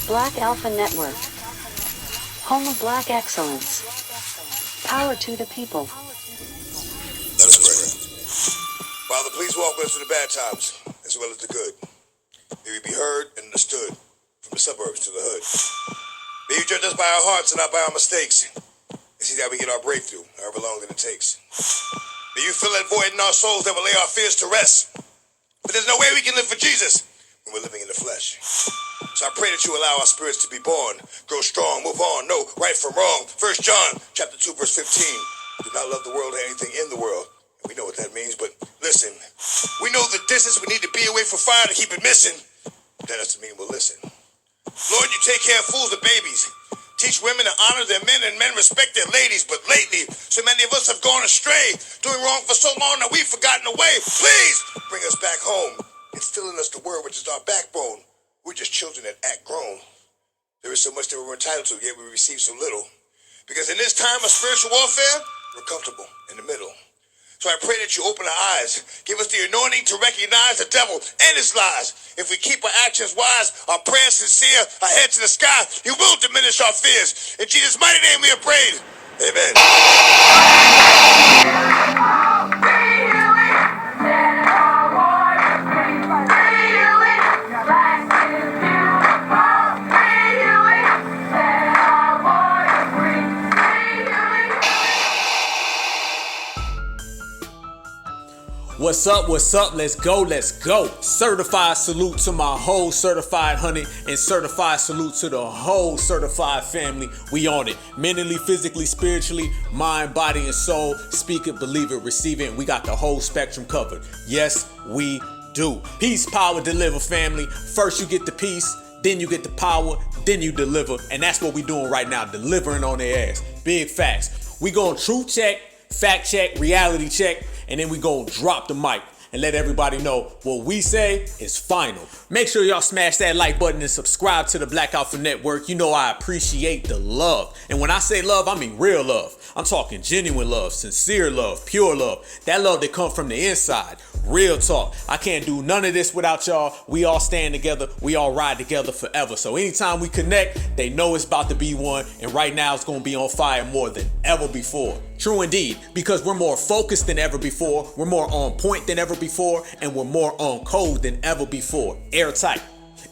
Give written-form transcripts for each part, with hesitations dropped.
Black Alpha Network. Home of Black excellence. Power to the people. Let us pray. Father, please walk with us through the bad times as well as the good. May we be heard and understood from the suburbs to the hood. May you judge us by our hearts and not by our mistakes. And see that we get our breakthrough, however long that it takes. May you fill that void in our souls that will lay our fears to rest. But there's no way we can live for Jesus when we're living in the flesh. So I pray that you allow our spirits to be born, grow strong, move on, know right from wrong. 1 John chapter 2, verse 15. Do not love the world or anything in the world. We know what that means, but listen. We know the distance we need to be away from fire to keep it missing. That doesn't mean we'll listen. Lord, you take care of fools and babies. Teach women to honor their men and men respect their ladies. But lately, so many of us have gone astray, doing wrong for so long that we've forgotten the way. Please bring us back home. Instill in us the word, which is our backbone. We're just children that act grown. There is so much that we're entitled to, yet we receive so little. Because in this time of spiritual warfare, we're comfortable in the middle. So I pray that you open our eyes, give us the anointing to recognize the devil and his lies. If we keep our actions wise, our prayers sincere, our heads to the sky, he will diminish our fears. In Jesus' mighty name we have prayed. Amen. What's up, let's go. Certified salute to my whole certified honey and certified salute to the whole certified family. We on it, mentally, physically, spiritually, mind, body, and soul. Speak it, believe it, receive it, and we got the whole spectrum covered. Yes, we do. Peace, power, deliver, family. First you get the peace, then you get the power, then you deliver, and that's what we doing right now, delivering on their ass. Big facts. We going truth check, fact check, reality check, and then we gonna drop the mic and let everybody know what we say is final. Make sure y'all smash that like button and subscribe to the Black Alpha Network. You know I appreciate the love. And when I say love, I mean real love. I'm talking genuine love, sincere love, pure love. That love that comes from the inside. Real talk. I can't do none of this without y'all. We all stand together. We all ride together forever. So anytime we connect, they know it's about to be one. And right now it's going to be on fire more than ever before. True indeed, because we're more focused than ever before. We're more on point than ever before. And we're more on code than ever before. Airtight.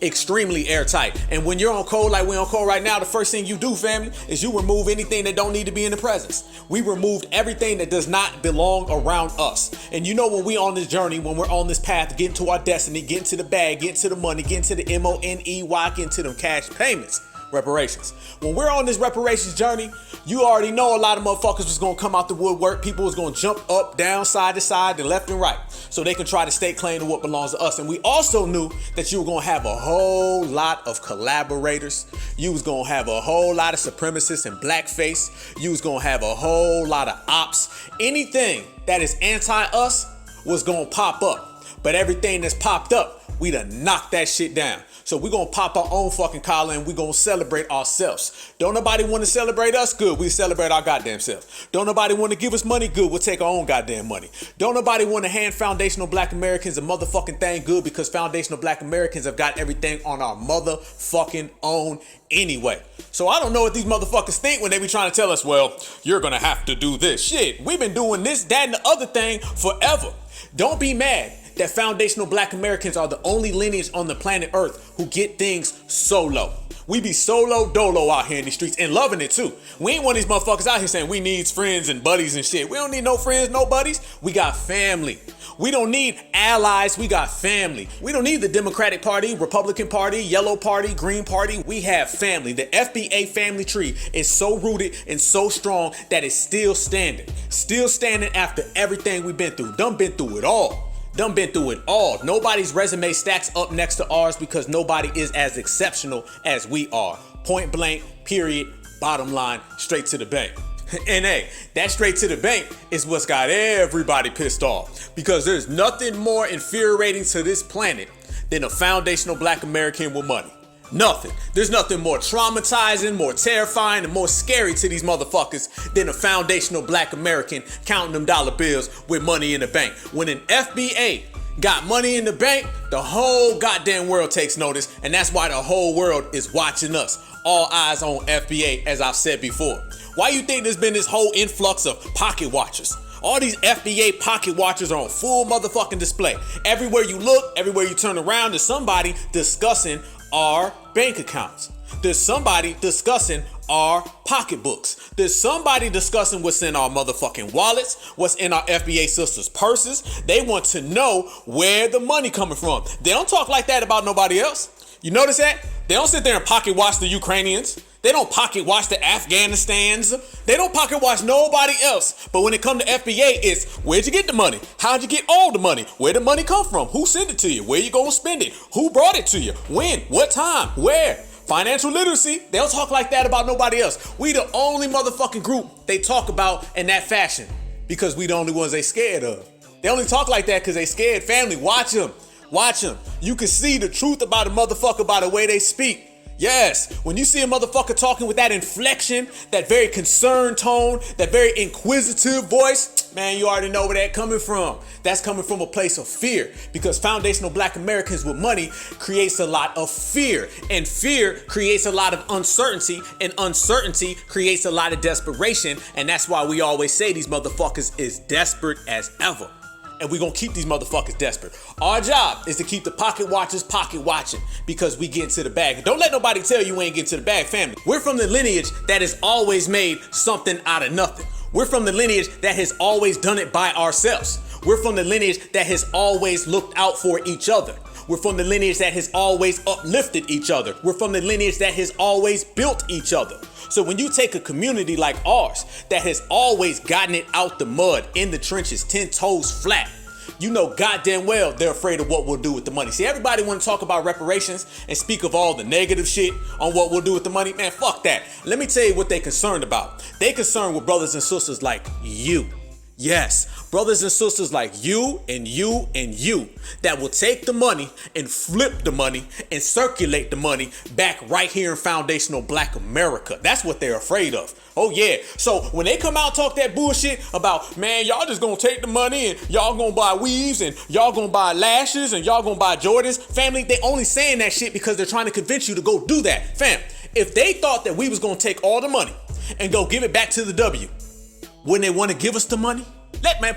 Extremely airtight. And when you're on code like we're on code right now, the first thing you do, family, is you remove anything that don't need to be in the presence. We removed everything that does not belong around us. And you know, when we on this journey, when we're on this path, getting to our destiny, getting to the bag, getting to the money, getting to the money, getting to them cash payments, reparations. When we're on this reparations journey, you already know a lot of motherfuckers was gonna come out the woodwork. People was gonna jump up, down, side to side, and left and right, so they can try to stake claim to what belongs to us. And we also knew that you were gonna have a whole lot of collaborators. You was gonna have a whole lot of supremacists and blackface. You was gonna have a whole lot of ops. Anything that is anti-us was gonna pop up. But everything that's popped up, we done knocked that shit down. So we're going to pop our own fucking collar and we're going to celebrate ourselves. Don't nobody want to celebrate us? Good. We celebrate our goddamn self. Don't nobody want to give us money? Good. We'll take our own goddamn money. Don't nobody want to hand foundational black Americans a motherfucking thing? Good, because foundational black Americans have got everything on our motherfucking own anyway. So I don't know what these motherfuckers think when they be trying to tell us, well, you're going to have to do this. Shit, we've been doing this, that, and the other thing forever. Don't be mad that foundational black Americans are the only lineage on the planet Earth who get things solo. We be solo dolo out here in these streets and loving it too. We ain't one of these motherfuckers out here saying we need friends and buddies and shit. We don't need no friends, no buddies. We got family. We don't need allies. We got family. We don't need the Democratic Party, Republican Party, Yellow Party, Green Party. We have family. The FBA family tree is so rooted and so strong that it's still standing. Still standing after everything we've been through. Done been through it all. Done been through it all. Nobody's resume stacks up next to ours because nobody is as exceptional as we are. Point blank, period, bottom line, straight to the bank. And hey, that straight to the bank is what's got everybody pissed off, because there's nothing more infuriating to this planet than a foundational black American with money. Nothing. There's nothing more traumatizing, more terrifying, and more scary to these motherfuckers than a foundational black American counting them dollar bills with money in the bank. When an FBA got money in the bank, the whole goddamn world takes notice, and that's why the whole world is watching us. All eyes on FBA, as I've said before. Why you think there's been this whole influx of pocket watchers? All these FBA pocket watchers are on full motherfucking display. Everywhere you look, everywhere you turn around, there's somebody discussing our bank accounts. There's somebody discussing our pocketbooks. There's somebody discussing what's in our motherfucking wallets, what's in our FBA sisters' purses. They want to know where the money coming from. They don't talk like that about nobody else. You notice that? They don't sit there and pocket watch the Ukrainians. They don't pocket watch the Afghanistans. They don't pocket watch nobody else. But when it comes to FBA, it's where'd you get the money? How'd you get all the money? Where'd the money come from? Who sent it to you? Where you gonna spend it? Who brought it to you? When? What time? Where? Financial literacy. They don't talk like that about nobody else. We the only motherfucking group they talk about in that fashion because we the only ones they scared of. They only talk like that because they scared. Family, watch them. Watch them. You can see the truth about a motherfucker by the way they speak. Yes, when you see a motherfucker talking with that inflection, that very concerned tone, that very inquisitive voice, man, you already know where that's coming from. That's coming from a place of fear, because foundational Black Americans with money creates a lot of fear, and fear creates a lot of uncertainty, and uncertainty creates a lot of desperation, and that's why we always say these motherfuckers is desperate as ever. And we're going to keep these motherfuckers desperate. Our job is to keep the pocket watchers pocket watching because we get into the bag. Don't let nobody tell you we ain't get to the bag, family. We're from the lineage that has always made something out of nothing. We're from the lineage that has always done it by ourselves. We're from the lineage that has always looked out for each other. We're from the lineage that has always uplifted each other. We're from the lineage that has always built each other. So when you take a community like ours that has always gotten it out the mud, in the trenches, 10 toes flat, you know goddamn well they're afraid of what we'll do with the money. See, everybody want to talk about reparations and speak of all the negative shit on what we'll do with the money. Man, fuck that. Let me tell you what they concerned about. They concerned with brothers and sisters like you. Yes, brothers and sisters like you and you and you that will take the money and flip the money and circulate the money back right here in foundational Black America. That's what they're afraid of. Oh yeah. So when they come out and talk that bullshit about, man, y'all just gonna take the money and y'all gonna buy weaves and y'all gonna buy lashes and y'all gonna buy Jordans, family, they only saying that shit because they're trying to convince you to go do that. Fam, if they thought that we was gonna take all the money and go give it back to the W, when they want to give us the money?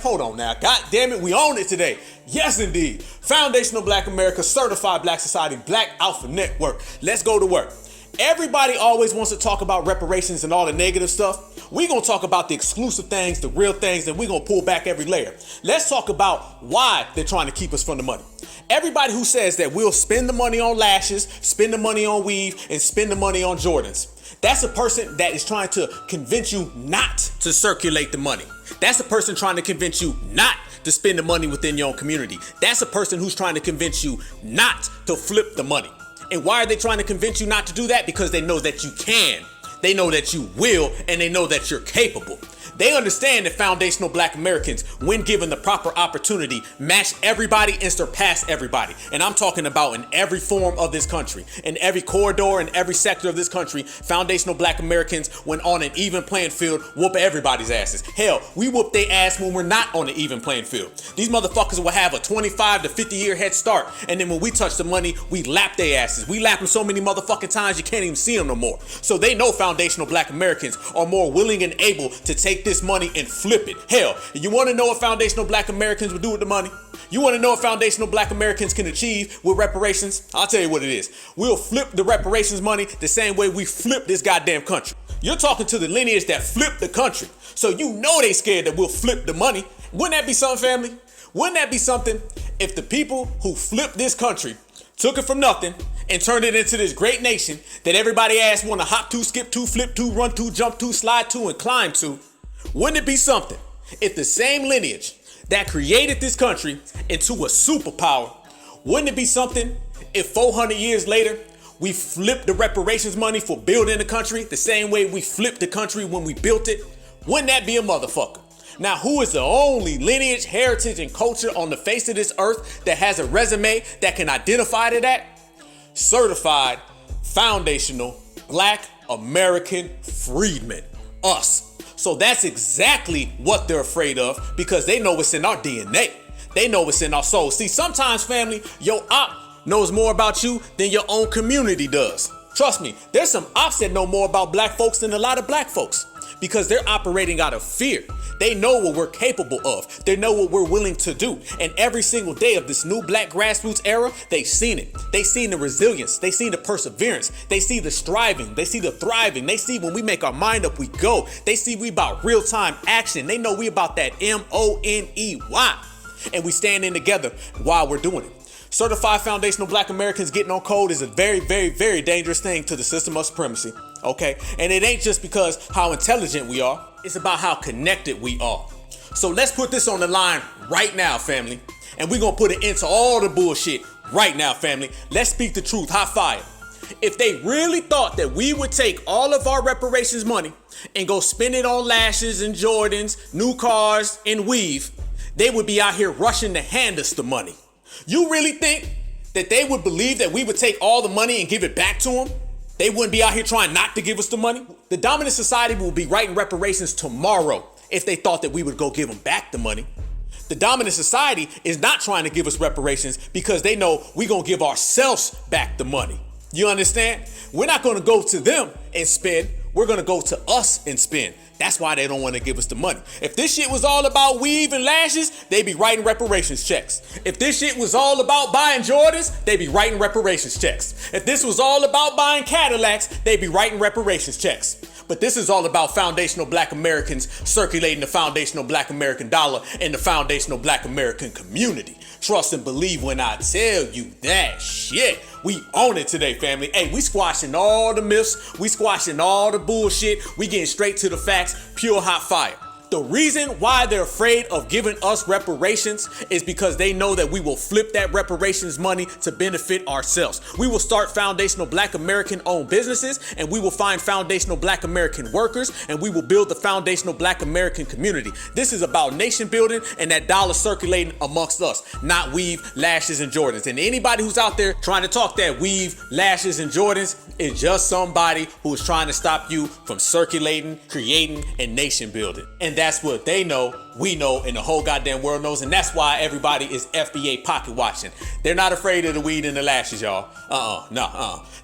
Hold on now. God damn it, we own it today. Yes, indeed. Foundational Black America, Certified Black Society, Black Alpha Network. Let's go to work. Everybody always wants to talk about reparations and all the negative stuff. We're going to talk about the exclusive things, the real things, and we're going to pull back every layer. Let's talk about why they're trying to keep us from the money. Everybody who says that we'll spend the money on lashes, spend the money on weave, and spend the money on Jordans, that's a person that is trying to convince you not to circulate the money. That's a person trying to convince you not to spend the money within your own community. That's a person who's trying to convince you not to flip the money. And why are they trying to convince you not to do that? Because they know that you can. They know that you will, and they know that you're capable. They understand that foundational Black Americans, when given the proper opportunity, match everybody and surpass everybody. And I'm talking about in every form of this country, in every corridor, in every sector of this country, foundational Black Americans, when on an even playing field, whoop everybody's asses. Hell, we whoop their ass when we're not on an even playing field. These motherfuckers will have a 25 to 50 year head start. And then when we touch the money, we lap their asses. We lap them so many motherfucking times you can't even see them no more. So they know foundational Black Americans are more willing and able to take this money and flip it. Hell, you want to know what foundational Black Americans will do with the money? You want to know what foundational Black Americans can achieve with reparations? I'll tell you what it is. We'll flip the reparations money the same way we flip this goddamn country. You're talking to the lineage that flipped the country. So you know they scared that we'll flip the money. Wouldn't that be something, family? Wouldn't that be something if the people who flipped this country took it from nothing and turned it into this great nation that everybody ass want to hop to, skip to, flip to, run to, jump to, slide to, and climb to? Wouldn't it be something if the same lineage that created this country into a superpower, wouldn't it be something if 400 years later we flipped the reparations money for building the country the same way we flipped the country when we built it? Wouldn't that be a motherfucker? Now, who is the only lineage, heritage, and culture on the face of this earth that has a resume that can identify to that? Certified, foundational, Black American freedmen. Us. So that's exactly what they're afraid of, because they know it's in our DNA. They know what's in our soul. See, sometimes, family, your op knows more about you than your own community does. Trust me, there's some ops that know more about black folks than a lot of black folks because they're operating out of fear. They know what we're capable of. They know what we're willing to do. And every single day of this new black grassroots era, they've seen it. They've seen the resilience. They've seen the perseverance. They see the striving. They see the thriving. They see when we make our mind up, we go. They see we about real-time action. They know we about that MONEY. And we stand in together while we're doing it. Certified foundational black Americans getting on code is a very, very, very dangerous thing to the system of supremacy. Okay? And it ain't just because how intelligent we are. It's about how connected we are. So let's put this on the line right now, family. And we're going to put an end to all the bullshit right now, family. Let's speak the truth. Hot fire. If they really thought that we would take all of our reparations money and go spend it on lashes and Jordans, new cars, and weave, they would be out here rushing to hand us the money. You really think that they would believe that we would take all the money and give it back to them? They wouldn't be out here trying not to give us the money? The dominant society will be writing reparations tomorrow if they thought that we would go give them back the money. The dominant society is not trying to give us reparations because they know we're going to give ourselves back the money. You understand? We're not going to go to them and spend. We're going to go to us and spend. That's why they don't want to give us the money. If this shit was all about weave and lashes, they'd be writing reparations checks. If this shit was all about buying Jordans, they'd be writing reparations checks. If this was all about buying Cadillacs, they'd be writing reparations checks. But this is all about foundational black Americans circulating the foundational black American dollar in the foundational black American community. Trust and believe when I tell you that shit. We own it today, family. Hey, we squashing all the myths. We squashing all the bullshit. We getting straight to the facts. Pure hot fire. The reason why they're afraid of giving us reparations is because they know that we will flip that reparations money to benefit ourselves. We will start foundational black American owned businesses, and we will find foundational black American workers, and we will build the foundational black American community. This is about nation building and that dollar circulating amongst us, not weave, lashes, and Jordans. And anybody who's out there trying to talk that weave, lashes, and Jordans is just somebody who is trying to stop you from circulating, creating, and nation building. And that's what they know, we know, and the whole goddamn world knows. And that's why everybody is FBA pocket watching. They're not afraid of the weed and the lashes, y'all.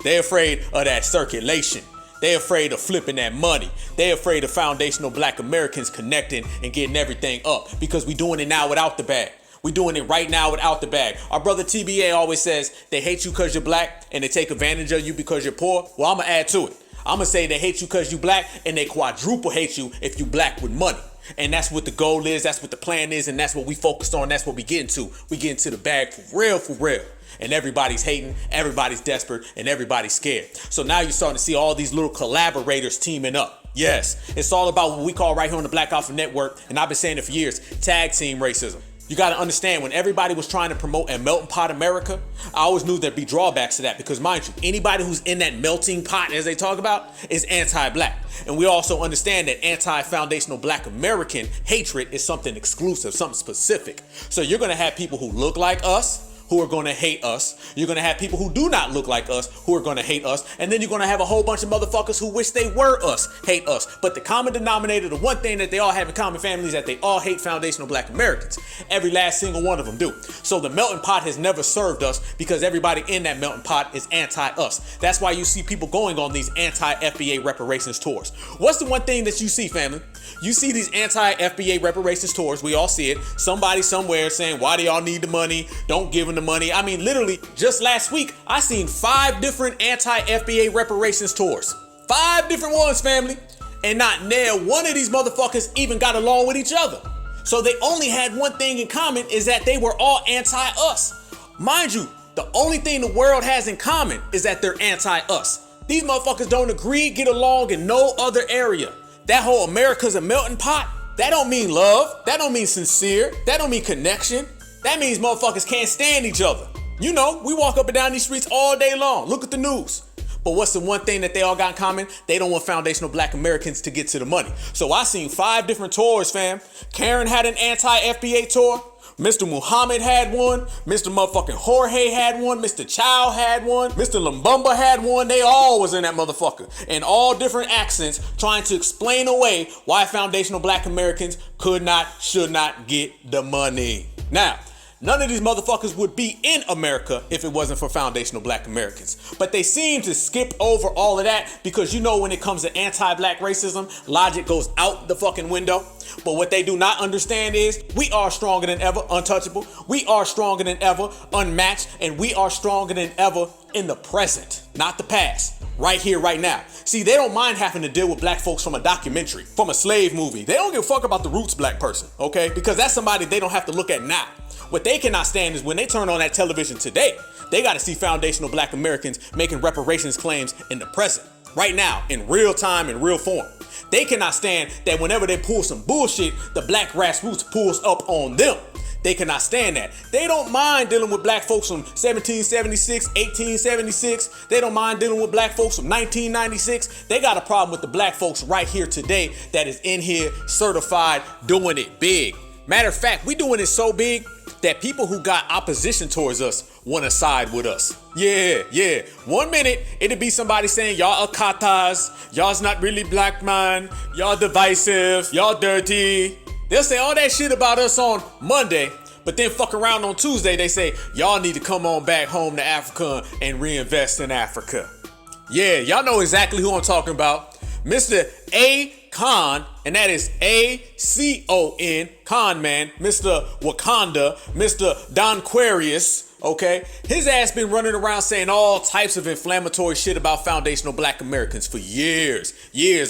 They're afraid of that circulation. They're afraid of flipping that money. They're afraid of foundational black Americans connecting and getting everything up because we doing it now without the bag. We doing it right now without the bag. Our brother TBA always says they hate you because you're black and they take advantage of you because you're poor. Well, I'm going to add to it. I'm going to say they hate you because you black and they quadruple hate you if you black with money. And that's what the goal is. That's what the plan is. And that's what we focused on. That's what we get into. We get into the bag for real, for real. And everybody's hating, everybody's desperate, and everybody's scared. So now you're starting to see all these little collaborators teaming up. Yes, it's all about what we call right here on the Black Alpha Network, and I've been saying it for years, tag team racism. You got to understand, when everybody was trying to promote a melting pot America, I always knew there'd be drawbacks to that because, mind you, anybody who's in that melting pot, as they talk about, is anti-black. And we also understand that anti-foundational black American hatred is something exclusive, something specific. So you're going to have people who look like us, who are going to hate us. You're going to have people who do not look like us who are going to hate us. And then you're going to have a whole bunch of motherfuckers who wish they were us, hate us. But the common denominator, the one thing that they all have in common, family, is that they all hate foundational black Americans. Every last single one of them do. So the melting pot has never served us because everybody in that melting pot is anti-us. That's why you see people going on these anti-FBA reparations tours. What's the one thing that you see, family? You see these anti-FBA reparations tours. We all see it. Somebody somewhere saying, why do y'all need the money? Don't give them the money. I mean, literally, just last week, I seen 5 different anti-FBA reparations tours. 5 different ones, family. And not nail one of these motherfuckers even got along with each other. So they only had one thing in common, is that they were all anti-us. Mind you, the only thing the world has in common is that they're anti-us. These motherfuckers don't agree, get along in no other area. That whole America's a melting pot, that don't mean love. That don't mean sincere. That don't mean connection. That means motherfuckers can't stand each other. You know, we walk up and down these streets all day long. Look at the news. But what's the one thing that they all got in common? They don't want foundational black Americans to get to the money. So I seen 5 different tours, fam. Karen had an anti-FBA tour. Mr. Muhammad had one. Mr. motherfucking Jorge had one. Mr. Chow had one. Mr. Lumbumba had one. They all was in that motherfucker. In all different accents, trying to explain away why foundational black Americans could not, should not get the money. Now, None of these motherfuckers would be in America if it wasn't for foundational black Americans. But they seem to skip over all of that because you know when it comes to anti-black racism, logic goes out the fucking window. But what they do not understand is we are stronger than ever, untouchable. We are stronger than ever, unmatched. And we are stronger than ever in the present, not the past. Right here, right now. See, they don't mind having to deal with black folks from a documentary, from a slave movie. They don't give a fuck about the roots black person, okay? Because that's somebody they don't have to look at now. What they cannot stand is when they turn on that television today, they got to see foundational black Americans making reparations claims in the present, right now, in real time, in real form. They cannot stand that whenever they pull some bullshit, the black grassroots pulls up on them. They cannot stand that. They don't mind dealing with black folks from 1776, 1876. They don't mind dealing with black folks from 1996. They got a problem with the black folks right here today that is in here certified doing it big. Matter of fact, we doing it so big that people who got opposition towards us want to side with us. Yeah. 1 minute, it'll be somebody saying, y'all are katas, y'all's not really black man, y'all divisive, y'all dirty. They'll say all that shit about us on Monday, but then fuck around on Tuesday, they say, y'all need to come on back home to Africa and reinvest in Africa. Yeah, y'all know exactly who I'm talking about. Mr. Akon, and that is A-C-O-N, Con Man, Mr. Wakanda, Mr. Don Quarius, okay? His ass been running around saying all types of inflammatory shit about foundational black Americans for years,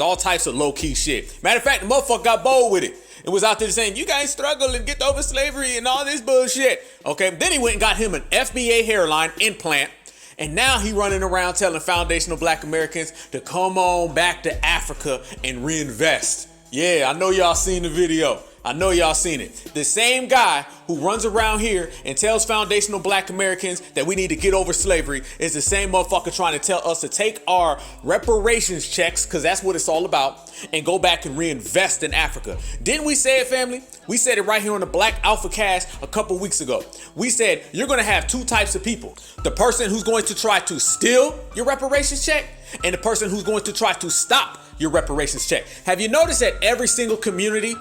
all types of low-key shit. Matter of fact, the motherfucker got bold with it. It was out there saying, you guys struggle and get over slavery and all this bullshit. Okay, then he went and got him an FBA hairline implant. And now he running around telling foundational black Americans to come on back to Africa and reinvest. Yeah, I know y'all seen the video. I know y'all seen it. The same guy who runs around here and tells foundational black Americans that we need to get over slavery is the same motherfucker trying to tell us to take our reparations checks, because that's what it's all about, and go back and reinvest in Africa. Didn't we say it, family? We said it right here on the Black AlphaCast a couple weeks ago. We said you're going to have two types of people. The person who's going to try to steal your reparations check and the person who's going to try to stop your reparations check. Have you noticed that every single community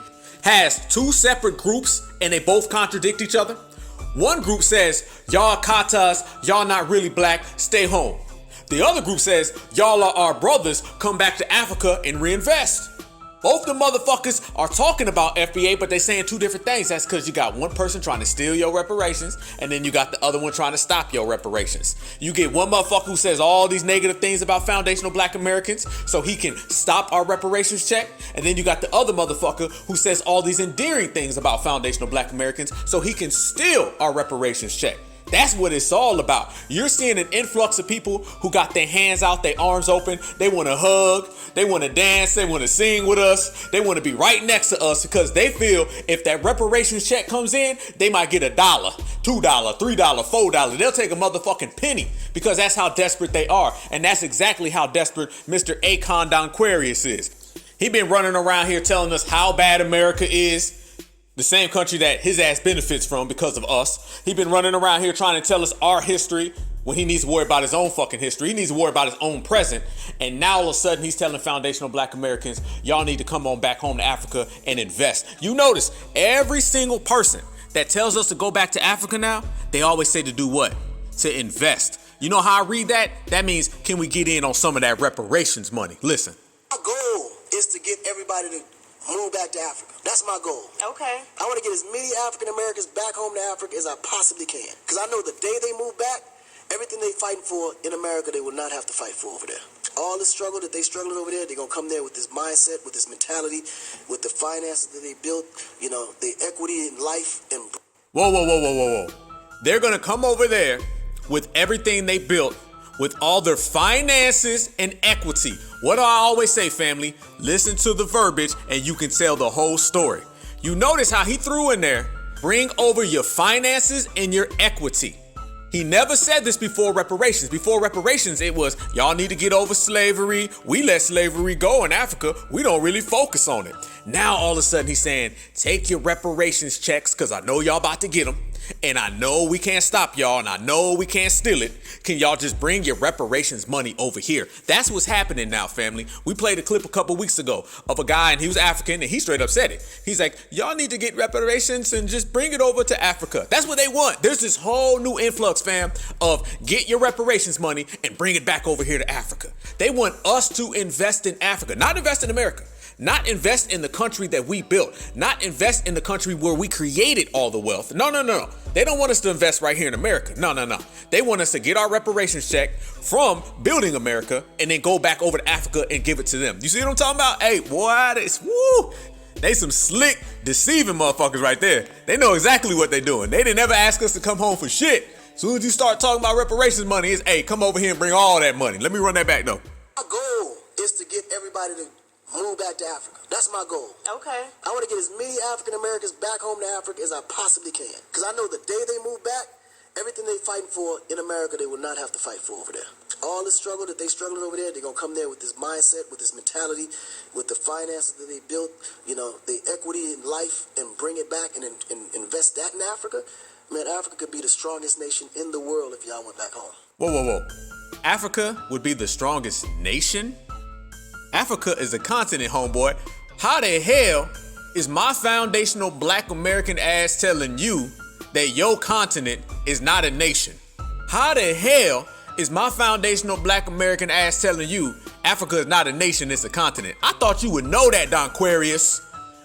has two separate groups and they both contradict each other? One group says, y'all katas, y'all not really black, stay home. The other group says, y'all are our brothers, come back to Africa and reinvest. Both the motherfuckers are talking about FBA, but they saying two different things. That's because you got one person trying to steal your reparations, and then you got the other one trying to stop your reparations. You get one motherfucker who says all these negative things about foundational black Americans so he can stop our reparations check, and then you got the other motherfucker who says all these endearing things about foundational black Americans so he can steal our reparations check. That's what it's all about. You're seeing an influx of people who got their hands out, their arms open. They want to hug. They want to dance. They want to sing with us. They want to be right next to us because they feel if that reparations check comes in, they might get $1, $2, $3, $4. They'll take a motherfucking penny because that's how desperate they are. And that's exactly how desperate Mr. Akon Don Quarius is. He been running around here telling us how bad America is. The same country that his ass benefits from because of us. He been running around here trying to tell us our history when he needs to worry about his own fucking history. He needs to worry about his own present. And now all of a sudden he's telling foundational black Americans, y'all need to come on back home to Africa and invest. You notice every single person that tells us to go back to Africa now, they always say to do what? To invest. You know how I read that? That means, can we get in on some of that reparations money? Listen. My goal is to get everybody to move back to Africa. That's my goal. Okay. I want to get as many African Americans back home to Africa as I possibly can. Because I know the day they move back, everything they fighting for in America, they will not have to fight for over there. All the struggle that they struggling over there, they're going to come there with this mindset, with this mentality, with the finances that they built, you know, the equity in life. And Whoa. They're going to come over there with everything they built, with all their finances and equity. What do I always say, family? Listen to the verbiage and you can tell the whole story. You notice how he threw in there, bring over your finances and your equity. He never said this before reparations. Before reparations, it was, y'all need to get over slavery. We let slavery go in Africa. We don't really focus on it. Now, all of a sudden, he's saying, take your reparations checks, because I know y'all about to get them, And I know we can't stop y'all, and I know we can't steal it. Can y'all just bring your reparations money over here? That's what's happening now, family. We played a clip a couple weeks ago of a guy, and he was African, and he straight up said it. He's like, y'all need to get reparations and just bring it over to Africa. That's what they want. There's this whole new influx, fam, of get your reparations money and bring it back over here to Africa. They want us to invest in Africa, not invest in America. Not invest in the country that we built. Not invest in the country where we created all the wealth. No. They don't want us to invest right here in America. No. They want us to get our reparations check from building America and then go back over to Africa and give it to them. You see what I'm talking about? Hey, boy, they some slick, deceiving motherfuckers right there. They know exactly what they're doing. They didn't ever ask us to come home for shit. As soon as you start talking about reparations money, it's, hey, come over here and bring all that money. Let me run that back, though. My goal is to get everybody to move back to Africa. That's my goal. Okay. I want to get as many African Americans back home to Africa as I possibly can. Because I know the day they move back, everything they fighting for in America, they will not have to fight for over there. All the struggle that they struggling over there, they're going to come there with this mindset, with this mentality, with the finances that they built, the equity in life, and bring it back and invest that in Africa. Man, Africa could be the strongest nation in the world if y'all went back home. Whoa. Africa would be the strongest nation? Africa is a continent, homeboy. How the hell is my foundational black American ass telling you that your continent is not a nation? How the hell is my foundational black American ass telling you Africa is not a nation, it's a continent? I thought you would know that, Don Aquarius.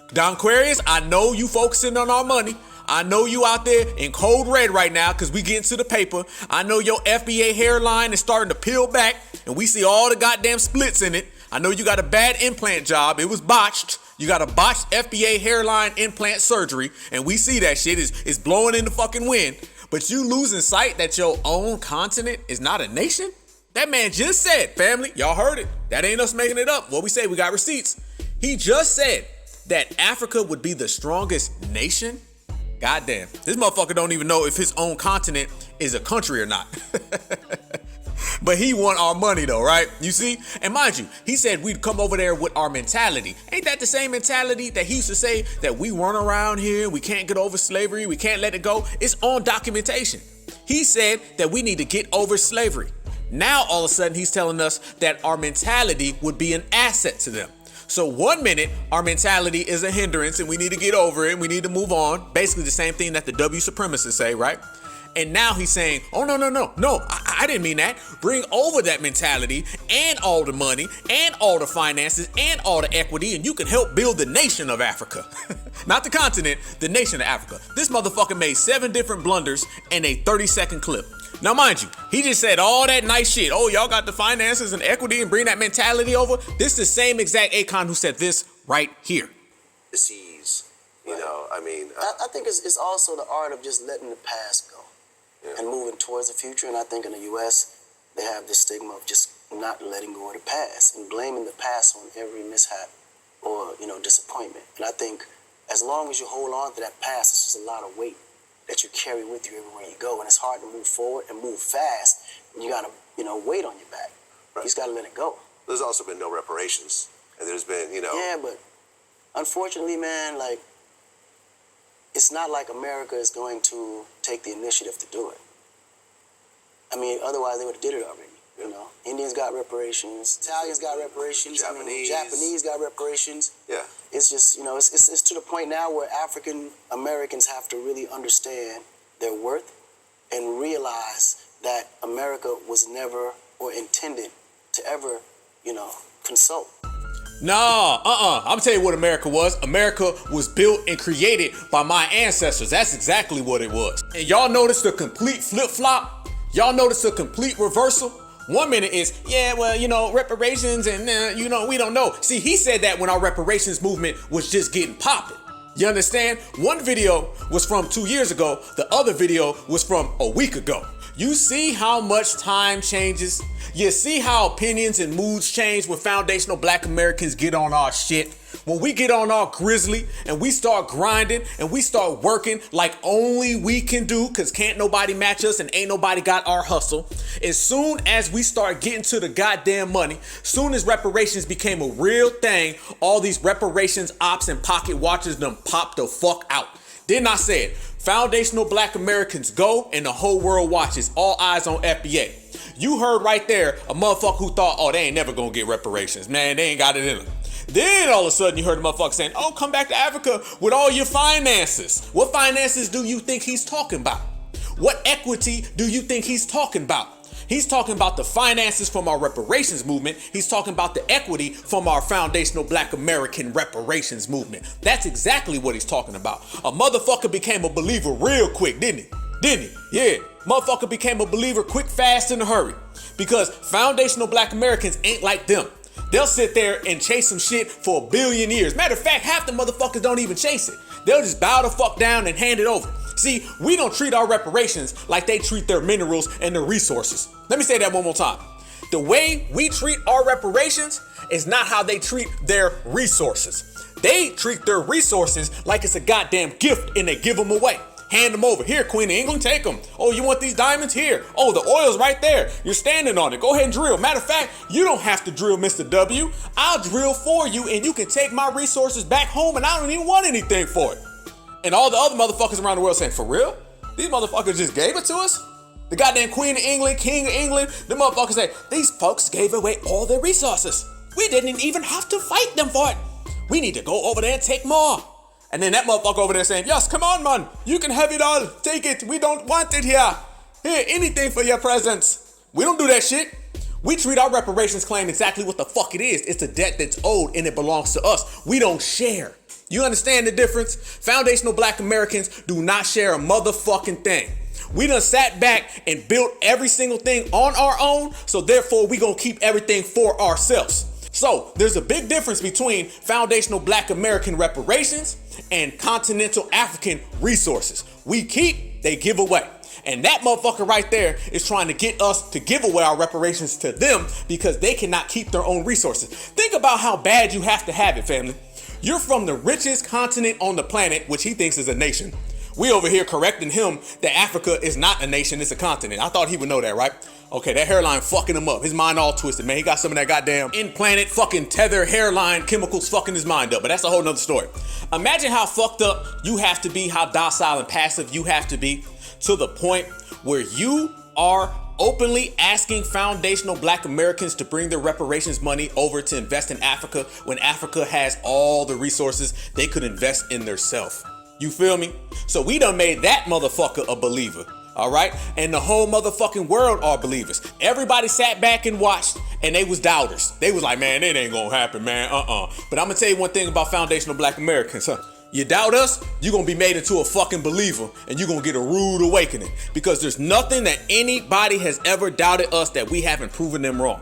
Don Aquarius, I know you focusing on our money. I know you out there in cold red right now because we getting to the paper. I know your FBA hairline is starting to peel back and we see all the goddamn splits in it. I know you got a bad implant job. It was botched. You got a botched FBA hairline implant surgery, and we see that shit is blowing in the fucking wind. But you losing sight that your own continent is not a nation? That man just said, family, y'all heard it. That ain't us making it up. What we say, we got receipts. He just said that Africa would be the strongest nation. Goddamn, this motherfucker don't even know if his own continent is a country or not. But he want our money though, right? You see? And mind you, he said we'd come over there with our mentality. Ain't that the same mentality that he used to say that we run around here, we can't get over slavery, we can't let it go? It's on documentation. He said that we need to get over slavery. Now all of a sudden he's telling us that our mentality would be an asset to them. So 1 minute, our mentality is a hindrance and we need to get over it and we need to move on. Basically the same thing that the W supremacists say, right? And now he's saying, oh, no, I didn't mean that. Bring over that mentality and all the money and all the finances and all the equity, and you can help build the nation of Africa. Not the continent, the nation of Africa. This motherfucker made 7 different blunders in a 30-second clip. Now, mind you, he just said all that nice shit. Oh, y'all got the finances and equity and bring that mentality over. This is the same exact Akon who said this right here. Disease, I think it's also the art of just letting the past go. Yeah. And moving towards the future. And I think in the U.S., they have this stigma of just not letting go of the past and blaming the past on every mishap or, disappointment. And I think as long as you hold on to that past, it's just a lot of weight that you carry with you everywhere you go. And it's hard to move forward and move fast. And you got to, weight on your back. Right. You just got to let it go. There's also been no reparations. And there's been, Yeah, but unfortunately, man, it's not like America is going to take the initiative to do it. Otherwise they would have did it already. Indians got reparations, Italians got reparations, Japanese got reparations. Yeah. It's just, it's to the point now where African Americans have to really understand their worth and realize that America was never or intended to ever, consult. Nah, I'm gonna tell you what America was. America was built and created by my ancestors. That's exactly what it was. And y'all notice the complete flip-flop? Y'all notice the complete reversal? 1 minute is, reparations and, we don't know. See, he said that when our reparations movement was just getting popping. You understand? One video was from 2 years ago. The other video was from a week ago. You see how much time changes? You see how opinions and moods change when foundational black Americans get on our shit? When we get on our grizzly and we start grinding and we start working like only we can do, because can't nobody match us and ain't nobody got our hustle. As soon as we start getting to the goddamn money, soon as reparations became a real thing, all these reparations ops and pocket watchers them pop the fuck out. Didn't I say it? Foundational black Americans go and the whole world watches. All eyes on FBA. You heard right there a motherfucker who thought, oh, they ain't never gonna get reparations. Man, they ain't got it in them. Then all of a sudden you heard a motherfucker saying, oh, come back to Africa with all your finances. What finances do you think he's talking about? What equity do you think he's talking about? He's talking about the finances from our reparations movement. He's talking about the equity from our foundational black American reparations movement. That's exactly what he's talking about. A motherfucker became a believer real quick, didn't he? Didn't he? Yeah. Motherfucker became a believer quick, fast, in a hurry. Because foundational black Americans ain't like them. They'll sit there and chase some shit for 1 billion years. Matter of fact, half the motherfuckers don't even chase it. They'll just bow the fuck down and hand it over. See, we don't treat our reparations like they treat their minerals and their resources. Let me say that one more time. The way we treat our reparations is not how they treat their resources. They treat their resources like it's a goddamn gift and they give them away. Hand them over. Here, Queen of England, take them. Oh, you want these diamonds? Here. Oh, the oil's right there. You're standing on it. Go ahead and drill. Matter of fact, you don't have to drill, Mr. W. I'll drill for you and you can take my resources back home and I don't even want anything for it. And all the other motherfuckers around the world saying, for real? These motherfuckers just gave it to us? The goddamn Queen of England, King of England, the motherfuckers say, these folks gave away all their resources. We didn't even have to fight them for it. We need to go over there and take more. And then that motherfucker over there saying, yes, come on, man. You can have it all. Take it. We don't want it here. Here, anything for your presence. We don't do that shit. We treat our reparations claim exactly what the fuck it is. It's a debt that's owed and it belongs to us. We don't share. You understand the difference? Foundational black Americans do not share a motherfucking thing. We done sat back and built every single thing on our own, so therefore we gonna keep everything for ourselves. So there's a big difference between foundational black American reparations and continental African resources. We keep, they give away. And that motherfucker right there is trying to get us to give away our reparations to them because they cannot keep their own resources. Think about how bad you have to have it, family. You're from the richest continent on the planet, which he thinks is a nation. We over here correcting him that Africa is not a nation, it's a continent. I thought he would know that, right? Okay, that hairline fucking him up. His mind all twisted, man. He got some of that goddamn in-planet fucking tether hairline chemicals fucking his mind up, but that's a whole nother story. Imagine how fucked up you have to be, how docile and passive you have to be to the point where you are openly asking foundational black Americans to bring their reparations money over to invest in Africa when Africa has all the resources they could invest in theirself. You feel me? So we done made that motherfucker a believer, all right? And the whole motherfucking world are believers. Everybody sat back and watched and they was doubters. They was like, man, it ain't gonna happen, man, But I'm gonna tell you one thing about foundational black Americans, huh? You doubt us, you're gonna be made into a fucking believer and you're gonna get a rude awakening because there's nothing that anybody has ever doubted us that we haven't proven them wrong.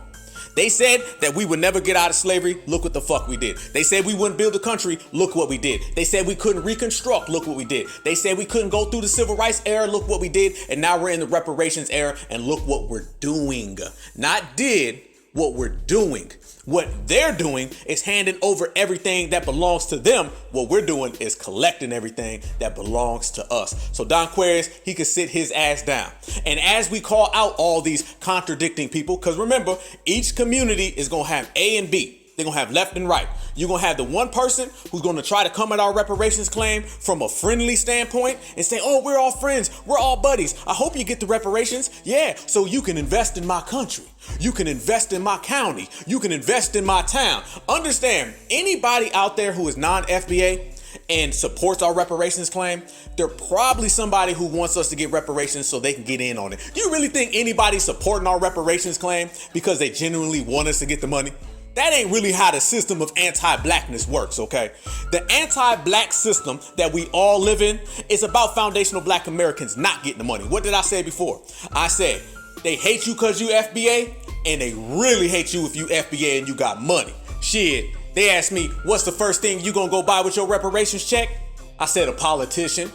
They said that we would never get out of slavery. Look what the fuck we did. They said we wouldn't build a country. Look what we did. They said we couldn't reconstruct. Look what we did. They said we couldn't go through the civil rights era. Look what we did. And now we're in the reparations era and look what we're doing. Not did, what we're doing. What they're doing is handing over everything that belongs to them. What we're doing is collecting everything that belongs to us. So Don Quarius, he could sit his ass down. And as we call out all these contradicting people, because remember, each community is going to have A and B. They're going to have left and right. You're going to have the one person who's going to try to come at our reparations claim from a friendly standpoint and say, oh, we're all friends. We're all buddies. I hope you get the reparations. Yeah, so you can invest in my country. You can invest in my county. You can invest in my town. Understand, anybody out there who is non-FBA and supports our reparations claim, they're probably somebody who wants us to get reparations so they can get in on it. Do you really think anybody's supporting our reparations claim because they genuinely want us to get the money? That ain't really how the system of anti-blackness works, okay? The anti-black system that we all live in is about foundational black Americans not getting the money. What did I say before? I said they hate you because you FBA and they really hate you if you FBA and you got money. Shit, they asked me, what's the first thing you gonna go buy with your reparations check? I said a politician.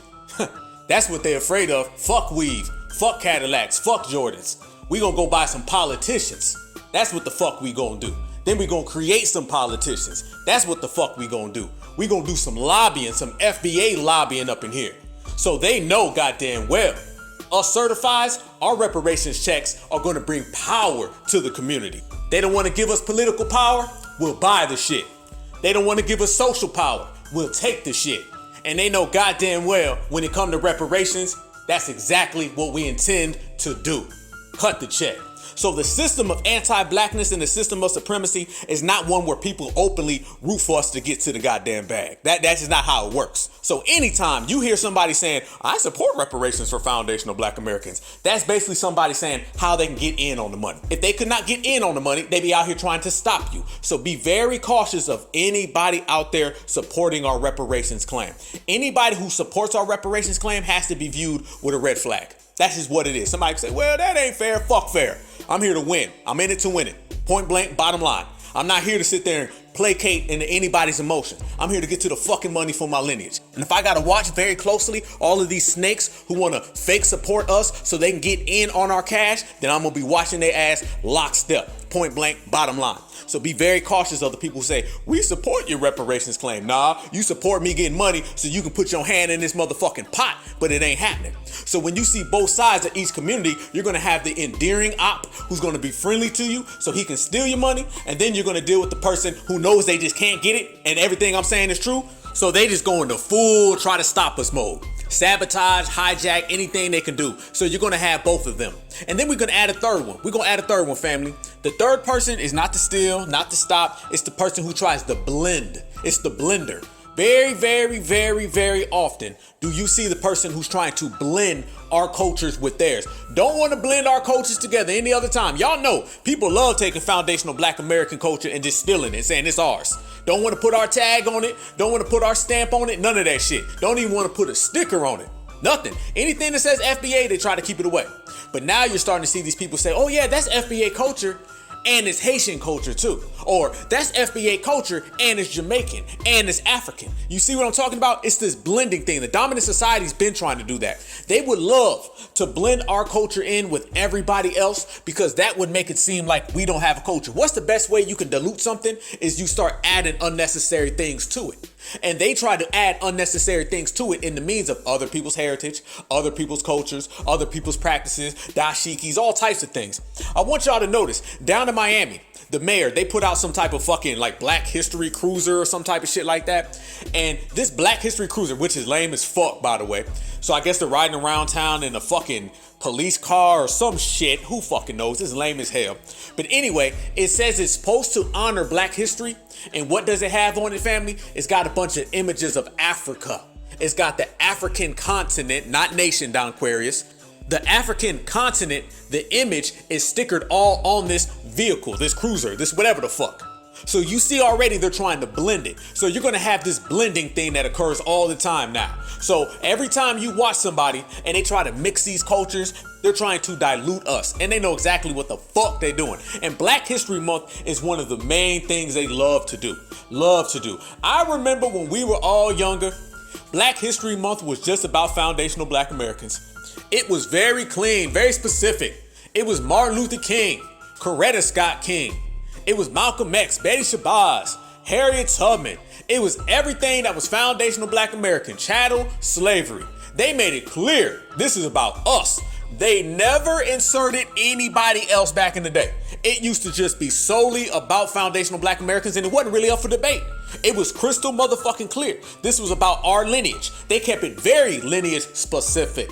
That's what they're afraid of. Fuck weave, fuck Cadillacs, fuck Jordans. We gonna go buy some politicians. That's what the fuck we gonna do. Then we gonna create some politicians. That's what the fuck we gonna do. We gonna do some lobbying, some FBA lobbying up in here. So they know goddamn well. Us certifies, our reparations checks are gonna bring power to the community. They don't wanna give us political power, we'll buy the shit. They don't wanna give us social power, we'll take the shit. And they know goddamn well when it comes to reparations, that's exactly what we intend to do. Cut the check. So the system of anti-blackness and the system of supremacy is not one where people openly root for us to get to the goddamn bag. That's just not how it works. So anytime you hear somebody saying, I support reparations for foundational black Americans, that's basically somebody saying how they can get in on the money. If they could not get in on the money, they'd be out here trying to stop you. So be very cautious of anybody out there supporting our reparations claim. Anybody who supports our reparations claim has to be viewed with a red flag. That's just what it is. Somebody can say, well, that ain't fair. Fuck fair. I'm here to win. I'm in it to win it. Point blank, bottom line. I'm not here to sit there and placate into anybody's emotion. I'm here to get to the fucking money for my lineage. And if I gotta watch very closely all of these snakes who wanna fake support us so they can get in on our cash, then I'm gonna be watching their ass lockstep. Point blank, bottom line. So be very cautious of the people who say, we support your reparations claim. Nah, you support me getting money so you can put your hand in this motherfucking pot, but it ain't happening. So when you see both sides of each community, you're gonna have the endearing op who's gonna be friendly to you so he can steal your money, and then you're gonna deal with the person who knows they just can't get it and everything I'm saying is true. So they just go into full try to stop us mode. Sabotage, hijack, anything they can do. So you're gonna have both of them. And then we're gonna add a third one. We're gonna add a third one, family. The third person is not to steal, not to stop. It's the person who tries to blend. It's the blender. Very, very, very, very often do you see the person who's trying to blend our cultures with theirs. Don't want to blend our cultures together any other time. Y'all know people love taking foundational black American culture and just stealing it and saying it's ours. Don't want to put our tag on it. Don't want to put our stamp on it. None of that shit. Don't even want to put a sticker on it. Nothing. Anything that says FBA, they try to keep it away. But now you're starting to see these people say, oh yeah, that's FBA culture. And it's Haitian culture too. Or that's FBA culture and it's Jamaican and it's African. You see what I'm talking about? It's this blending thing. The dominant society's been trying to do that. They would love to blend our culture in with everybody else because that would make it seem like we don't have a culture. What's the best way you can dilute something is you start adding unnecessary things to it. And they try to add unnecessary things to it in the means of other people's heritage, other people's cultures, other people's practices, dashikis, all types of things. I want y'all to notice, down in Miami, the mayor, they put out some type of fucking like Black History Cruiser or some type of shit like that. And this Black History Cruiser, which is lame as fuck, by the way. So I guess they're riding around town in a fucking police car or some shit. Who fucking knows? It's lame as hell. But anyway, it says it's supposed to honor Black history. And what does it have on it, family? It's got a bunch of images of Africa. It's got the African continent, not nation, Don Aquarius. The African continent, the image is stickered all on this vehicle, this cruiser, this whatever the fuck. So you see already they're trying to blend it. So you're going to have this blending thing that occurs all the time now. So every time you watch somebody and they try to mix these cultures, they're trying to dilute us. And they know exactly what the fuck they're doing. And Black History Month is one of the main things they love to do. Love to do. I remember when we were all younger, Black History Month was just about foundational Black Americans. It was very clean, very specific. It was Martin Luther King, Coretta Scott King. It was Malcolm X, Betty Shabazz, Harriet Tubman. It was everything that was foundational Black American, chattel, slavery. They made it clear this is about us. They never inserted anybody else back in the day. It used to just be solely about foundational Black Americans, and it wasn't really up for debate. It was crystal motherfucking clear. This was about our lineage. They kept it very lineage specific.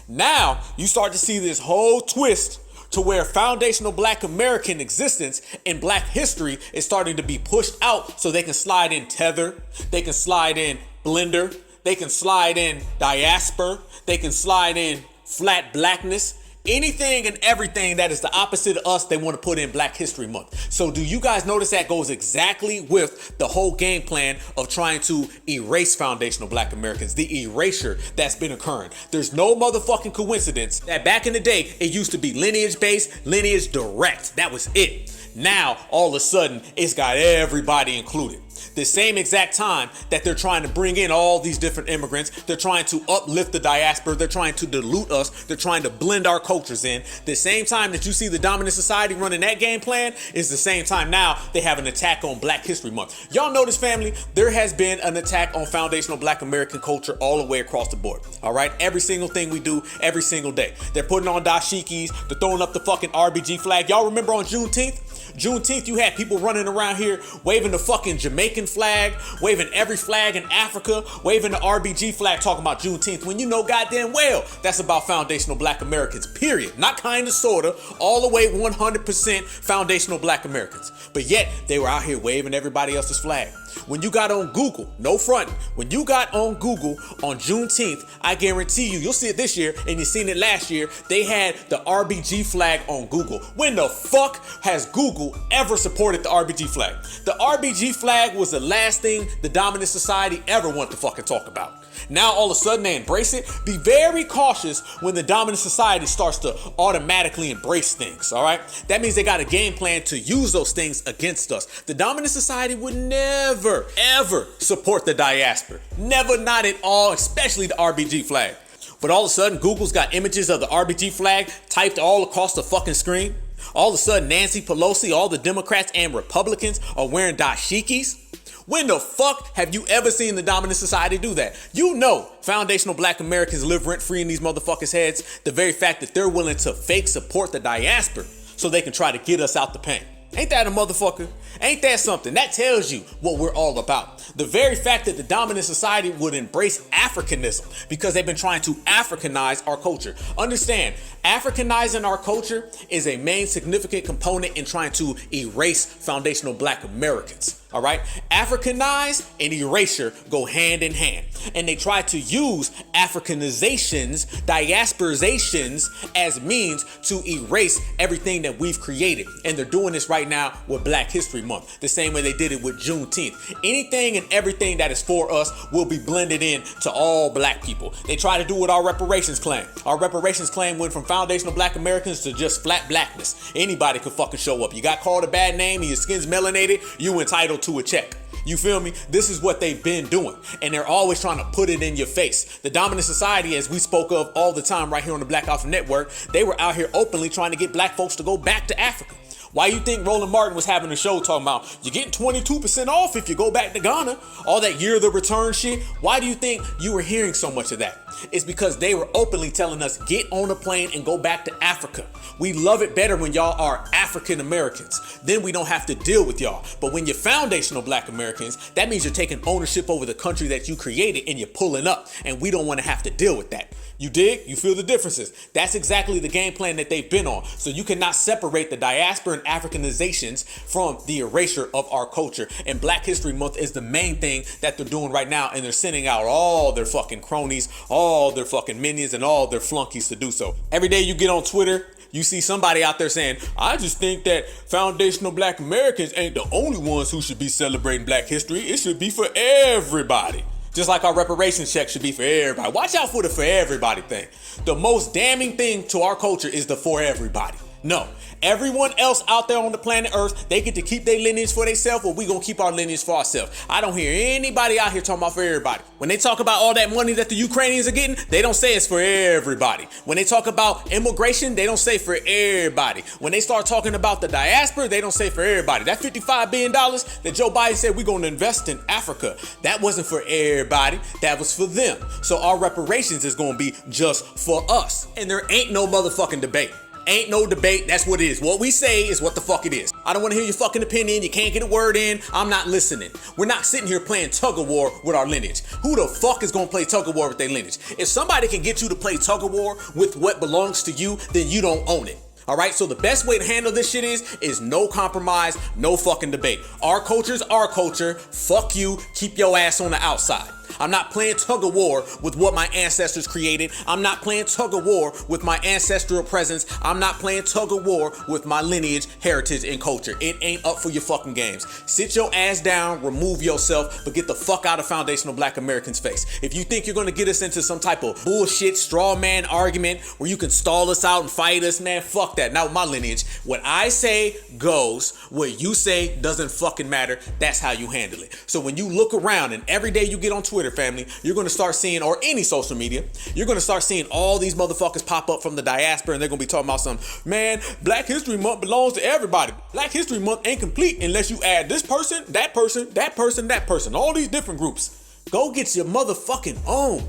Now you start to see this whole twist to where foundational Black American existence and Black history is starting to be pushed out so they can slide in Tether, they can slide in Blender, they can slide in Diaspora, they can slide in Flat Blackness. Anything and everything that is the opposite of us, they want to put in Black History Month. So do you guys notice that goes exactly with the whole game plan of trying to erase foundational Black Americans, the erasure that's been occurring. There's no motherfucking coincidence that back in the day, it used to be lineage based, lineage direct. That was it. Now, all of a sudden, it's got everybody included. The same exact time that they're trying to bring in all these different immigrants, they're trying to uplift the diaspora, they're trying to dilute us, they're trying to blend our cultures in. The same time that you see the dominant society running that game plan is the same time now they have an attack on Black History Month. Y'all notice, family, there has been an attack on foundational Black American culture all the way across the board. All right, every single thing we do, every single day. They're putting on dashikis, they're throwing up the fucking RBG flag. Y'all remember on Juneteenth, you had people running around here waving the fucking Jamaican Jamaican flag, waving every flag in Africa, waving the RBG flag, talking about Juneteenth, when you know goddamn well that's about foundational black Americans, period. Not kinda, sorta, all the way 100% foundational black Americans. But yet, they were out here waving everybody else's flag. When you got on Google, no fronting, when you got on Google on Juneteenth, I guarantee you'll see it this year, and you've seen it last year, they had the RBG flag on Google. When the fuck has Google ever supported the RBG flag? The RBG flag was the last thing the dominant society ever wanted to fucking talk about. Now all of a sudden they embrace it. Be very cautious when the dominant society starts to automatically embrace things, all right? That means they got a game plan to use those things against us. The dominant society would never, ever support the diaspora. Never, not at all, especially the RBG flag. But all of a sudden, Google's got images of the RBG flag typed all across the fucking screen. All of a sudden, Nancy Pelosi, all the Democrats and Republicans are wearing dashikis. When the fuck have you ever seen the dominant society do that? You know foundational black Americans live rent-free in these motherfuckers' heads. The very fact that they're willing to fake support the diaspora so they can try to get us out the pain. Ain't that a motherfucker? Ain't that something? That tells you what we're all about. The very fact that the dominant society would embrace Africanism because they've been trying to Africanize our culture. Understand, Africanizing our culture is a main significant component in trying to erase foundational black Americans. All right, Africanize and erasure go hand in hand, and they try to use Africanizations, diasporizations as means to erase everything that we've created. And they're doing this right now with Black History Month, the same way they did it with Juneteenth. Anything and everything that is for us will be blended in to all black people. They try to do what our reparations claim. Our reparations claim went from foundational black Americans to just flat blackness. Anybody could fucking show up. You got called a bad name and your skin's melanated, you entitled to a check. You feel me? This is what they've been doing, and they're always trying to put it in your face. The dominant society, as we spoke of all the time right here on the Black Alpha Network, they were out here openly trying to get black folks to go back to Africa. Why you think Roland Martin was having a show talking about you're getting 22% off if you go back to Ghana? All that year of the return shit. Why do you think you were hearing so much of that? It's because they were openly telling us get on a plane and go back to Africa. We love it better when y'all are African Americans. Then we don't have to deal with y'all. But when you're foundational black Americans, that means you're taking ownership over the country that you created and you're pulling up. And we don't want to have to deal with that. You dig? You feel the differences? That's exactly the game plan that they've been on. So you cannot separate the diaspora and Africanizations from the erasure of our culture. And Black History Month is the main thing that they're doing right now. And they're sending out all their fucking cronies, all their fucking minions, and all their flunkies to do so. Every day you get on Twitter, you see somebody out there saying, I just think that foundational black Americans ain't the only ones who should be celebrating black history. It should be for everybody. Just like our reparations check should be for everybody. Watch out for the for everybody thing. The most damning thing to our culture is the for everybody. No, everyone else out there on the planet Earth, they get to keep their lineage for themselves, or we gonna keep our lineage for ourselves. I don't hear anybody out here talking about for everybody. When they talk about all that money that the Ukrainians are getting, they don't say it's for everybody. When they talk about immigration, they don't say for everybody. When they start talking about the diaspora, they don't say for everybody. That $55 billion that Joe Biden said we're gonna invest in Africa, that wasn't for everybody, that was for them. So our reparations is gonna be just for us. And there ain't no motherfucking debate. Ain't no debate. That's what it is. What we say is what the fuck it is. I don't want to hear your fucking opinion. You can't get a word in. I'm not listening. We're not sitting here playing tug of war with our lineage. Who the fuck is going to play tug of war with their lineage? If somebody can get you to play tug of war with what belongs to you, then you don't own it. All right, so the best way to handle this shit is no compromise, no fucking debate. Our culture's our culture. Fuck you. Keep your ass on the outside. I'm not playing tug of war with what my ancestors created. I'm not playing tug of war with my ancestral presence. I'm not playing tug of war with my lineage, heritage, and culture. It ain't up for your fucking games. Sit your ass down, remove yourself, but get the fuck out of foundational black Americans' face. If you think you're gonna get us into some type of bullshit straw man argument where you can stall us out and fight us, man, fuck that. Not with my lineage. What I say goes. What you say doesn't fucking matter. That's how you handle it. So when you look around and every day you get on Twitter, family, you're going to start seeing, or any social media, you're going to start seeing all these motherfuckers pop up from the diaspora, and they're going to be talking about some, man, Black History Month belongs to everybody. Black History Month ain't complete unless you add this person, that person, that person, that person, all these different groups. Go get your motherfucking own.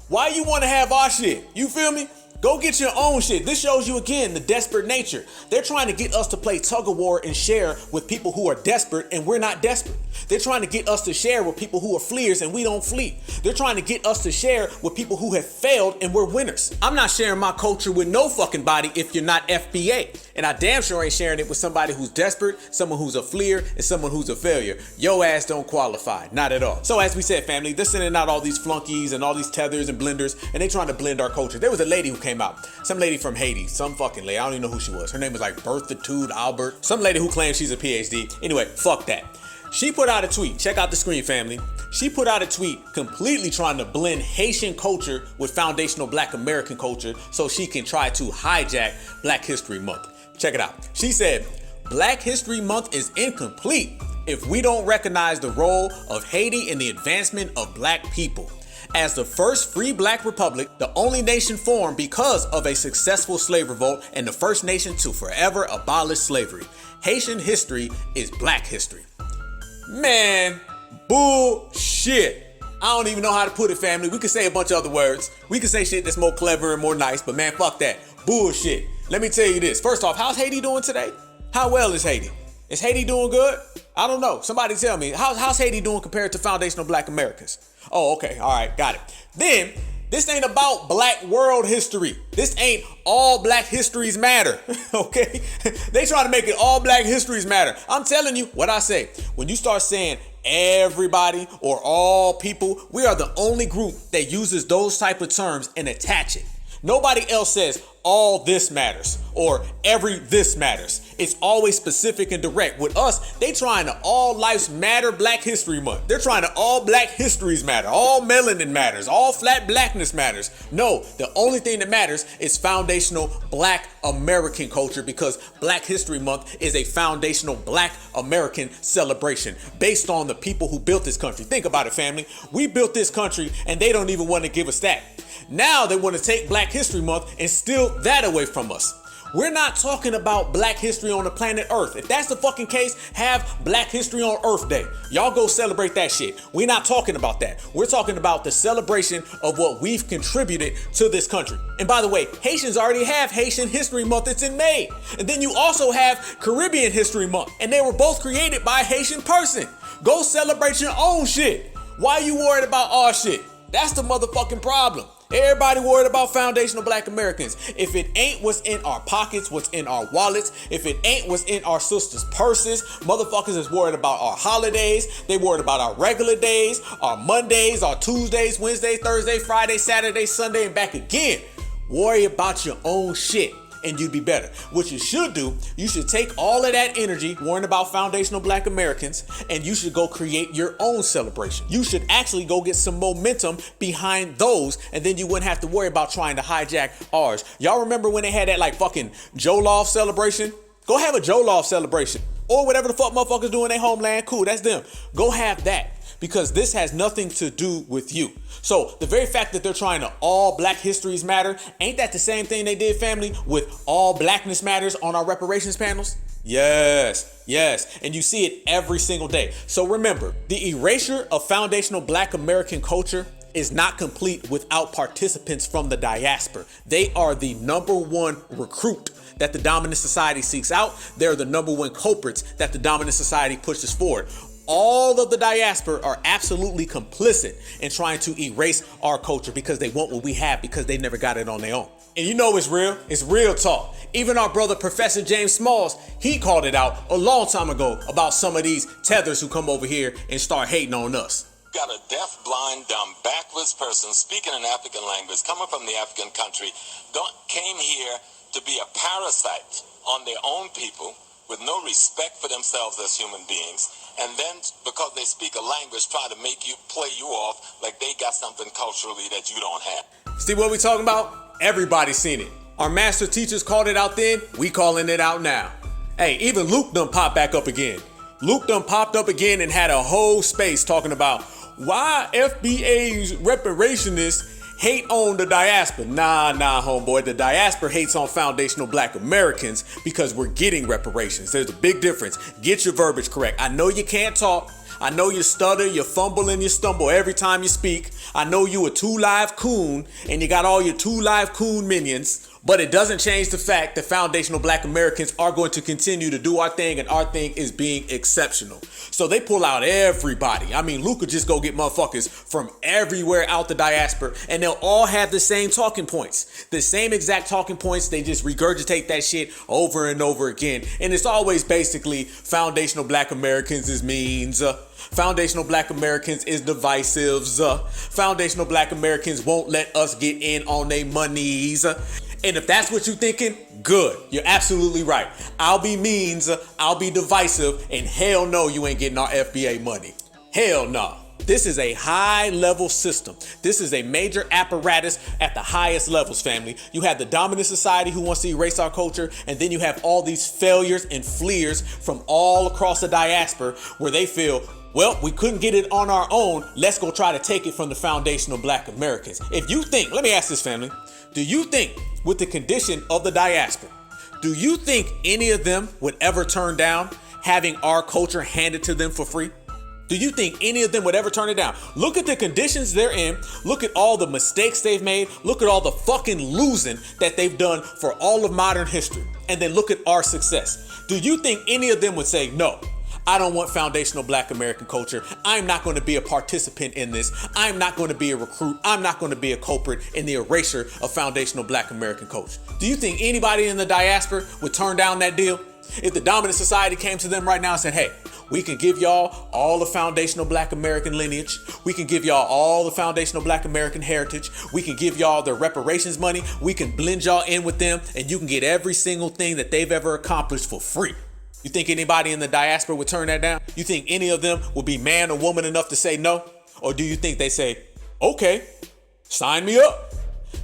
Why you want to have our shit? You feel me? Go get your own shit. This shows you again the desperate nature. They're trying to get us to play tug of war and share with people who are desperate and we're not desperate. They're trying to get us to share with people who are fleers and we don't flee. They're trying to get us to share with people who have failed and we're winners. I'm not sharing my culture with no fucking body if you're not FBA. And I damn sure ain't sharing it with somebody who's desperate, someone who's a fleer, and someone who's a failure. Yo ass don't qualify, not at all. So as we said, family, they're sending out all these flunkies and all these tethers and blenders, and they trying to blend our culture. There was a lady who came out, some lady from Haiti, some fucking lady, I don't even know who she was. Her name was like Berthitude Albert, some lady who claims she's a PhD. Anyway, fuck that. She put out a tweet, check out the screen, family. She put out a tweet completely trying to blend Haitian culture with foundational Black American culture so she can try to hijack Black History Month. Check it out. She said, Black History Month is incomplete if we don't recognize the role of Haiti in the advancement of Black people. As the first free Black republic, the only nation formed because of a successful slave revolt and the first nation to forever abolish slavery. Haitian history is Black history. Man, bullshit. I don't even know how to put it, family. We could say a bunch of other words. We could say shit that's more clever and more nice, but man, fuck that. Bullshit. Let me tell you this. First off, how's Haiti doing today? How well is Haiti? Is Haiti doing good? I don't know. Somebody tell me. How's Haiti doing compared to foundational Black Americans? Oh, okay. All right. Got it. Then, this ain't about Black world history. This ain't all Black histories matter. Okay? They try to make it all Black histories matter. I'm telling you what I say. When you start saying everybody or all people, we are the only group that uses those type of terms and attach it. Nobody else says all this matters or every this matters. It's always specific and direct. With us, they trying to all lives matter Black History Month. They're trying to all Black histories matter. All melanin matters. All flat blackness matters. No, the only thing that matters is foundational Black American culture because Black History Month is a foundational Black American celebration based on the people who built this country. Think about it, family. We built this country and they don't even want to give us that. Now they want to take Black History Month and steal that away from us. We're not talking about Black history on the planet Earth. If that's the fucking case, have Black History on Earth Day. Y'all go celebrate that shit. We're not talking about that. We're talking about the celebration of what we've contributed to this country. And by the way, Haitians already have Haitian History Month. It's in May. And then you also have Caribbean History Month. And they were both created by a Haitian person. Go celebrate your own shit. Why are you worried about our shit? That's the motherfucking problem. Everybody worried about foundational Black Americans. If it ain't what's in our pockets, what's in our wallets, if it ain't what's in our sisters' purses, motherfuckers is worried about our holidays. They worried about our regular days, our Mondays, our Tuesdays, Wednesdays, Thursdays, Fridays, Saturdays, Sunday, and back again. Worry about your own shit and you'd be better. What you should do, you should take all of that energy worrying about foundational Black Americans and you should go create your own celebration. You should actually go get some momentum behind those and then you wouldn't have to worry about trying to hijack ours. Y'all remember when they had that like fucking Jollof celebration? Go have a Jollof celebration or whatever the fuck motherfuckers do in their homeland. Cool, that's them. Go have that. Because this has nothing to do with you. So the very fact that they're trying to all Black histories matter, ain't that the same thing they did, family, with all Blackness matters on our reparations panels? Yes. And you see it every single day. So remember, the erasure of foundational Black American culture is not complete without participants from the diaspora. They are the number one recruit that the dominant society seeks out. They're the number one culprits that the dominant society pushes forward. All of the diaspora are absolutely complicit in trying to erase our culture because they want what we have because they never got it on their own. And you know it's real talk. Even our brother Professor James Smalls, he called it out a long time ago about some of these tethers who come over here and start hating on us. Got a deaf, blind, dumb, backwards person speaking an African language, coming from the African country, came here to be a parasite on their own people with no respect for themselves as human beings. And then, because they speak a language, try to play you off like they got something culturally that you don't have. See what we talking about? Everybody's seen it. Our master teachers called it out then, we calling it out now. Hey, even Luke done popped back up again. Luke done popped up again and had a whole space talking about why FBA's reparationists hate on the diaspora. Nah, homeboy. The diaspora hates on foundational Black Americans because we're getting reparations. There's a big difference. Get your verbiage correct. I know you can't talk. I know you stutter, you fumble, and you stumble every time you speak. I know you a 2 Live Coon, and you got all your 2 Live Coon minions. But it doesn't change the fact that foundational Black Americans are going to continue to do our thing, and our thing is being exceptional. So they pull out everybody. I mean, Luke could just go get motherfuckers from everywhere out the diaspora, and they'll all have the same talking points. The same exact talking points. They just regurgitate that shit over and over again. And it's always basically foundational Black Americans is means. Foundational Black Americans is divisives. Foundational Black Americans won't let us get in on their monies. And if that's what you're thinking, good. You're absolutely right. I'll be means, I'll be divisive, and hell no, you ain't getting our FBA money. Hell no. This is a high-level system. This is a major apparatus at the highest levels, family. You have the dominant society who wants to erase our culture, and then you have all these failures and fleers from all across the diaspora where they feel, well, we couldn't get it on our own. Let's go try to take it from the foundational Black Americans. If you think, let me ask this, family. Do you think, with the condition of the diaspora, do you think any of them would ever turn down having our culture handed to them for free? Do you think any of them would ever turn it down? Look at the conditions they're in. Look at all the mistakes they've made. Look at all the fucking losing that they've done for all of modern history. And then look at our success. Do you think any of them would say, no, I don't want foundational Black American culture. I'm not going to be a participant in this. I'm not going to be a recruit. I'm not going to be a culprit in the erasure of foundational Black American culture. Do you think anybody in the diaspora would turn down that deal? If the dominant society came to them right now and said, hey, we can give y'all all the foundational Black American lineage. We can give y'all all the foundational Black American heritage. We can give y'all the reparations money. We can blend y'all in with them, and you can get every single thing that they've ever accomplished for free. You think anybody in the diaspora would turn that down? You think any of them would be man or woman enough to say no? Or do you think they say, okay, sign me up?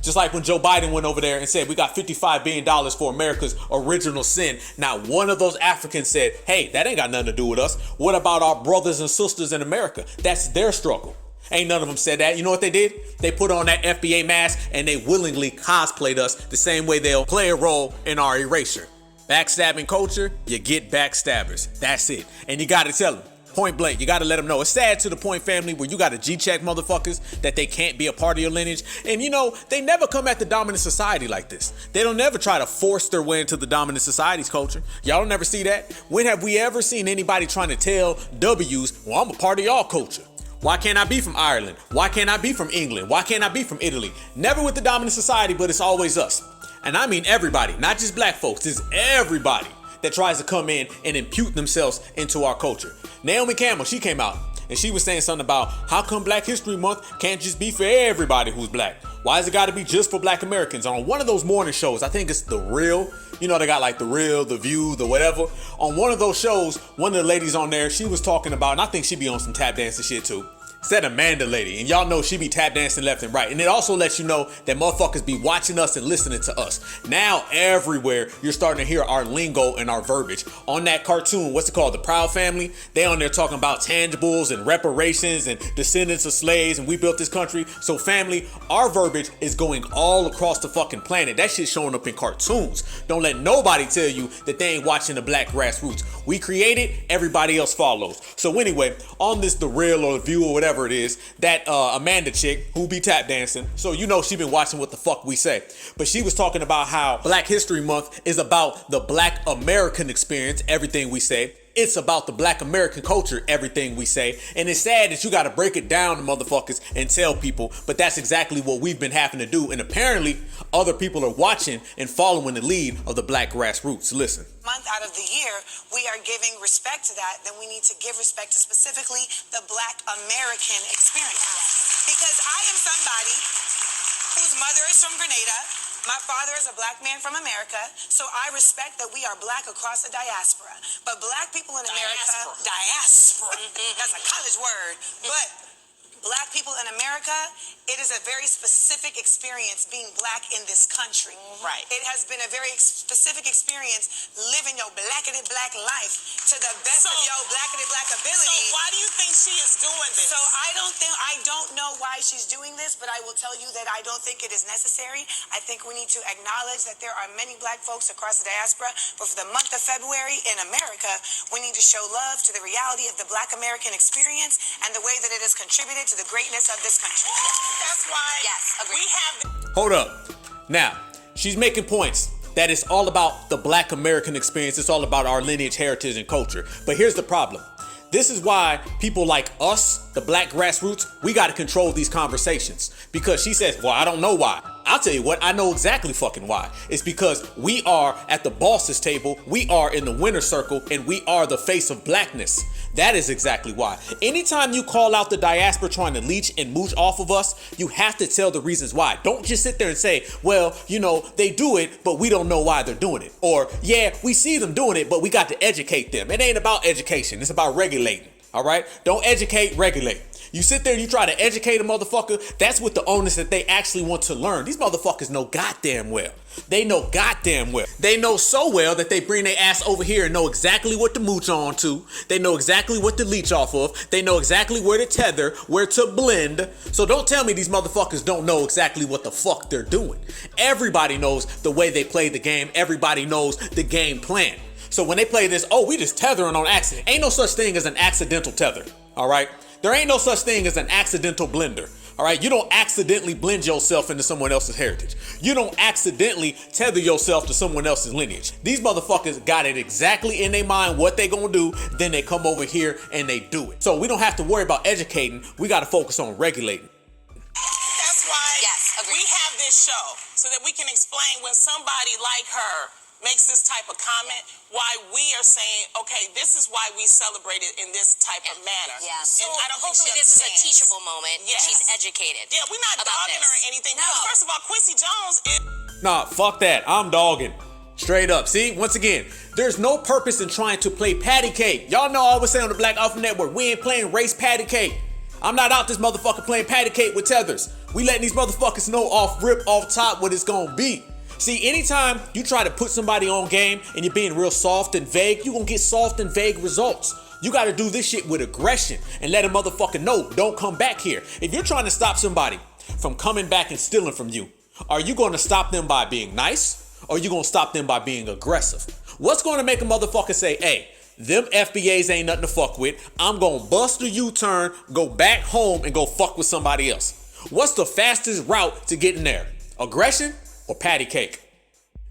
Just like when Joe Biden went over there and said, we got $55 billion for America's original sin. Not one of those Africans said, hey, that ain't got nothing to do with us. What about our brothers and sisters in America? That's their struggle. Ain't none of them said that. You know what they did? They put on that FBA mask and they willingly cosplayed us the same way they'll play a role in our erasure. Backstabbing culture, you get backstabbers. That's it. And you gotta tell them, point blank, you gotta let them know. It's sad to the point, family, where you gotta G-check motherfuckers that they can't be a part of your lineage. And you know, they never come at the dominant society like this. They don't never try to force their way into the dominant society's culture. Y'all don't never see that? When have we ever seen anybody trying to tell W's, well, I'm a part of y'all culture? Why can't I be from Ireland? Why can't I be from England? Why can't I be from Italy? Never with the dominant society, but it's always us. And I mean everybody, not just Black folks. It's everybody that tries to come in and impute themselves into our culture. Naomi Campbell, she came out and she was saying something about how come Black History Month can't just be for everybody who's Black? Why has it got to be just for Black Americans? On one of those morning shows, I think it's The Real. You know, they got like The Real, The View, the whatever. On one of those shows, one of the ladies on there, she was talking about, and I think she be on some tap dancing shit too. It's that Amanda lady, and y'all know she be tap dancing left and right. And it also lets you know that motherfuckers be watching us and listening to us. Now everywhere you're starting to hear our lingo and our verbiage. On that cartoon, what's it called? The Proud Family. They on there talking about tangibles and reparations and descendants of slaves and we built this country. So family, our verbiage is going all across the fucking planet. That shit's showing up in cartoons. Don't let nobody tell you that they ain't watching the Black grassroots. We create it, everybody else follows. So anyway, on this The Real or The View or whatever it is, that Amanda chick who be tap dancing, so you know she been watching what the fuck we say. But she was talking about how Black History Month is about the Black American experience, everything we say. It's about the Black American culture, everything we say. And it's sad that you got to break it down to motherfuckers and tell people, but that's exactly what we've been having to do. And apparently other people are watching and following the lead of the Black grassroots. Listen. Month out of the year, we are giving respect to that, then we need to give respect to specifically the Black American experience. Because I am somebody whose mother is from Grenada. My father is a Black man from America, so I respect that we are Black across the diaspora. But Black people in America, diaspora, that's a college word, but Black people in America, it is a very specific experience being black in this country. Right. It has been a very specific experience living your blackity black life to the best of your blackity black ability. So why do you think she is doing this? So I don't know why she's doing this, but I will tell you that I don't think it is necessary. I think we need to acknowledge that there are many black folks across the diaspora, but for the month of February in America, we need to show love to the reality of the black American experience and the way that it has contributed to the greatness of this country. That's why we have... Hold up. Now, she's making points that it's all about the black American experience. It's all about our lineage, heritage, and culture. But here's the problem. This is why people like us, the black grassroots, we got to control these conversations. Because she says, well, I don't know why. I'll tell you what, I know exactly fucking why. It's because we are at the boss's table, we are in the winner's circle, and we are the face of blackness. That is exactly why. Anytime you call out the diaspora trying to leech and mooch off of us, you have to tell the reasons why. Don't just sit there and say, well, you know, they do it, but we don't know why they're doing it. Or, yeah, we see them doing it, but we got to educate them. It ain't about education, it's about regulating. All right? Don't educate, regulate. You sit there and you try to educate a motherfucker, that's with the onus that they actually want to learn. These motherfuckers know goddamn well. They know goddamn well. They know so well that they bring their ass over here and know exactly what to mooch on to. They know exactly what to leech off of. They know exactly where to tether, where to blend. So don't tell me these motherfuckers don't know exactly what the fuck they're doing. Everybody knows the way they play the game. Everybody knows the game plan. So when they play this, oh, we just tethering on accident. Ain't no such thing as an accidental tether, all right? There ain't no such thing as an accidental blender, all right? You don't accidentally blend yourself into someone else's heritage. You don't accidentally tether yourself to someone else's lineage. These motherfuckers got it exactly in their mind what they gonna do, then they come over here and they do it. So we don't have to worry about educating. We gotta focus on regulating. That's why we have this show, so that we can explain when somebody like her makes this type of comment, why we are saying, okay, this is why we celebrate it in this type of manner. Yeah, so and I don't hopefully think this is a teachable moment. Yes. She's educated. Yeah, we're not dogging her or anything. No. First of all, Quincy Jones is... Nah, fuck that. I'm dogging. Straight up. See, once again, there's no purpose in trying to play patty cake. Y'all know I always say on the Black Alpha Network, we ain't playing race patty cake. I'm not out this motherfucker playing patty cake with tethers. We letting these motherfuckers know off top what it's gonna be. See, anytime you try to put somebody on game and you're being real soft and vague, you're gonna get soft and vague results. You gotta do this shit with aggression and let a motherfucker know, don't come back here. If you're trying to stop somebody from coming back and stealing from you, are you gonna stop them by being nice? Or are you gonna stop them by being aggressive? What's gonna make a motherfucker say, hey, them FBAs ain't nothing to fuck with. I'm gonna bust a U-turn, go back home and go fuck with somebody else. What's the fastest route to getting there? Aggression or patty cake?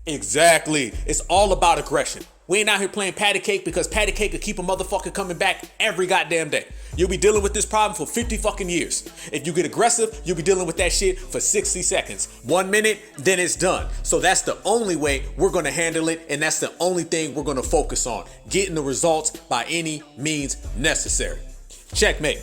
Exactly. It's all about aggression. We ain't out here playing patty cake because patty cake will keep a motherfucker coming back every goddamn day. You'll be dealing with this problem for 50 fucking years. If you get aggressive, you'll be dealing with that shit for 60 seconds. 1 minute, then it's done. So that's the only way we're gonna handle it, and that's the only thing we're gonna focus on. Getting the results by any means necessary. Checkmate.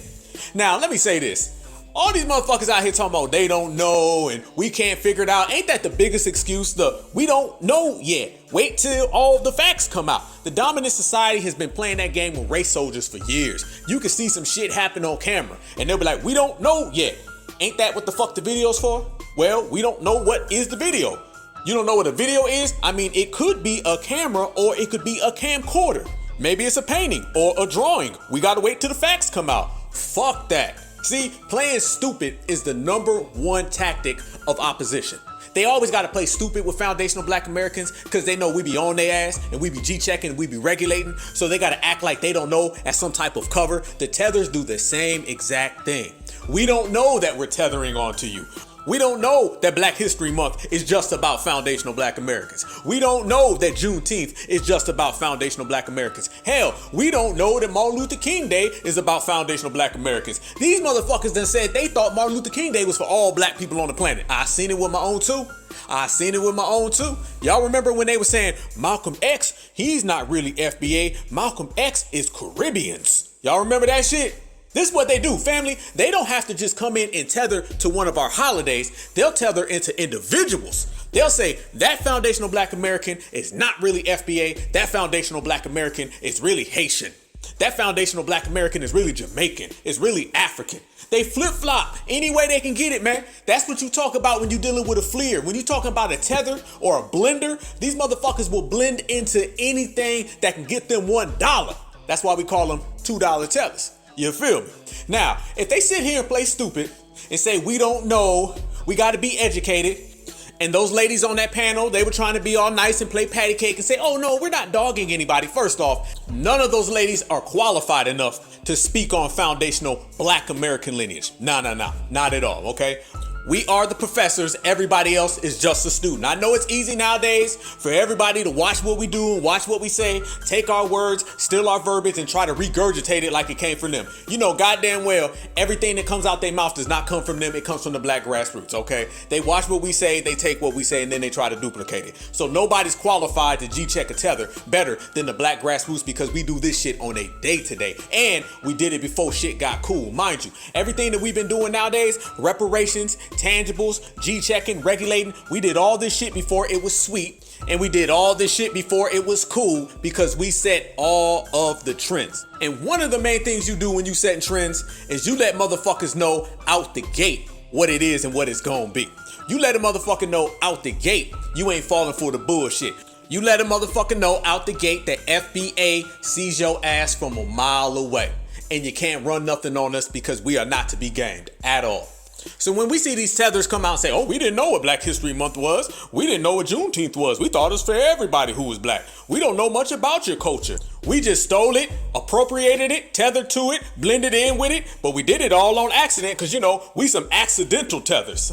Now, let me say this. All these motherfuckers out here talking about they don't know and we can't figure it out. Ain't that the biggest excuse? We don't know yet. Wait till all the facts come out. The dominant society has been playing that game with race soldiers for years. You can see some shit happen on camera and they'll be like, we don't know yet. Ain't that what the fuck the video's for? Well, we don't know what is the video. You don't know what a video is? I mean, it could be a camera or it could be a camcorder. Maybe it's a painting or a drawing. We gotta wait till the facts come out. Fuck that. See, playing stupid is the #1 tactic of opposition. They always got to play stupid with foundational black Americans because they know we be on their ass and we be G-checking and we be regulating. So they got to act like they don't know as some type of cover. The tethers do the same exact thing. We don't know that we're tethering onto you. We don't know that Black History Month is just about foundational black Americans. We don't know that Juneteenth is just about foundational black Americans. Hell, we don't know that Martin Luther King Day is about foundational black Americans. These motherfuckers done said they thought Martin Luther King Day was for all black people on the planet. I seen it with my own too. Y'all remember when they were saying Malcolm X, he's not really FBA. Malcolm X is Caribbeans. Y'all remember that shit? This is what they do, family. They don't have to just come in and tether to one of our holidays. They'll tether into individuals. They'll say that foundational black American is not really FBA. That foundational black American is really Haitian. That foundational black American is really Jamaican. It's really African. They flip-flop any way they can get it, man. That's what you talk about when you're dealing with a fleer. When you're talking about a tether or a blender, these motherfuckers will blend into anything that can get them $1. That's why we call them $2 tethers. You feel me? Now, if they sit here and play stupid and say, we don't know, we got to be educated, and those ladies on that panel, they were trying to be all nice and play patty cake and say, oh no, we're not dogging anybody. First off, none of those ladies are qualified enough to speak on foundational black American lineage. No, not at all, okay? We are the professors. Everybody else is just a student. I know it's easy nowadays for everybody to watch what we do and watch what we say, take our words, steal our verbiage, and try to regurgitate it like it came from them. You know goddamn well, everything that comes out their mouth does not come from them. It comes from the black grassroots, okay? They watch what we say, they take what we say, and then they try to duplicate it. So nobody's qualified to G-check a tether better than the black grassroots because we do this shit on a day-to-day. And we did it before shit got cool. Mind you, everything that we've been doing nowadays, reparations, tangibles, G-checking, regulating, we did all this shit before it was sweet, and we did all this shit before it was cool because we set all of the trends. And one of the main things you do when you setting trends is you let motherfuckers know out the gate what it is and what it's gonna be. You let a motherfucker know out the gate you ain't falling for the bullshit. You let a motherfucker know out the gate that FBA sees your ass from a mile away, and you can't run nothing on us because we are not to be gamed at all. So when we see these tethers come out and say, oh, we didn't know what Black History Month was. We didn't know what Juneteenth was. We thought it was for everybody who was black. We don't know much about your culture. We just stole it, appropriated it, tethered to it, blended in with it, but we did it all on accident because, you know, we some accidental tethers.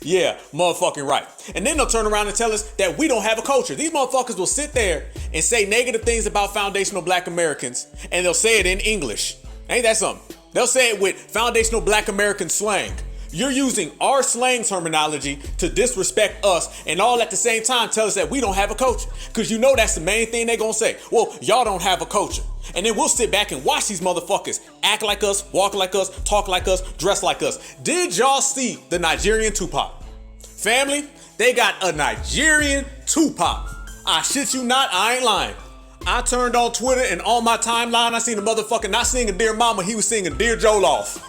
Yeah, motherfucking right. And then they'll turn around and tell us that we don't have a culture. These motherfuckers will sit there and say negative things about foundational black Americans, and they'll say it in English. Ain't that something? They'll say it with foundational black American slang. You're using our slang terminology to disrespect us and all at the same time tell us that we don't have a culture. Because you know that's the main thing they're going to say. Well, y'all don't have a culture. And then we'll sit back and watch these motherfuckers act like us, walk like us, talk like us, dress like us. Did y'all see the Nigerian Tupac? Family, they got a Nigerian Tupac. I shit you not, I ain't lying. I turned on Twitter and on my timeline, I seen the motherfucker not singing Dear Mama, he was singing Dear Joloff.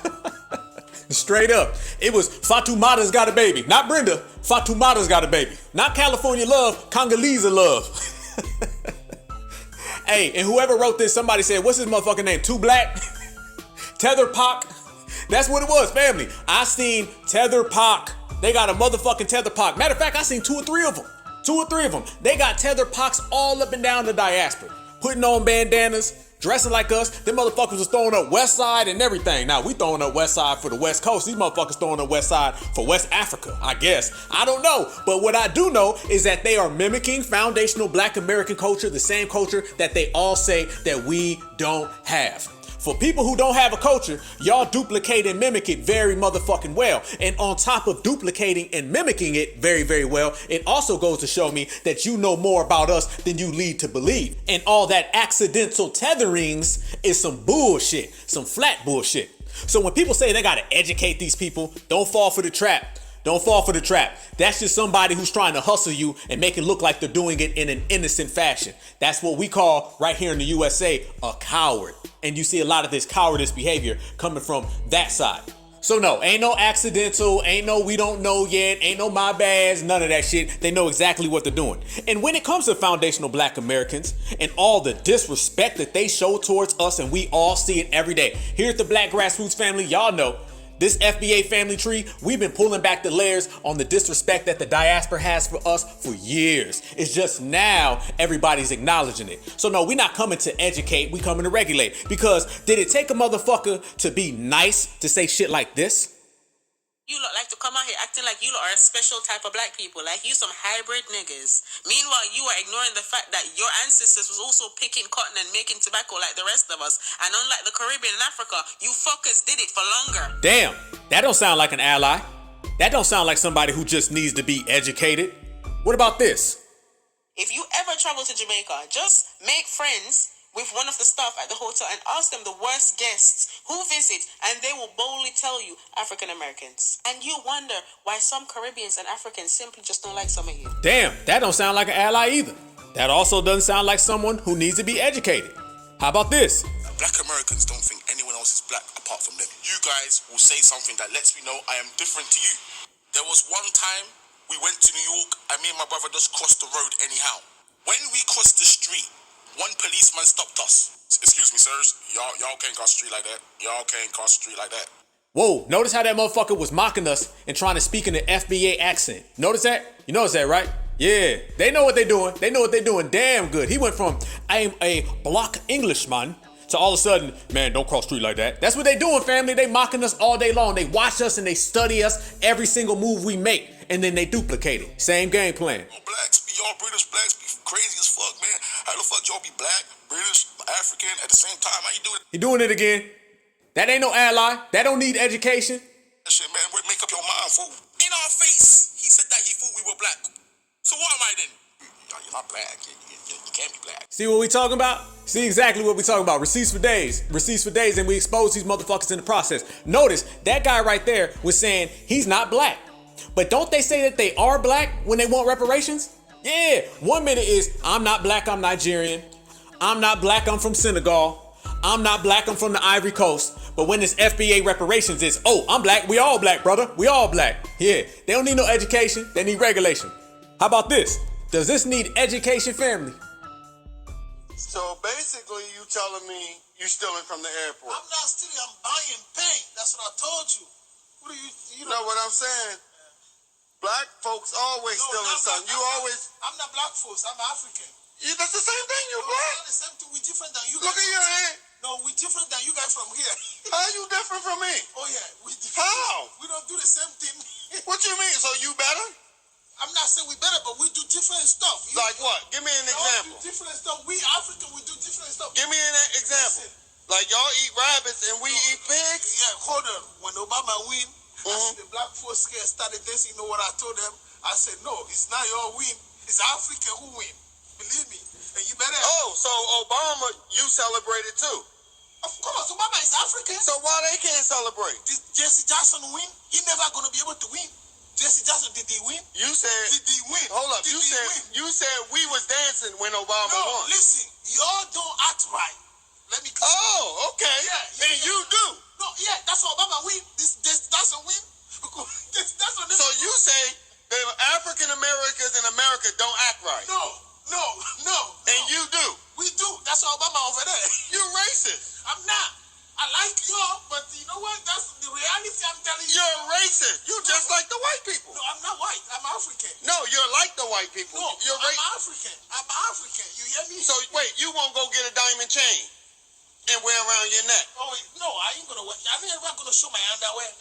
Straight up. It was Fatumata's got a baby. Not Brenda, Fatumata's got a baby. Not California Love, Congolese Love. Hey, and whoever wrote this, somebody said, what's his motherfucking name? Too Black? Tether Pac? That's what it was, family. I seen Tether Pac. They got a motherfucking Tether Pac. Matter of fact, I seen two or three of them. They got tether pox all up and down the diaspora, putting on bandanas, dressing like us. Them motherfuckers was throwing up West Side and everything. Now we throwing up West Side for the West Coast. These motherfuckers throwing up West Side for West Africa, I guess. I don't know. But what I do know is that they are mimicking foundational black American culture, the same culture that they all say that we don't have. For people who don't have a culture, y'all duplicate and mimic it very motherfucking well. And on top of duplicating and mimicking it very, very well, it also goes to show me that you know more about us than you lead to believe. And all that accidental tetherings is some bullshit, some flat bullshit. So when people say they gotta educate these people, don't fall for the trap. Don't fall for the trap. That's just somebody who's trying to hustle you and make it look like they're doing it in an innocent fashion. That's what we call right here in the USA a coward. And you see a lot of this cowardice behavior coming from that side. So no, ain't no accidental, ain't no we don't know yet, ain't no my bads, none of that shit. They know exactly what they're doing. And when it comes to foundational black Americans and all the disrespect that they show towards us, and we all see it every day. Here at the Black Grassroots family, y'all know this FBA family tree, we've been pulling back the layers on the disrespect that the diaspora has for us for years. It's just now everybody's acknowledging it. So no, we're not coming to educate, we coming to regulate. Because did it take a motherfucker to be nice to say shit like this? You lot like to come out here acting like you lot are a special type of black people, like you some hybrid niggas. Meanwhile, you are ignoring the fact that your ancestors was also picking cotton and making tobacco like the rest of us. And unlike the Caribbean and Africa, you fuckers did it for longer. Damn, that don't sound like an ally. That don't sound like somebody who just needs to be educated. What about this? If you ever travel to Jamaica, just make friends with one of the staff at the hotel and ask them the worst guests who visit, and they will boldly tell you African Americans. And you wonder why some Caribbeans and Africans simply just don't like some of you. Damn, that don't sound like an ally either. That also doesn't sound like someone who needs to be educated. How about this? Black Americans don't think anyone else is black apart from them. You guys will say something that lets me know I am different to you. There was one time we went to New York and me and my brother just crossed the road anyhow. When we crossed the street, one policeman stopped us. Excuse me, sirs. Y'all can't cross the street like that. Y'all can't cross the street like that. Whoa, notice how that motherfucker was mocking us and trying to speak in an FBA accent. Notice that? You notice that, right? Yeah, they know what they're doing. They know what they're doing damn good. He went from, I am a black Englishman, to all of a sudden, man, don't cross the street like that. That's what they doing, family. They mocking us all day long. They watch us and they study us every single move we make, and then they duplicate it. Same game plan. Y'all British blacks be crazy as fuck, man. How the fuck y'all be black, British, African at the same time? How you do it? He doing it again. That ain't no ally. That don't need education. That shit, man, make up your mind, fool. In our face, he said that he thought we were black. So what am I then? You're not black. You can't be black. See what we talking about? See exactly what we talking about. Receipts for days. Receipts for days, and we expose these motherfuckers in the process. Notice, that guy right there was saying he's not black. But don't they say that they are black when they want reparations? Yeah, 1 minute is, I'm not black, I'm Nigerian. I'm not black, I'm from Senegal. I'm not black, I'm from the Ivory Coast. But when it's FBA reparations, it's, oh, I'm black, we all black, brother. We all black. Yeah, they don't need no education, they need regulation. How about this? Does this need education, family? So basically, you telling me you stealing from the airport? I'm not stealing, I'm buying paint. That's what I told you. What are you know what I'm saying? Black folks always stealing something. I'm not black folks, I'm African. Yeah, that's the same thing, you black. Not the same thing, we different than you guys. Look at your hand. No, we different than you guys from here. How you different from me? Oh yeah, we different. How? We don't do the same thing. What you mean? So you better? I'm not saying we better, but we do different stuff. Like what? Give me an example. Do different stuff. We African, we do different stuff. Give me an example. Listen. Like y'all eat rabbits and we eat pigs? Yeah, hold on. When Obama win, I see the black folks started dancing. You know what I told them? I said, no, it's not your win. It's Africa who win. Believe me. And you better. Oh, so Obama, you celebrated too? Of course, Obama is African. So why they can't celebrate? Did Jesse Jackson win? He never gonna be able to win. Jesse Jackson, did he win? You said. Did he win? Hold up. You said we was dancing when Obama won. No, listen. Y'all don't act right. Let me. Oh, okay. Yeah. And you do. No, yeah. That's how Obama win. This doesn't win because that's what. So you say the African Americans in America don't act right? No. And you do. We do. That's how Obama over there. You racist. I'm not. I like y'all, but you know what? That's the reality I'm telling you. You're racist. You just like the white people. No, I'm not white. I'm African. No, you're like the white people. No, you're I'm African. I'm African. You hear me? So wait, you won't go get a diamond chain and wear around your neck? Oh no, I ain't gonna wear. I'm never gonna show my underwear.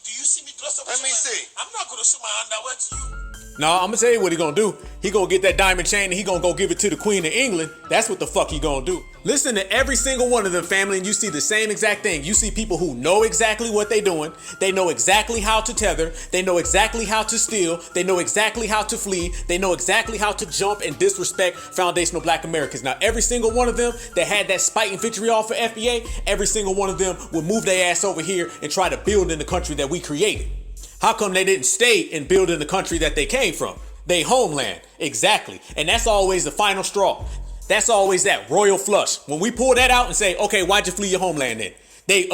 Do you see me dressed up? Let me see. I'm not gonna show my underwear to you. No, I'm gonna tell you what he gonna do. He gonna get that diamond chain and he gonna go give it to the Queen of England. That's what the fuck he gonna do. Listen to every single one of them, family, and you see the same exact thing. You see people who know exactly what they doing. They know exactly how to tether. They know exactly how to steal. They know exactly how to flee. They know exactly how to jump and disrespect foundational black Americans. Now, every single one of them that had that spite and vitriol for FBA, every single one of them would move their ass over here and try to build in the country that we created. How come they didn't stay and build in the country that they came from? They homeland. Exactly. And that's always the final straw. That's always that royal flush. When we pull that out and say, okay, why'd you flee your homeland then? I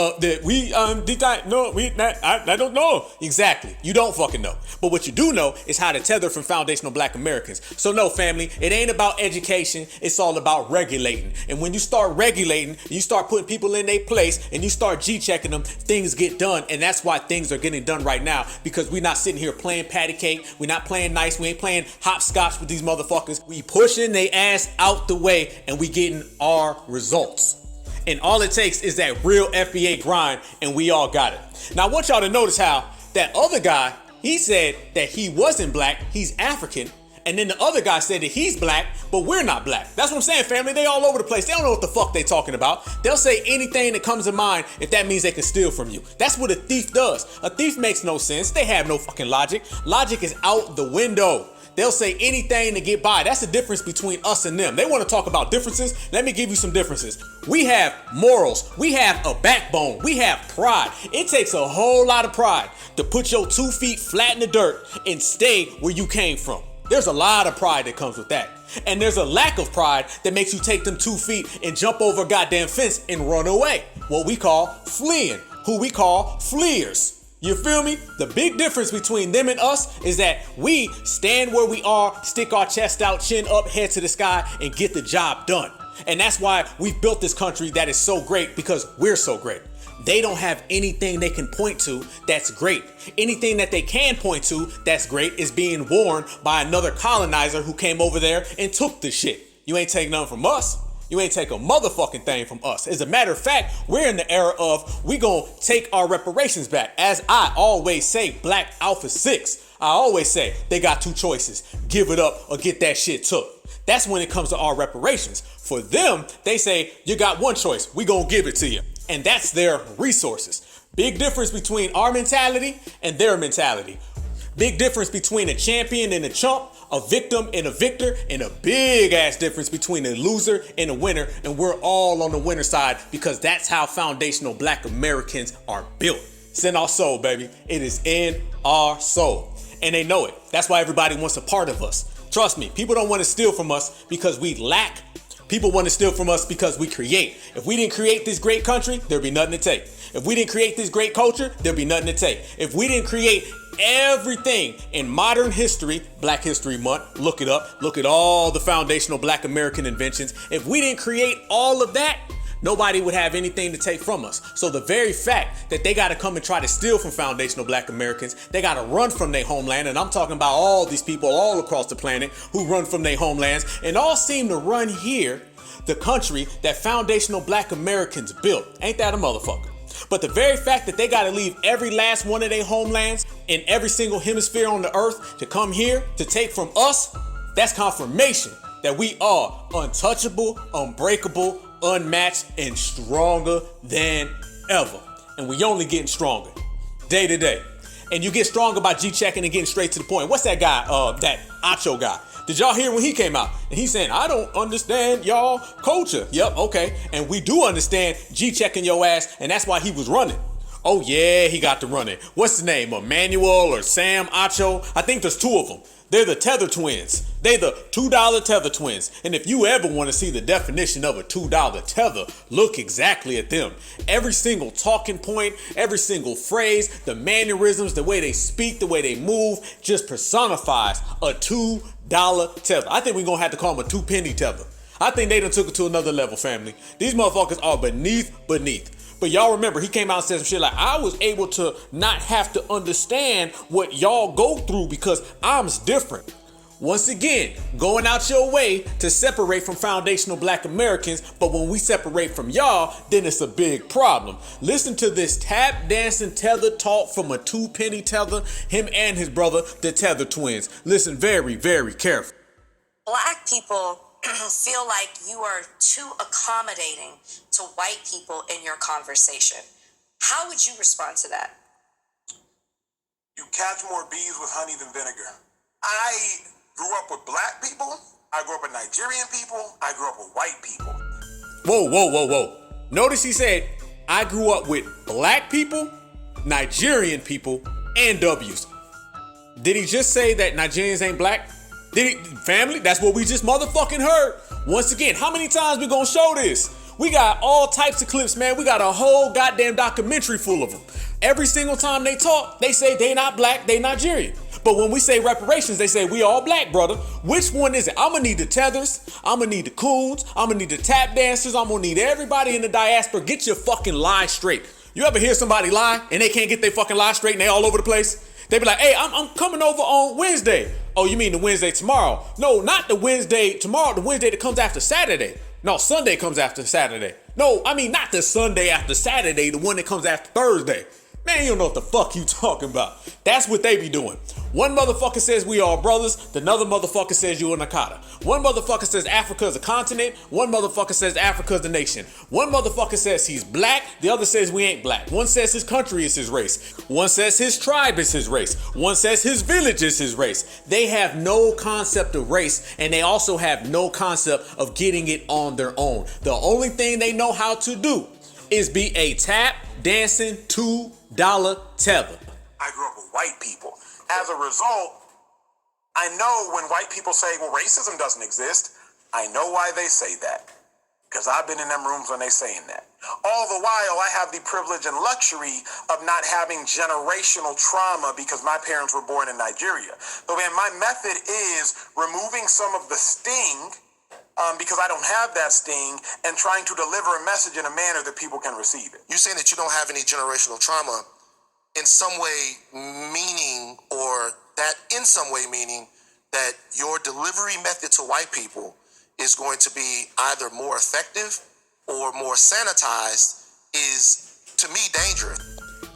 don't know. Exactly. You don't fucking know. But what you do know is how to tether from foundational black Americans. So no, family, it ain't about education. It's all about regulating. And when you start regulating, you start putting people in their place and you start G-checking them, things get done. And that's why things are getting done right now, because we're not sitting here playing patty cake. We're not playing nice. We ain't playing hopscotch with these motherfuckers. We pushing their ass out the way and we getting our results. And all it takes is that real FBA grind, and we all got it. Now, I want y'all to notice how that other guy, he said that he wasn't black, he's African. And then the other guy said that he's black, but we're not black. That's what I'm saying, family. They all over the place. They don't know what the fuck they talking about. They'll say anything that comes to mind if that means they can steal from you. That's what a thief does. A thief makes no sense. They have no fucking logic. Logic is out the window. They'll say anything to get by. That's the difference between us and them. They want to talk about differences. Let me give you some differences. We have morals. We have a backbone. We have pride. It takes a whole lot of pride to put your 2 feet flat in the dirt and stay where you came from. There's a lot of pride that comes with that. And there's a lack of pride that makes you take them 2 feet and jump over a goddamn fence and run away. What we call fleeing, who we call fleers. You feel me? The big difference between them and us is that we stand where we are, stick our chest out, chin up, head to the sky, and get the job done. And that's why we've built this country that is so great, because we're so great. They don't have anything they can point to that's great. Anything that they can point to that's great is being worn by another colonizer who came over there and took the shit. You ain't take nothing from us. You ain't take a motherfucking thing from us. As a matter of fact, we're in the era of we gonna take our reparations back. As I always say, Black Alpha 6. I always say they got 2 choices. Give it up or get that shit took. That's when it comes to our reparations. For them, they say you got 1 choice. We gonna give it to you. And that's their resources. Big difference between our mentality and their mentality. Big difference between a champion and a chump, a victim and a victor, and a big ass difference between a loser and a winner. And we're all on the winner side, because that's how foundational Black Americans are built. It's in our soul, baby. It is in our soul. And they know it. That's why everybody wants a part of us. Trust me, people don't want to steal from us because we lack. People want to steal from us because we create. If we didn't create this great country, there'd be nothing to take. If we didn't create this great culture, there'd be nothing to take. If we didn't create everything in modern history, Black History Month, look it up. Look at all the foundational Black American inventions. If we didn't create all of that, nobody would have anything to take from us. So the very fact that they got to come and try to steal from foundational Black Americans, they got to run from their homeland. And I'm talking about all these people all across the planet who run from their homelands and all seem to run here, the country that foundational Black Americans built. Ain't that a motherfucker? But the very fact that they got to leave every last one of their homelands in every single hemisphere on the earth to come here to take from us, that's confirmation that we are untouchable, unbreakable, unmatched, and stronger than ever. And we only getting stronger day to day. And you get stronger by G-checking and getting straight to the point. What's that guy, that Acho guy? Did y'all hear when he came out? And he's saying, I don't understand y'all culture. Yep, okay. And we do understand G-checking your ass, and that's why he was running. Oh yeah, he got to running. What's his name? Emmanuel or Sam Acho? I think there's 2 of them. They're the tether twins. They're the $2 tether twins. And if you ever want to see the definition of a $2 tether, look exactly at them. Every single talking point, every single phrase, the mannerisms, the way they speak, the way they move, just personifies a $2 tether. I think we're going to have to call them a 2-penny tether. I think they done took it to another level, family. These motherfuckers are beneath. But y'all remember, he came out and said some shit like, I was able to not have to understand what y'all go through because I'm different. Once again, going out your way to separate from foundational Black Americans, but when we separate from y'all, then it's a big problem. Listen to this tap dancing tether talk from a 2-penny tether, him and his brother, the tether twins. Listen very, very carefully. Black people feel like you are too accommodating to white people in your conversation. How would you respond to that? You catch more bees with honey than vinegar. I grew up with Black people. I grew up with Nigerian people. I grew up with white people. Whoa. Notice he said, I grew up with Black people, Nigerian people, and W's. Did he just say that Nigerians ain't Black? Did he, family? That's what we just motherfucking heard. Once again, how many times we gonna show this? We got all types of clips, man. We got a whole goddamn documentary full of them. Every single time they talk, they say they not Black, they Nigerian. But when we say reparations, they say we all Black, brother. Which one is it? I'm gonna need the tethers. I'm gonna need the coons. I'm gonna need the tap dancers. I'm gonna need everybody in the diaspora. Get your fucking lie straight. You ever hear somebody lie and they can't get their fucking lie straight and they all over the place? They be like, hey, I'm coming over on Wednesday. Oh, you mean the Wednesday tomorrow? No, not the Wednesday tomorrow. The Wednesday that comes after Saturday. No, Sunday comes after Saturday. No, I mean not the Sunday after Saturday, the one that comes after Thursday. Man, you don't know what the fuck you talking about. That's what they be doing. One motherfucker says we all brothers. Another motherfucker says you a Nakata. One motherfucker says Africa is a continent. One motherfucker says Africa is a nation. One motherfucker says he's Black. The other says we ain't Black. One says his country is his race. One says his tribe is his race. One says his village is his race. They have no concept of race, and they also have no concept of getting it on their own. The only thing they know how to do is be a tap dancing $2 tether. I grew up with white people. As a result, I know when white people say, well, racism doesn't exist, I know why they say that. Because I've been in them rooms when they saying that. All the while, I have the privilege and luxury of not having generational trauma because my parents were born in Nigeria. So man, my method is removing some of the sting because I don't have that sting and trying to deliver a message in a manner that people can receive it. You're saying that you don't have any generational trauma in some way meaning, or that in some way meaning that your delivery method to white people is going to be either more effective or more sanitized is, to me, dangerous.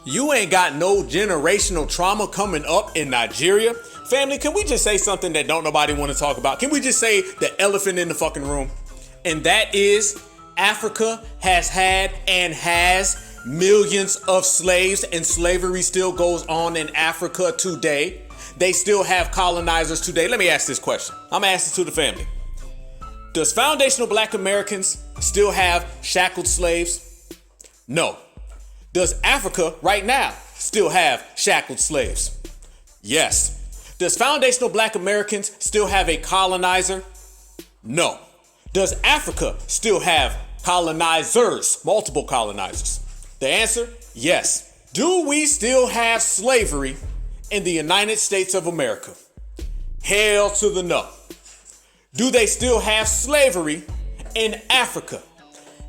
You ain't got no generational trauma coming up in Nigeria? Family, can we just say something that don't nobody want to talk about? Can we just say the elephant in the fucking room? And that is, Africa has had and has millions of slaves, and slavery still goes on in Africa today. They still have colonizers today. Let me ask this question. I'm gonna ask it to the family. Does foundational Black Americans still have shackled slaves? No. Does Africa right now still have shackled slaves? Yes. Does foundational Black Americans still have a colonizer? No. Does Africa still have colonizers, multiple colonizers? The answer, yes. Do we still have slavery in the United States of America? Hell to the no. Do they still have slavery in Africa?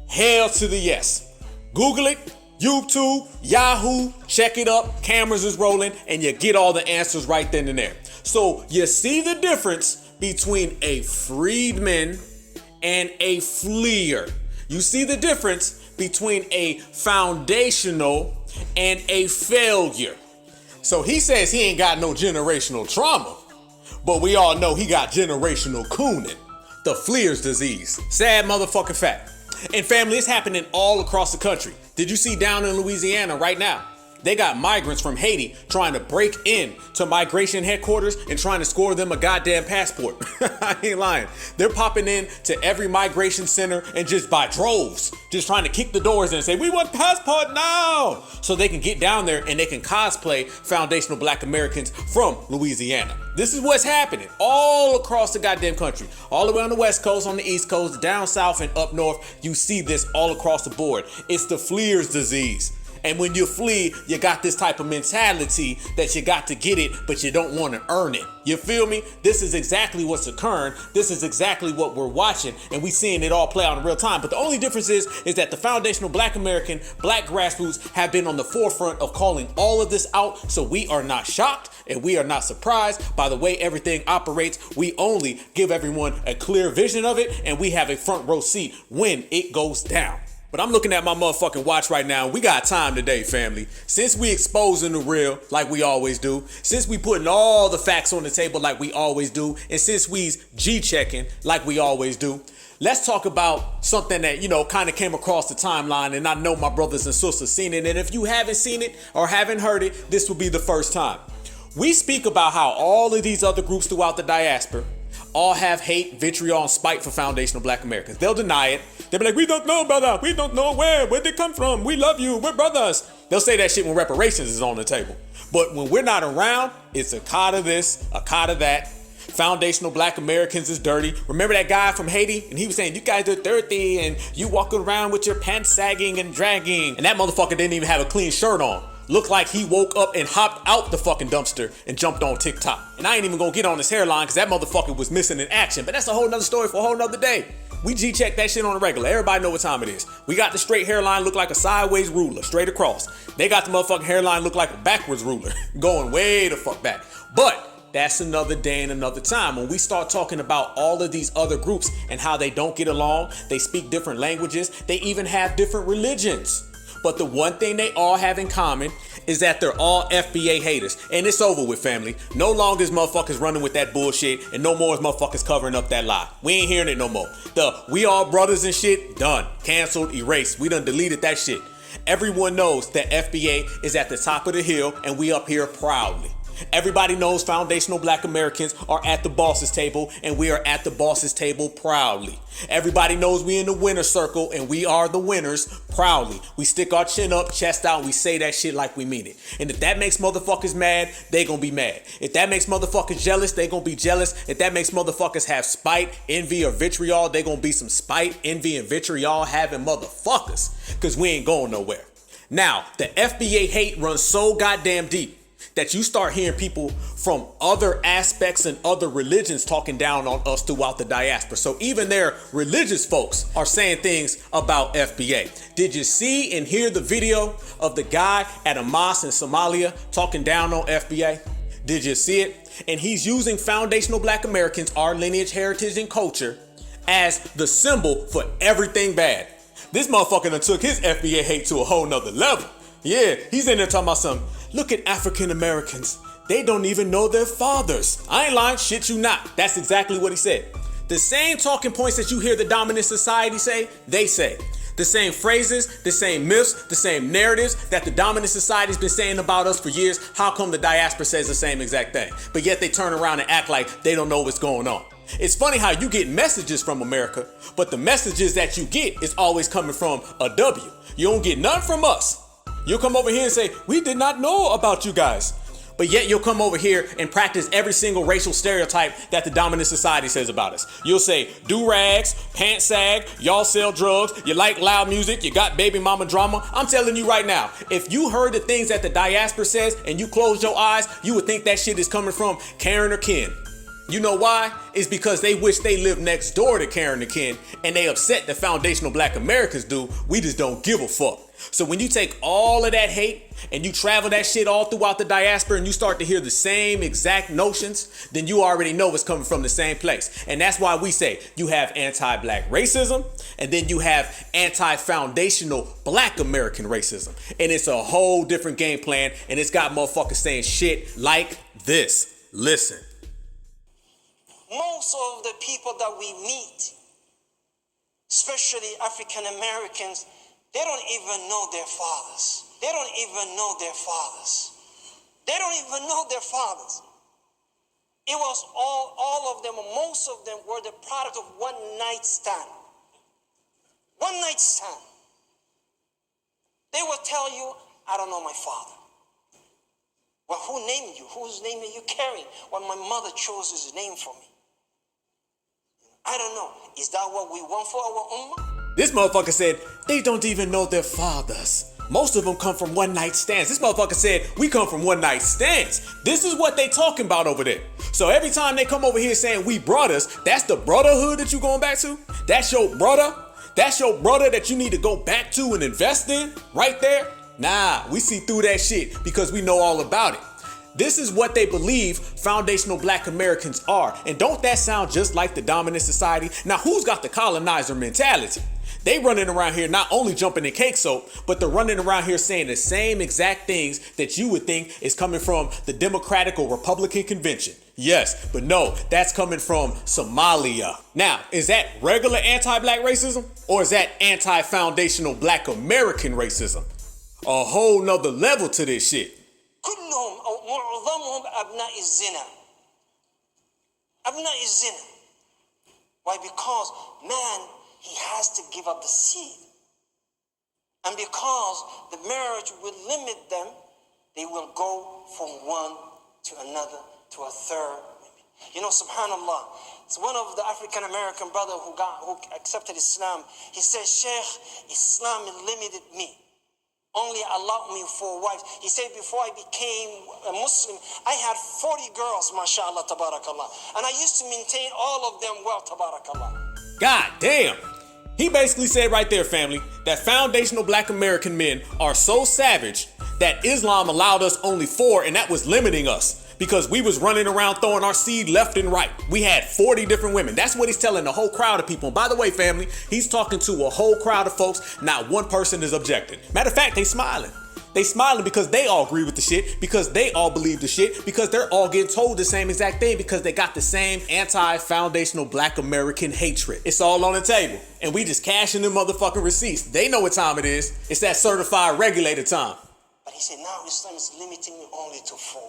Hell to the yes. Google it, YouTube, Yahoo, check it up, cameras is rolling, and you get all the answers right then and there. So you see the difference between a freedman and a fleer. You see the difference between a foundational and a failure. So he says he ain't got no generational trauma, but we all know he got generational cooning, the fleer's disease. Sad motherfucking fact. And family, it's happening all across the country. Did you see down in Louisiana right now? They got migrants from Haiti trying to break in to migration headquarters and trying to score them a goddamn passport. I ain't lying. They're popping in to every migration center and just by droves, just trying to kick the doors in and say, we want passport now, so they can get down there and they can cosplay foundational Black Americans from Louisiana. This is what's happening all across the goddamn country, all the way on the West Coast, on the East Coast, down South and up North. You see this all across the board. It's the fleer's disease. And when you flee, you got this type of mentality that you got to get it, but you don't want to earn it. You feel me? This is exactly what's occurring. This is exactly what we're watching, and we seeing it all play out in real time. But the only difference is that the foundational Black American, Black grassroots have been on the forefront of calling all of this out. So we are not shocked and we are not surprised by the way everything operates. We only give everyone a clear vision of it, and we have a front row seat when it goes down. But I'm looking at my motherfucking watch right now. We got time today, family. Since we exposing the real like we always do, since we putting all the facts on the table like we always do, and since we's G-checking like we always do, let's talk about something that, kind of came across the timeline, and I know my brothers and sisters seen it. And if you haven't seen it or haven't heard it, this will be the first time. We speak about how all of these other groups throughout the diaspora all have hate, vitriol, and spite for foundational Black Americans. They'll deny it. They'll be like, we don't know, brother. We don't know where they come from. We love you. We're brothers. They'll say that shit when reparations is on the table. But when we're not around, it's a cot of this, a cot of that. Foundational Black Americans is dirty. Remember that guy from Haiti? And he was saying, you guys are dirty and you walk around with your pants sagging and dragging. And that motherfucker didn't even have a clean shirt on. Looked like he woke up and hopped out the fucking dumpster and jumped on TikTok. And I ain't even gonna get on his hairline because that motherfucker was missing in action. But that's a whole nother story for a whole nother day. We G-check that shit on the regular. Everybody know what time it is. We got the straight hairline look like a sideways ruler, straight across. They got the motherfucking hairline look like a backwards ruler, going way the fuck back. But that's another day and another time. When we start talking about all of these other groups and how they don't get along, they speak different languages, they even have different religions. But the one thing they all have in common is that they're all FBA haters. And it's over with, family. No longer is motherfuckers running with that bullshit, and no more is motherfuckers covering up that lie. We ain't hearing it no more. The we all brothers and shit, done. Canceled, erased. We done deleted that shit. Everyone knows that FBA is at the top of the hill, and we up here proudly. Everybody knows foundational black Americans are at the boss's table, and we are at the boss's table proudly. Everybody knows we in the winner's circle, and we are the winners proudly. We stick our chin up, chest out, and we say that shit like we mean it. And if that makes motherfuckers mad, they gonna be mad. If that makes motherfuckers jealous, they gonna be jealous. If that makes motherfuckers have spite, envy, or vitriol, they gonna be some spite, envy, and vitriol having motherfuckers. Cause we ain't going nowhere. Now, the FBA hate runs so goddamn deep that you start hearing people from other aspects and other religions talking down on us throughout the diaspora. So even their religious folks are saying things about FBA. Did you see and hear the video of the guy at a mosque in Somalia talking down on FBA? Did you see it? And he's using foundational black Americans, our lineage, heritage, and culture as the symbol for everything bad. This motherfucker done took his FBA hate to a whole nother level. Yeah, he's in there talking about something. Look at African Americans. They don't even know their fathers. I ain't lying, shit you not. That's exactly what he said. The same talking points that you hear the dominant society say, they say. The same phrases, the same myths, the same narratives that the dominant society's been saying about us for years. How come the diaspora says the same exact thing? But yet they turn around and act like they don't know what's going on. It's funny how you get messages from America, but the messages that you get is always coming from a W. You don't get none from us. You'll come over here and say, we did not know about you guys. But yet you'll come over here and practice every single racial stereotype that the dominant society says about us. You'll say, do-rags, pants sag, y'all sell drugs, you like loud music, you got baby mama drama. I'm telling you right now, if you heard the things that the diaspora says and you closed your eyes, you would think that shit is coming from Karen or Ken. You know why? It's because they wish they lived next door to Karen and Ken, and they upset that foundational black Americans do. We just don't give a fuck. So when you take all of that hate and you travel that shit all throughout the diaspora and you start to hear the same exact notions, then you already know it's coming from the same place. And that's why we say you have anti-black racism, and then you have anti-foundational black American racism. And it's a whole different game plan, and it's got motherfuckers saying shit like this. Listen. Most of the people that we meet, especially African Americans, they don't even know their fathers. They don't even know their fathers. They don't even know their fathers. It was all of them, most of them were the product of one night stand. One night stand. They will tell you, I don't know my father. Well, who named you? Whose name are you carrying? Well, my mother chose his name for me. I don't know. Is that what we want for our ummah? This motherfucker said they don't even know their fathers. Most of them come from one night stands. This motherfucker said we come from one night stands. This is what they talking about over there. So every time they come over here saying we brothers, that's the brotherhood that you going back to? That's your brother? That's your brother that you need to go back to and invest in right there? Nah, we see through that shit because we know all about it. This is what they believe foundational black Americans are. And don't that sound just like the dominant society? Now, who's got the colonizer mentality? They running around here not only jumping in cake soap, but they're running around here saying the same exact things that you would think is coming from the Democratic or Republican convention. Yes, but no, that's coming from Somalia. Now, is that regular anti-black racism? Or is that anti-foundational black American racism? A whole nother level to this shit. كلهم أو معظمهم أبناء الزنا. أبناء الزنا. Why? Because man, he has to give up the seed. And because the marriage will limit them, they will go from one to another to a third. You know, subhanallah, it's one of the African American brother who accepted Islam. He said, Sheikh, Islam limited me. Only allowed me 4 wives. He said, before I became a Muslim, I had 40 girls, mashallah, tabarakallah. And I used to maintain all of them well, tabarakallah. God damn. He basically said right there, family, that foundational black American men are so savage that Islam allowed us only 4, and that was limiting us. Because we was running around throwing our seed left and right. We had 40 different women. That's what he's telling the whole crowd of people. And by the way, family, he's talking to a whole crowd of folks. Not one person is objecting. Matter of fact, they smiling. They smiling because they all agree with the shit, because they all believe the shit, because they're all getting told the same exact thing, because they got the same anti-foundational black American hatred. It's all on the table. And we just cashing them motherfucking receipts. They know what time it is. It's that certified regulated time. But he said, now Islam is limiting me only to 4.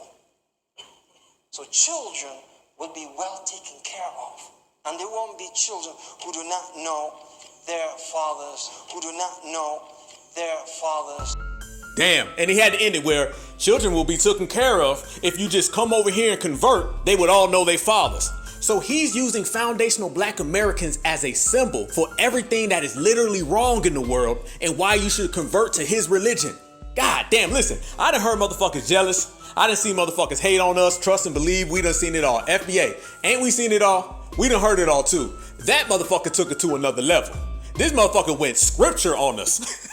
So children will be well taken care of. And there won't be children who do not know their fathers, who do not know their fathers. Damn, and he had to end it where children will be taken care of. If you just come over here and convert, they would all know their fathers. So he's using foundational black Americans as a symbol for everything that is literally wrong in the world and why you should convert to his religion. God damn, listen, I done heard motherfuckers jealous. I done seen motherfuckers hate on us, trust and believe. We done seen it all. FBA, ain't we seen it all? We done heard it all too. That motherfucker took it to another level. This motherfucker went scripture on us.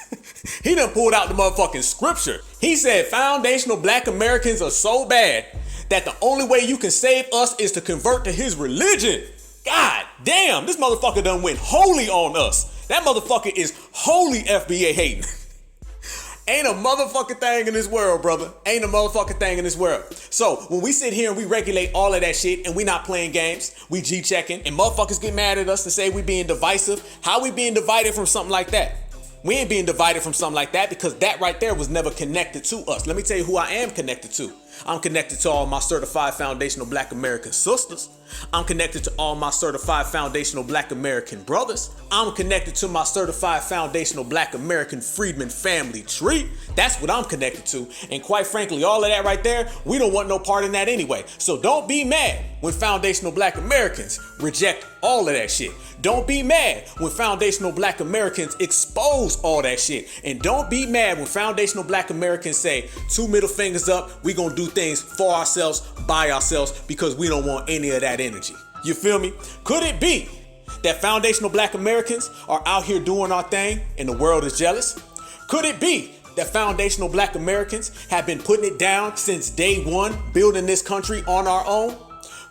He done pulled out the motherfucking scripture. He said foundational black Americans are so bad that the only way you can save us is to convert to his religion. God damn, this motherfucker done went holy on us. That motherfucker is holy FBA hating. Ain't a motherfucking thing in this world, brother. Ain't a motherfucking thing in this world. So when we sit here and we regulate all of that shit and we not playing games, we G-checking, and motherfuckers get mad at us and say we being divisive, how we being divided from something like that? We ain't being divided from something like that because that right there was never connected to us. Let me tell you who I am connected to. I'm connected to all my certified foundational black American sisters. I'm connected to all my certified foundational black American brothers. I'm connected to my certified foundational black American Freedmen family tree. That's what I'm connected to. And quite frankly, all of that right there, we don't want no part in that anyway. So don't be mad when foundational black Americans reject all of that shit. Don't be mad when foundational black Americans expose all that shit. And don't be mad when foundational black Americans say, 2 middle fingers up, we gonna do things for ourselves, by ourselves, because we don't want any of that energy. You feel me? Could it be that foundational black Americans are out here doing our thing and the world is jealous? Could it be that foundational black Americans have been putting it down since day one, building this country on our own?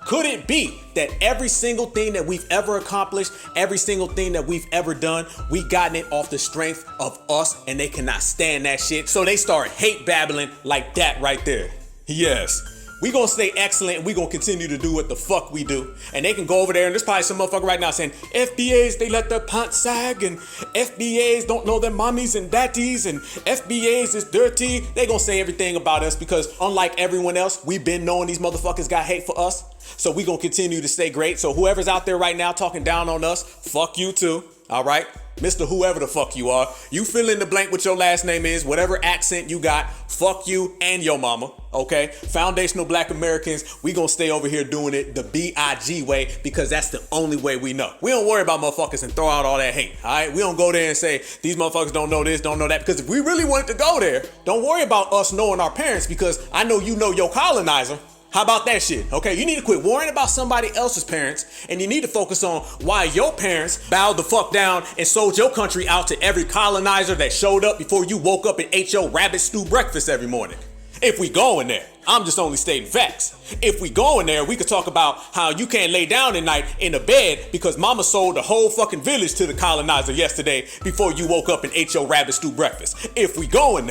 Could it be that every single thing that we've ever accomplished, every single thing that we've ever done, we gotten it off the strength of us and they cannot stand that shit? So they start hate babbling like that right there. Yes. We gonna stay excellent and we gonna continue to do what the fuck we do. And they can go over there and there's probably some motherfucker right now saying FBAs, they let their pants sag, and FBAs don't know their mommies and daddies, and FBAs is dirty. They gonna say everything about us because unlike everyone else, we've been knowing these motherfuckers got hate for us. So we gonna continue to stay great. So whoever's out there right now talking down on us, fuck you too. All right, Mr. Whoever the fuck you are, you fill in the blank what your last name is, whatever accent you got, fuck you and your mama, okay? Foundational black Americans, we gonna stay over here doing it the B-I-G way because that's the only way we know. We don't worry about motherfuckers and throw out all that hate, all right? We don't go there and say, these motherfuckers don't know this, don't know that, because if we really wanted to go there, don't worry about us knowing our parents because I know you know your colonizer. How about that shit? Okay, you need to quit worrying about somebody else's parents and you need to focus on why your parents bowed the fuck down and sold your country out to every colonizer that showed up before you woke up and ate your rabbit stew breakfast every morning. If we go in there, I'm just only stating facts. If we go in there, we could talk about how you can't lay down at night in a bed because mama sold the whole fucking village to the colonizer yesterday before you woke up and ate your rabbit stew breakfast. If we go in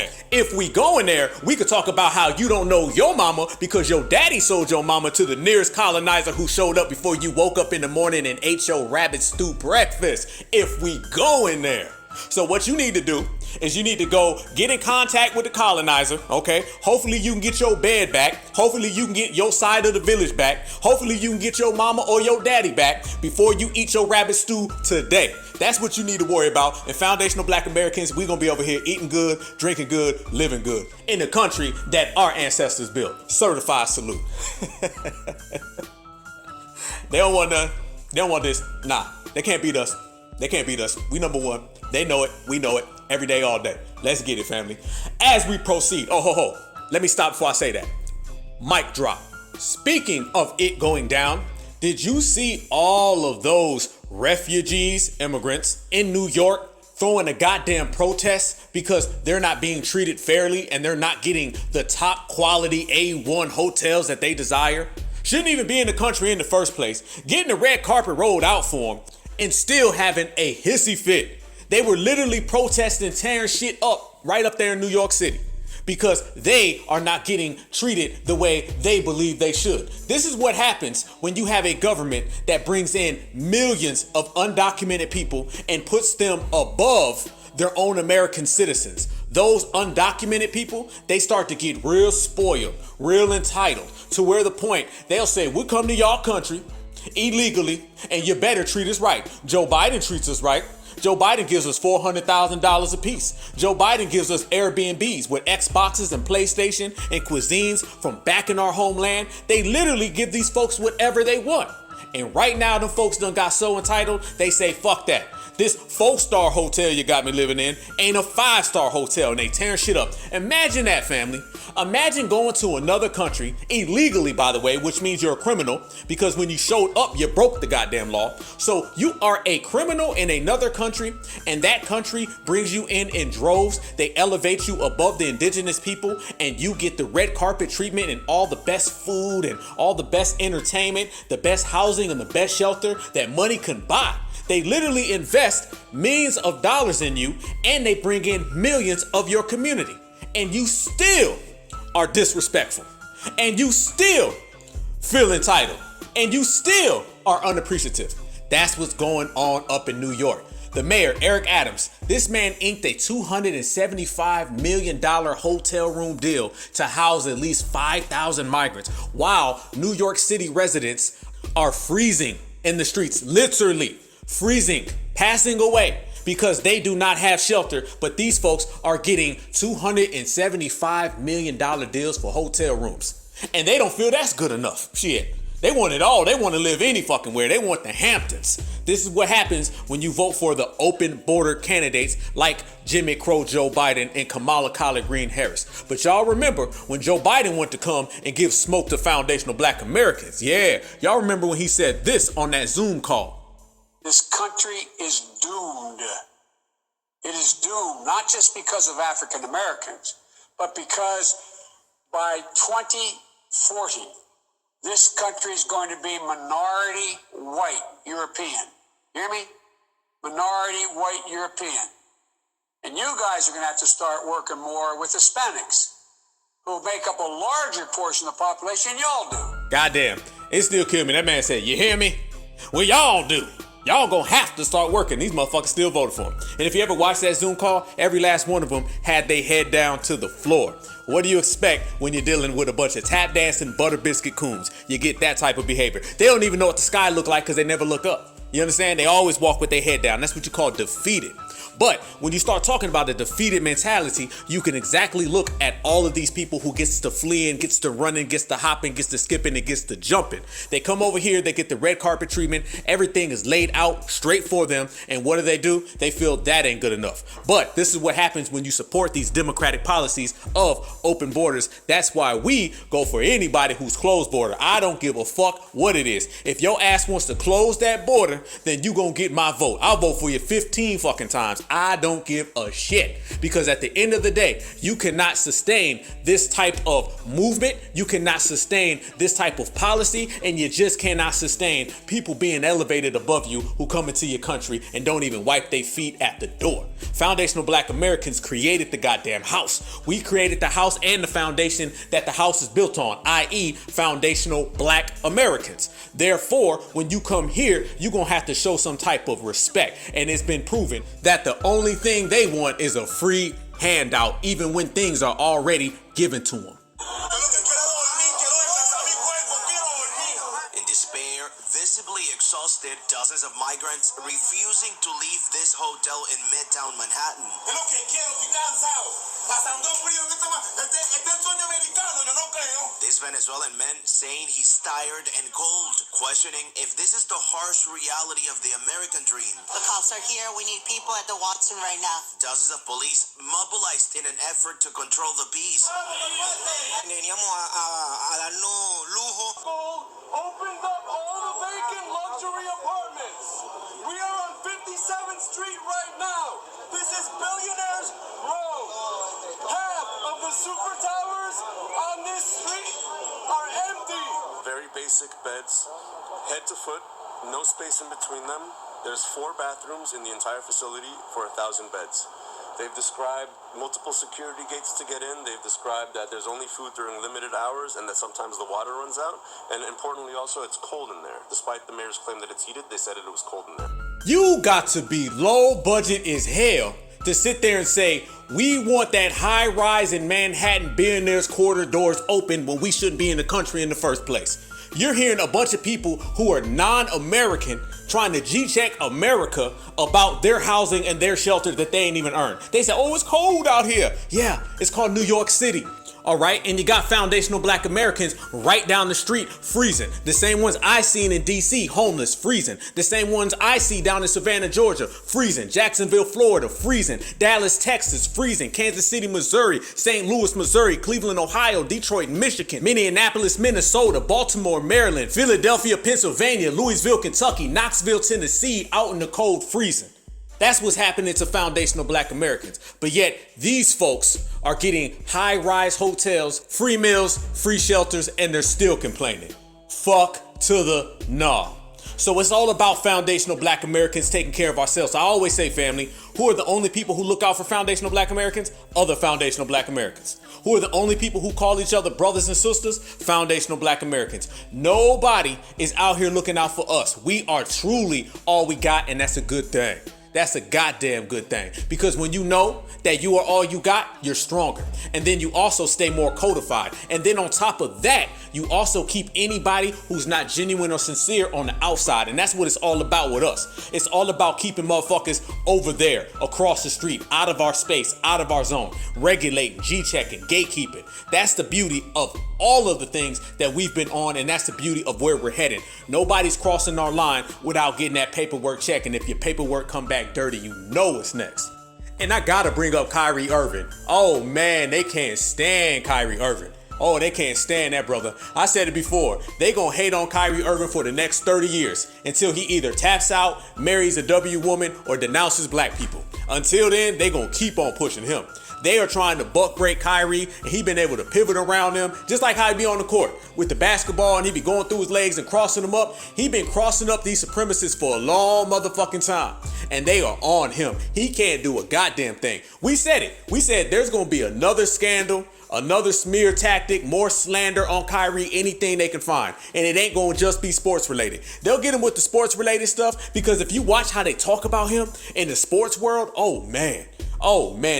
there, we could talk about how you don't know your mama because your daddy sold your mama to the nearest colonizer who showed up before you woke up in the morning and ate your rabbit stew breakfast. If we go in there. So what you need to do is you need to go get in contact with the colonizer, okay? Hopefully you can get your bed back. Hopefully you can get your side of the village back. Hopefully you can get your mama or your daddy back before you eat your rabbit stew today. That's what you need to worry about. And foundational black Americans, we gonna be over here eating good, drinking good, living good in the country that our ancestors built. Certified salute. They don't want none. They don't want this. Nah, they can't beat us. They can't beat us. We number one. They know it. We know it. Every day, all day. Let's get it, family. As we proceed. Let me stop before I say that. Mic drop. Speaking of it going down, did you see all of those refugees, immigrants in New York throwing a goddamn protest because they're not being treated fairly and they're not getting the top quality A1 hotels that they desire? Shouldn't even be in the country in the first place. Getting the red carpet rolled out for them and still having a hissy fit. They were literally protesting, tearing shit up right up there in New York City because they are not getting treated the way they believe they should. This is what happens when you have a government that brings in millions of undocumented people and puts them above their own American citizens. those undocumented people, they start to get real spoiled, real entitled, to where the point they'll say, we'll come to y'all country illegally and you better treat us right. Joe Biden treats us right. Joe Biden gives us $400,000 apiece. Joe Biden gives us Airbnbs with Xboxes and PlayStation and cuisines from back in our homeland. They literally give these folks whatever they want. And right now, them folks done got so entitled, they say, fuck that. This 4-star hotel you got me living in ain't a 5-star hotel, and they tearing shit up. Imagine that, family. Imagine going to another country, illegally, by the way, which means you're a criminal, because when you showed up, you broke the goddamn law. So you are a criminal in another country, and that country brings you in droves. They elevate you above the indigenous people, and you get the red carpet treatment and all the best food and all the best entertainment, the best housing and the best shelter that money can buy. They literally invest millions of dollars in you, and they bring in millions of your community. And you still are disrespectful. And you still feel entitled. And you still are unappreciative. That's what's going on up in New York. The mayor, Eric Adams, this man inked a $275 million hotel room deal to house at least 5,000 migrants, while New York City residents are freezing in the streets, literally freezing, passing away because they do not have shelter. But these folks are getting $275 million deals for hotel rooms. And they don't feel that's good enough. Shit. They want it all. They want to live any fucking where. They want the Hamptons. This is what happens when you vote for the open border candidates like Jimmy Crow Joe Biden and Kamala Collard Green Harris. But y'all remember when Joe Biden went to come and give smoke to foundational Black Americans. Yeah, y'all remember when he said this on that Zoom call. This country is doomed. It is doomed, not just because of African Americans, but because by 2040, this country is going to be minority white European. Hear me? Minority white European. And you guys are going to have to start working more with Hispanics, who make up a larger portion of the population than y'all do. Goddamn, it still killed me. That man said, you hear me? Well, y'all do. Y'all gonna have to start working. These motherfuckers still voted for him. And if you ever watched that Zoom call, every last one of them had their head down to the floor. What do you expect when you're dealing with a bunch of tap dancing butter biscuit coons? You get that type of behavior. They don't even know what the sky look like because they never look up. You understand? They always walk with their head down. That's what you call defeated. But when you start talking about a defeated mentality, you can exactly look at all of these people who gets to fleeing, gets to running, gets to hopping, gets to skipping, and gets to jumping. They come over here, they get the red carpet treatment. Everything is laid out straight for them. And what do? They feel that ain't good enough. But this is what happens when you support these democratic policies of open borders. That's why we go for anybody who's closed border. I don't give a fuck what it is. If your ass wants to close that border, then you gonna get my vote. I'll vote for you 15 fucking times. I don't give a shit, because at the end of the day, you cannot sustain this type of movement. You cannot sustain this type of policy, and you just cannot sustain people being elevated above you who come into your country and don't even wipe their feet at the door. Foundational Black Americans created the goddamn house. We created the house and the foundation that the house is built on, i.e. foundational Black Americans. Therefore, when you come here, you're gonna have to show some type of respect. And it's been proven that the only thing they want is a free handout, even when things are already given to them. In despair, visibly exhausted, dozens of migrants refusing to leave this hotel in Midtown Manhattan. This Venezuelan man saying he's tired and cold, questioning if this is the harsh reality of the American dream. The cops are here. We need people at the Watson right now. Dozens of police mobilized in an effort to control the peace. Opened up all the vacant luxury apartments. We are on 57th Street right now. This is Billionaires Row. Half of the super towers on this street are empty. Very basic beds, head to foot, no space in between them. There's 4 bathrooms in the entire facility for 1,000 beds. They've described multiple security gates to get in. They've described that there's only food during limited hours and that sometimes the water runs out. And importantly also, it's cold in there. Despite the mayor's claim that it's heated, they said it was cold in there. You got to be low budget as hell to sit there and say, we want that high rise in Manhattan billionaires quarter doors open when we shouldn't be in the country in the first place. You're hearing a bunch of people who are non-American trying to G-check America about their housing and their shelter that they ain't even earned. They say, oh, it's cold out here. Yeah, it's called New York City. All right, and you got foundational black Americans right down the street freezing. The same ones I seen in DC, homeless, freezing. The same ones I see down in Savannah, Georgia, freezing. Jacksonville, Florida, freezing. Dallas, Texas, freezing. Kansas City, Missouri. St. Louis, Missouri. Cleveland, Ohio. Detroit, Michigan. Minneapolis, Minnesota. Baltimore, Maryland. Philadelphia, Pennsylvania. Louisville, Kentucky. Knoxville, Tennessee, out in the cold, freezing. That's what's happening to foundational black Americans. But yet, these folks are getting high-rise hotels, free meals, free shelters, and they're still complaining. Fuck to the nah. So it's all about foundational black Americans taking care of ourselves. I always say, family, who are the only people who look out for foundational black Americans? Other foundational black Americans. Who are the only people who call each other brothers and sisters? Foundational black Americans. Nobody is out here looking out for us. We are truly all we got, and that's a good thing. That's a goddamn good thing, because when you know that you are all you got, you're stronger. And then you also stay more codified. And then on top of that, you also keep anybody who's not genuine or sincere on the outside. And that's what it's all about with us. It's all about keeping motherfuckers over there, across the street, out of our space, out of our zone, regulating, G-checking, gatekeeping. That's the beauty of all of the things that we've been on, and that's the beauty of where we're headed. Nobody's crossing our line without getting that paperwork checked, and if your paperwork come back dirty, you know what's next. And I gotta bring up Kyrie Irving. Oh man, they can't stand Kyrie Irving. Oh, they can't stand that brother. I said it before. They gonna hate on Kyrie Irving for the next 30 years until he either taps out, marries a W woman, or denounces black people. Until then, they gonna keep on pushing him. They are trying to buck break Kyrie, and he been able to pivot around them, just like how he be on the court with the basketball, and he be going through his legs and crossing them up. He been crossing up these supremacists for a long motherfucking time, and they are on him. He can't do a goddamn thing. We said it. We said there's gonna be another scandal, another smear tactic, more slander on Kyrie, anything they can find. And it ain't gonna just be sports related. They'll get him with the sports related stuff, because if you watch how they talk about him in the sports world, oh man,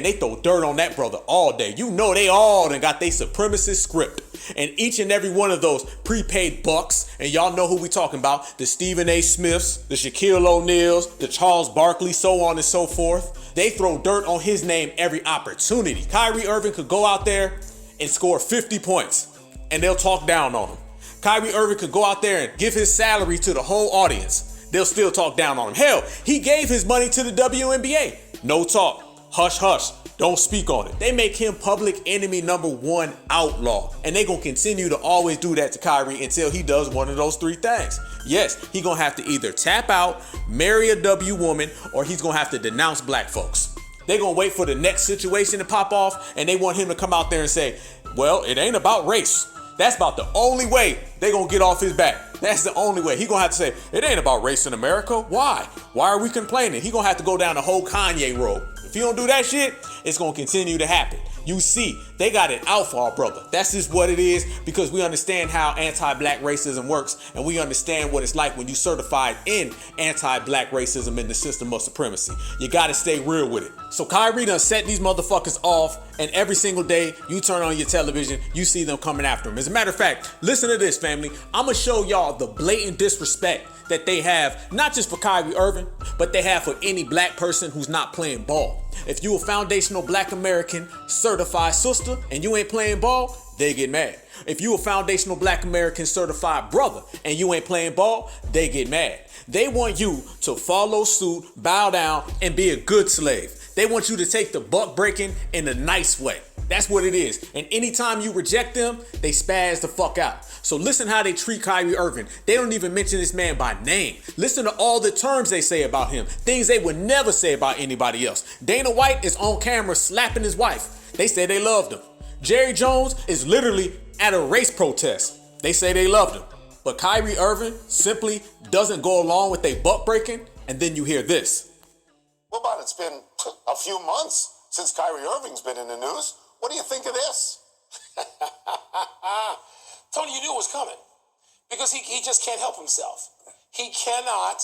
they throw dirt on that brother all day. You know they all done got their supremacist script. And each and every one of those prepaid bucks, and y'all know who we talking about, the Stephen A. Smiths, the Shaquille O'Neals, the Charles Barkley, so on and so forth. They throw dirt on his name every opportunity. Kyrie Irving could go out there and score 50 points, and they'll talk down on him. Kyrie Irving could go out there and give his salary to the whole audience. They'll still talk down on him. Hell, he gave his money to the WNBA. No talk. Hush, hush. Don't speak on it. They make him public enemy #1 outlaw. And they gonna continue to always do that to Kyrie until he does one of those three things. Yes, he gonna have to either tap out, marry a W woman, or he's gonna have to denounce black folks. They gonna wait for the next situation to pop off, and they want him to come out there and say, well, it ain't about race. That's about the only way they gonna get off his back. That's the only way. He gonna have to say, it ain't about race in America. Why? Why are we complaining? He gonna have to go down the whole Kanye road. If you don't do that shit, it's gonna continue to happen. You see, they got it out for our brother. That's just what it is, because we understand how anti-black racism works, and we understand what it's like when you certified in anti-black racism in the system of supremacy. You gotta stay real with it. So Kyrie done set these motherfuckers off, and every single day you turn on your television, you see them coming after him. As a matter of fact, listen to this, family. I'ma show y'all the blatant disrespect that they have, not just for Kyrie Irving, but they have for any black person who's not playing ball. If you a foundational black American certified sister and you ain't playing ball, they get mad. If you a foundational black American certified brother and you ain't playing ball, they get mad. They want you to follow suit, bow down, and be a good slave. They want you to take the buck breaking in a nice way. That's what it is. And anytime you reject them, they spaz the fuck out. So listen how they treat Kyrie Irving. They don't even mention this man by name. Listen to all the terms they say about him. Things they would never say about anybody else. Dana White is on camera slapping his wife. They say they loved him. Jerry Jones is literally at a race protest. They say they loved him. But Kyrie Irving simply doesn't go along with they butt breaking. And then you hear this. What about it's been a few months since Kyrie Irving's been in the news? What do you think of this? Tony, you knew it was coming, because he just can't help himself. He cannot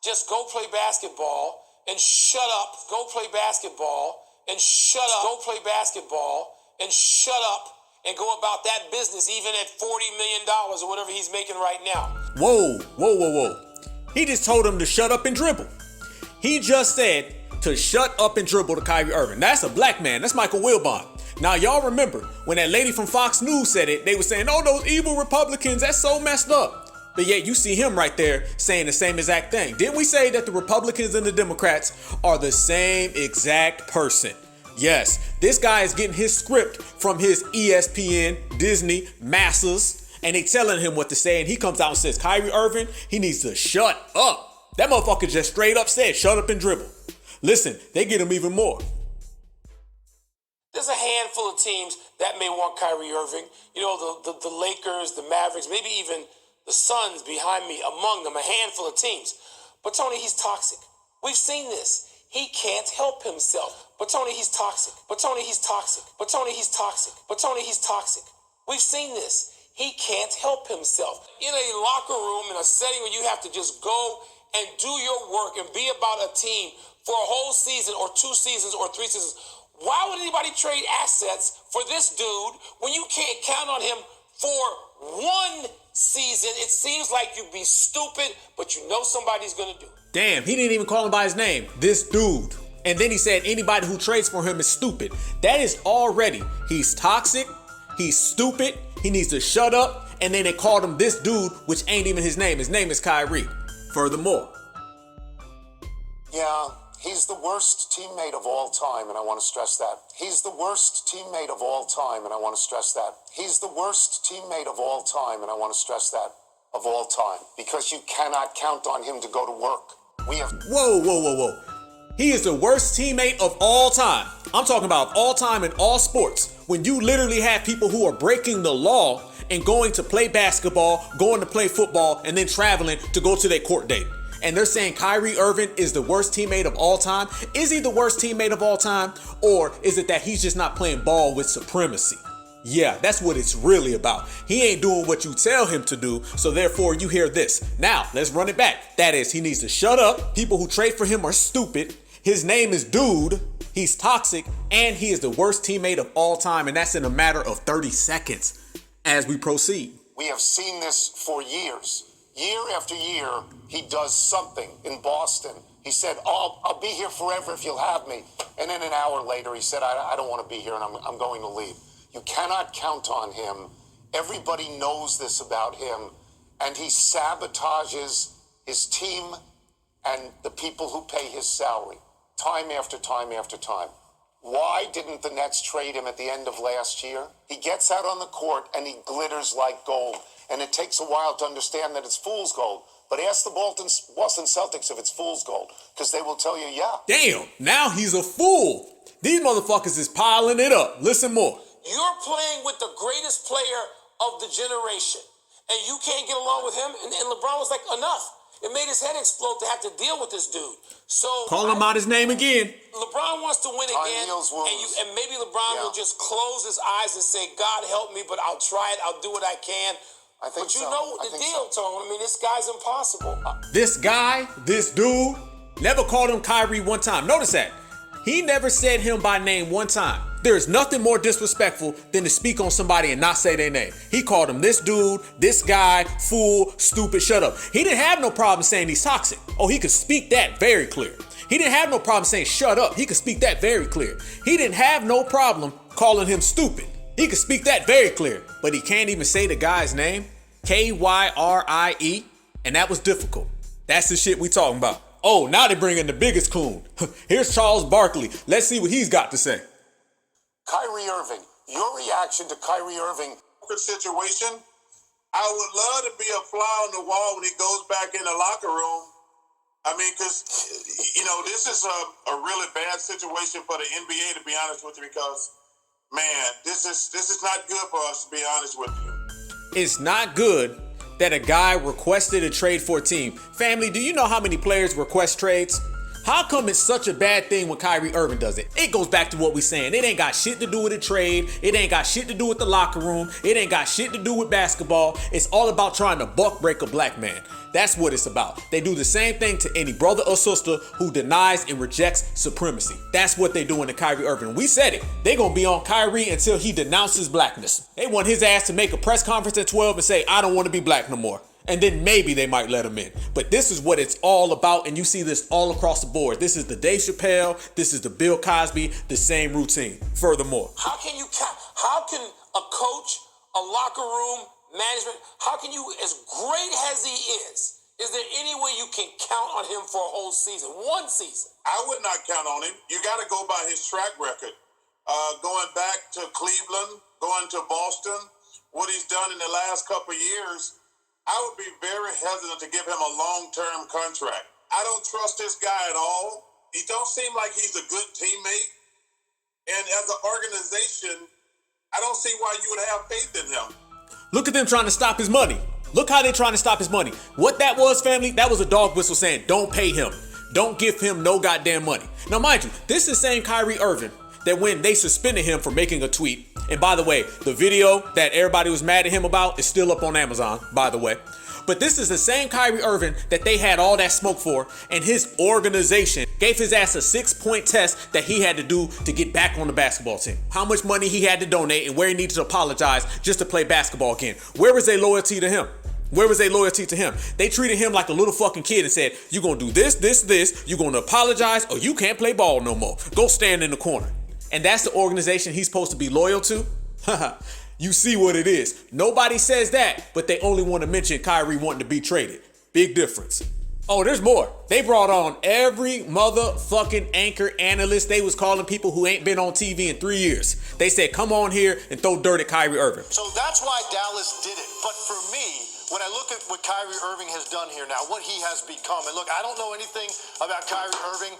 just go play basketball and shut up, go play basketball, and shut up, go play basketball, and shut up, and go about that business even at $40 million or whatever he's making right now. Whoa. He just told him to shut up and dribble. He just said to shut up and dribble to Kyrie Irving. That's a black man. That's Michael Wilbon. Now, y'all remember when that lady from Fox News said it, they were saying, oh, those evil Republicans, that's so messed up. But yet you see him right there saying the same exact thing. Didn't we say that the Republicans and the Democrats are the same exact person? Yes, this guy is getting his script from his ESPN, Disney, masses, and they telling him what to say, and he comes out and says, Kyrie Irving, he needs to shut up. That motherfucker just straight up said, shut up and dribble. Listen, they get him even more. There's a handful of teams that may want Kyrie Irving. You know, the Lakers, the Mavericks, maybe even the Suns behind me, among them, a handful of teams. But Tony, he's toxic. We've seen this. He can't help himself. But Tony, he's toxic. But Tony, he's toxic. But Tony, he's toxic. But Tony, he's toxic. We've seen this. He can't help himself. In a locker room, in a setting where you have to just go and do your work and be about a team for a whole season or 2 seasons or 3 seasons, why would anybody trade assets for this dude when you can't count on him for 1 season? It seems like you'd be stupid, but you know somebody's going to do it. Damn, he didn't even call him by his name. This dude. And then he said anybody who trades for him is stupid. That is already, he's toxic, he's stupid, he needs to shut up, and then they called him this dude, which ain't even his name. His name is Kyrie. Furthermore. Yeah, he's the worst teammate of all time, and I want to stress that. He's the worst teammate of all time, and I want to stress that. He's the worst teammate of all time, and I want to stress that. Of all time. Because you cannot count on him to go to work. Whoa. He is the worst teammate of all time. I'm talking about all time in all sports. When you literally have people who are breaking the law and going to play basketball, going to play football, and then traveling to go to their court date. And they're saying Kyrie Irving is the worst teammate of all time. Is he the worst teammate of all time? Or is it that he's just not playing ball with supremacy? Yeah, that's what it's really about. He ain't doing what you tell him to do, so therefore you hear this. Now, let's run it back. That is, he needs to shut up. People who trade for him are stupid. His name is Dude. He's toxic, and he is the worst teammate of all time, and that's in a matter of 30 seconds as we proceed. We have seen this for years. Year after year, he does something in Boston. He said, I'll be here forever if you'll have me. And then an hour later, he said, I don't want to be here, and I'm going to leave. You cannot count on him. Everybody knows this about him. And he sabotages his team and the people who pay his salary. Time after time after time. Why didn't the Nets trade him at the end of last year? He gets out on the court and he glitters like gold. And it takes a while to understand that it's fool's gold. But ask the Boston Celtics if it's fool's gold. Because they will tell you, yeah. Damn, now he's a fool. These motherfuckers is piling it up. Listen more. You're playing with the greatest player of the generation, and you can't get along with him. And LeBron was like, enough. It made his head explode to have to deal with this dude. So call him out his name again. LeBron wants to win again, and maybe LeBron will just close his eyes and say, God help me, but I'll try it. I'll do what I can. But you know the deal, Tone. I mean, this guy's impossible. This guy, this dude, never called him Kyrie one time. Notice that. He never said him by name one time. There is nothing more disrespectful than to speak on somebody and not say their name. He called him this dude, this guy, fool, stupid, shut up. He didn't have no problem saying he's toxic. Oh, he could speak that very clear. He didn't have no problem saying shut up. He could speak that very clear. He didn't have no problem calling him stupid. He could speak that very clear. But he can't even say the guy's name, Kyrie, and that was difficult. That's the shit we talking about. Oh, now they bring in the biggest coon. Here's Charles Barkley. Let's see what he's got to say. Kyrie Irving, your reaction to Kyrie Irving situation, I would love to be a fly on the wall when he goes back in the locker room. I mean, because, you know, this is a really bad situation for the NBA, to be honest with you, because, man, this is not good for us, to be honest with you. It's not good that a guy requested a trade for a team. Family, do you know how many players request trades? How come it's such a bad thing when Kyrie Irving does it? It goes back to what we saying. It ain't got shit to do with a trade. It ain't got shit to do with the locker room. It ain't got shit to do with basketball. It's all about trying to buck break a black man. That's what it's about. They do the same thing to any brother or sister who denies and rejects supremacy. That's what they doing to Kyrie Irving. We said it. They gonna be on Kyrie until he denounces blackness. They want his ass to make a press conference at 12 and say, I don't want to be black no more. And then maybe they might let him in. But this is what it's all about, and you see this all across the board. This is the Dave Chappelle, this is the Bill Cosby, the same routine. Furthermore, how can a coach, a locker room, management, how can you, as great as he is there any way you can count on him for a whole season, one season? I would not count on him. You got to go by his track record. Going back to Cleveland, going to Boston, what he's done in the last couple of years, I would be very hesitant to give him a long-term contract. I don't trust this guy at all. He don't seem like he's a good teammate. And as an organization, I don't see why you would have faith in him. Look at them trying to stop his money. Look how they're trying to stop his money. What that was, family, that was a dog whistle saying, don't pay him. Don't give him no goddamn money. Now, mind you, this is the same Kyrie Irving that when they suspended him for making a tweet, and by the way, the video that everybody was mad at him about is still up on Amazon, by the way. But this is the same Kyrie Irving that they had all that smoke for, and his organization gave his ass a 6-point test that he had to do to get back on the basketball team. How much money he had to donate and where he needed to apologize just to play basketball again. Where was their loyalty to him? Where was their loyalty to him? They treated him like a little fucking kid and said, you're going to do this, you're going to apologize, or you can't play ball no more. Go stand in the corner. And that's the organization he's supposed to be loyal to? You see what it is. Nobody says that, but they only want to mention Kyrie wanting to be traded. Big difference. Oh, there's more. They brought on every motherfucking anchor analyst. They was calling people who ain't been on TV in 3 years. They said, come on here and throw dirt at Kyrie Irving. So that's why Dallas did it. But for me, when I look at what Kyrie Irving has done here now, what he has become, and look, I don't know anything about Kyrie Irving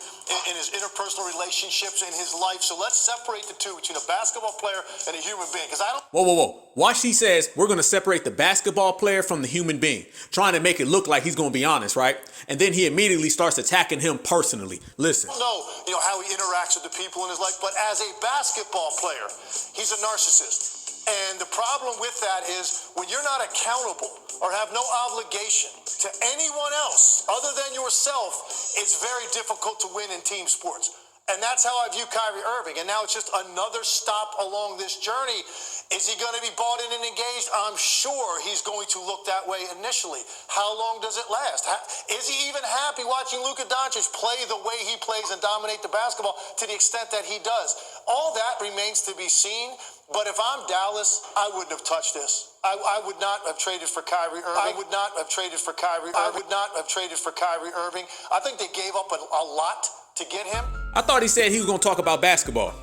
in his interpersonal relationships in his life, so let's separate the two between a basketball player and a human being, because I don't... Whoa. Watch, he says, we're going to separate the basketball player from the human being, trying to make it look like he's going to be honest, right? And then he immediately starts attacking him personally. Listen. I don't know, how he interacts with the people in his life, but as a basketball player, he's a narcissist. And the problem with that is when you're not accountable or have no obligation to anyone else other than yourself, it's very difficult to win in team sports. And that's how I view Kyrie Irving. And now it's just another stop along this journey. Is he going to be bought in and engaged? I'm sure he's going to look that way initially. How long does it last? Is he even happy watching Luka Doncic play the way he plays and dominate the basketball to the extent that he does? All that remains to be seen. But if I'm Dallas, I wouldn't have touched this. I would not have traded for Kyrie Irving. I would not have traded for Kyrie Irving. I think they gave up a lot to get him. I thought he said he was going to talk about basketball.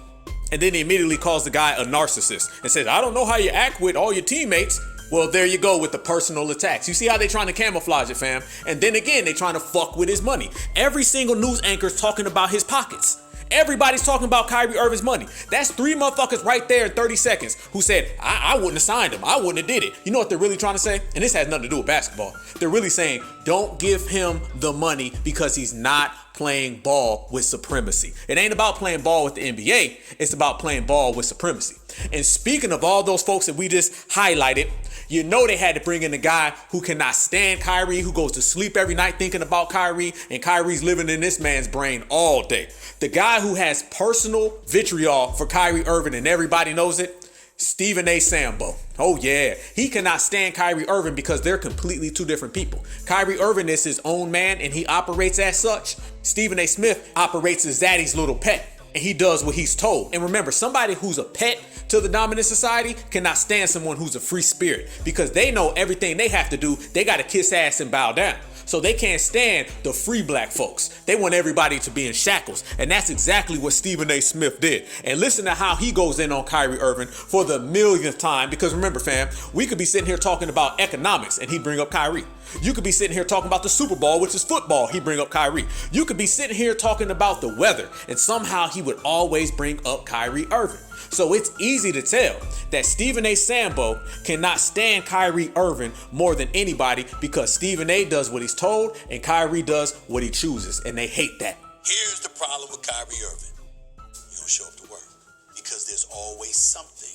And then he immediately calls the guy a narcissist and says, I don't know how you act with all your teammates. Well, there you go with the personal attacks. You see how they trying to camouflage it, fam? And then again, they trying to fuck with his money. Every single news anchor is talking about his pockets. Everybody's talking about Kyrie Irving's money. That's 3 motherfuckers right there in 30 seconds who said, I wouldn't have signed him. I wouldn't have did it. You know what they're really trying to say? And this has nothing to do with basketball. They're really saying, don't give him the money because he's not playing ball with supremacy. It ain't about playing ball with the NBA. It's about playing ball with supremacy. And speaking of all those folks that we just highlighted, you know they had to bring in a guy who cannot stand Kyrie, who goes to sleep every night thinking about Kyrie, and Kyrie's living in this man's brain all day. The guy who has personal vitriol for Kyrie Irving, and everybody knows it, Stephen A. Sambo. Oh yeah, he cannot stand Kyrie Irving because they're completely two different people. Kyrie Irving is his own man and he operates as such. Stephen A. Smith operates as Zaddy's little pet. And he does what he's told. And remember, somebody who's a pet to the dominant society cannot stand someone who's a free spirit, because they know everything they have to do, they got to kiss ass and bow down. So they can't stand the free black folks. They want everybody to be in shackles. And that's exactly what Stephen A. Smith did. And listen to how he goes in on Kyrie Irving for the millionth time. Because remember, fam, we could be sitting here talking about economics and he'd bring up Kyrie. You could be sitting here talking about the Super Bowl, which is football. He'd bring up Kyrie. You could be sitting here talking about the weather, and somehow he would always bring up Kyrie Irving. So it's easy to tell that Stephen A. Sambo cannot stand Kyrie Irving more than anybody, because Stephen A. does what he's told and Kyrie does what he chooses, and they hate that. Here's the problem with Kyrie Irving. He don't show up to work because there's always something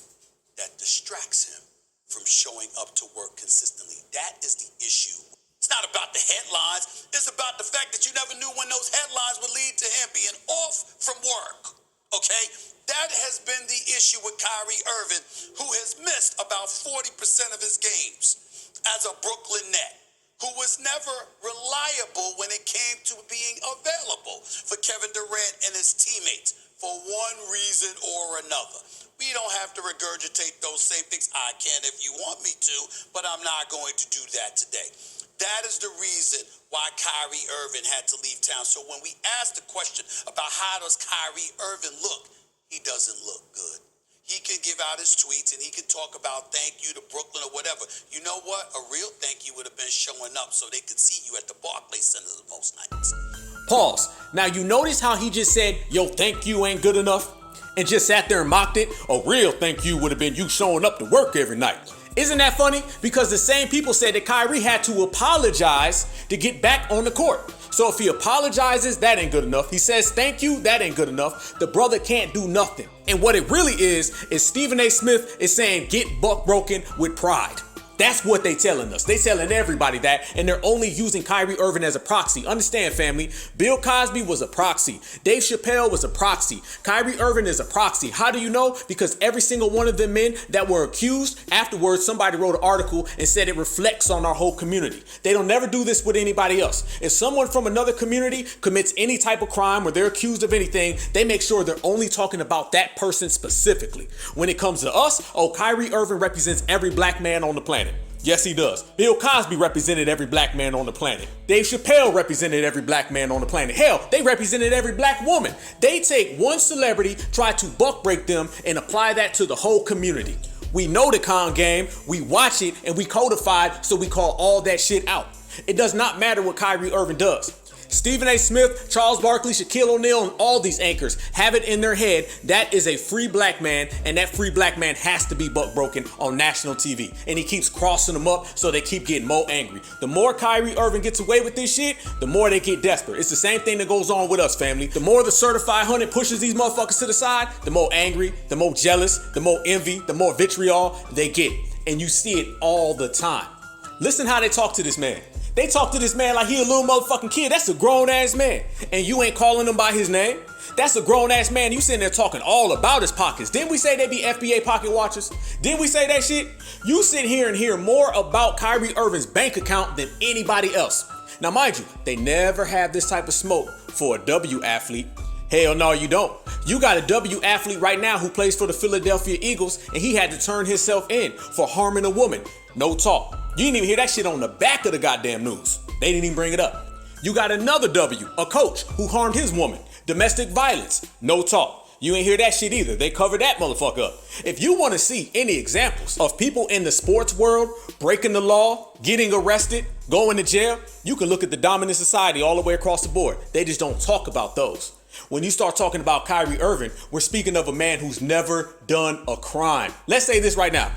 that distracts him from showing up to work consistently. That is the issue. It's not about the headlines. It's about the fact that you never knew when those headlines would lead to him being off from work. Okay? That has been the issue with Kyrie Irving, who has missed about 40% of his games as a Brooklyn Net, who was never reliable when it came to being available for Kevin Durant and his teammates for one reason or another. We don't have to regurgitate those same things. I can if you want me to, but I'm not going to do that today. That is the reason why Kyrie Irving had to leave town. So when we ask the question about how does Kyrie Irving look, he doesn't look good. He can give out his tweets and he can talk about thank you to Brooklyn or whatever. You know what? A real thank you would have been showing up so they could see you at the Barclays Center most nights. Pause. Now you notice how he just said, yo, thank you ain't good enough? And just sat there and mocked it? A real thank you would have been you showing up to work every night. Isn't that funny? Because the same people said that Kyrie had to apologize to get back on the court. So if he apologizes, that ain't good enough. He says thank you, that ain't good enough. The brother can't do nothing. And what it really is Stephen A. Smith is saying get buck broken with pride. That's what they telling us. They telling everybody that, and they're only using Kyrie Irving as a proxy. Understand, family, Bill Cosby was a proxy. Dave Chappelle was a proxy. Kyrie Irving is a proxy. How do you know? Because every single one of them men that were accused, afterwards somebody wrote an article and said it reflects on our whole community. They don't never do this with anybody else. If someone from another community commits any type of crime or they're accused of anything, they make sure they're only talking about that person specifically. When it comes to us, Kyrie Irving represents every black man on the planet. Yes, he does. Bill Cosby represented every black man on the planet. Dave Chappelle represented every black man on the planet. Hell, they represented every black woman. They take one celebrity, try to buck break them, and apply that to the whole community. We know the con game, we watch it, and we codify it, so we call all that shit out. It does not matter what Kyrie Irving does. Stephen A. Smith, Charles Barkley, Shaquille O'Neal, and all these anchors have it in their head that is a free black man, and that free black man has to be buck broken on national TV. And he keeps crossing them up, so they keep getting more angry. The more Kyrie Irving gets away with this shit, the more they get desperate. It's the same thing that goes on with us, family. The more the certified 100 pushes these motherfuckers to the side, the more angry, the more jealous, the more envy, the more vitriol they get. And you see it all the time. Listen how they talk to this man. They talk to this man like he a little motherfucking kid. That's a grown-ass man. And you ain't calling him by his name? That's a grown-ass man. You sitting there talking all about his pockets. Didn't we say they be FBA pocket watchers? Didn't we say that shit? You sit here and hear more about Kyrie Irving's bank account than anybody else. Now, mind you, they never have this type of smoke for a W athlete. Hell no, you don't. You got a W athlete right now who plays for the Philadelphia Eagles, and he had to turn himself in for harming a woman. No talk. You didn't even hear that shit on the back of the goddamn news. They didn't even bring it up. You got another W, a coach who harmed his woman. Domestic violence. No talk. You ain't hear that shit either. They covered that motherfucker up. If you want to see any examples of people in the sports world breaking the law, getting arrested, going to jail, you can look at the dominant society all the way across the board. They just don't talk about those. When you start talking about Kyrie Irving, we're speaking of a man who's never done a crime. Let's say this right now.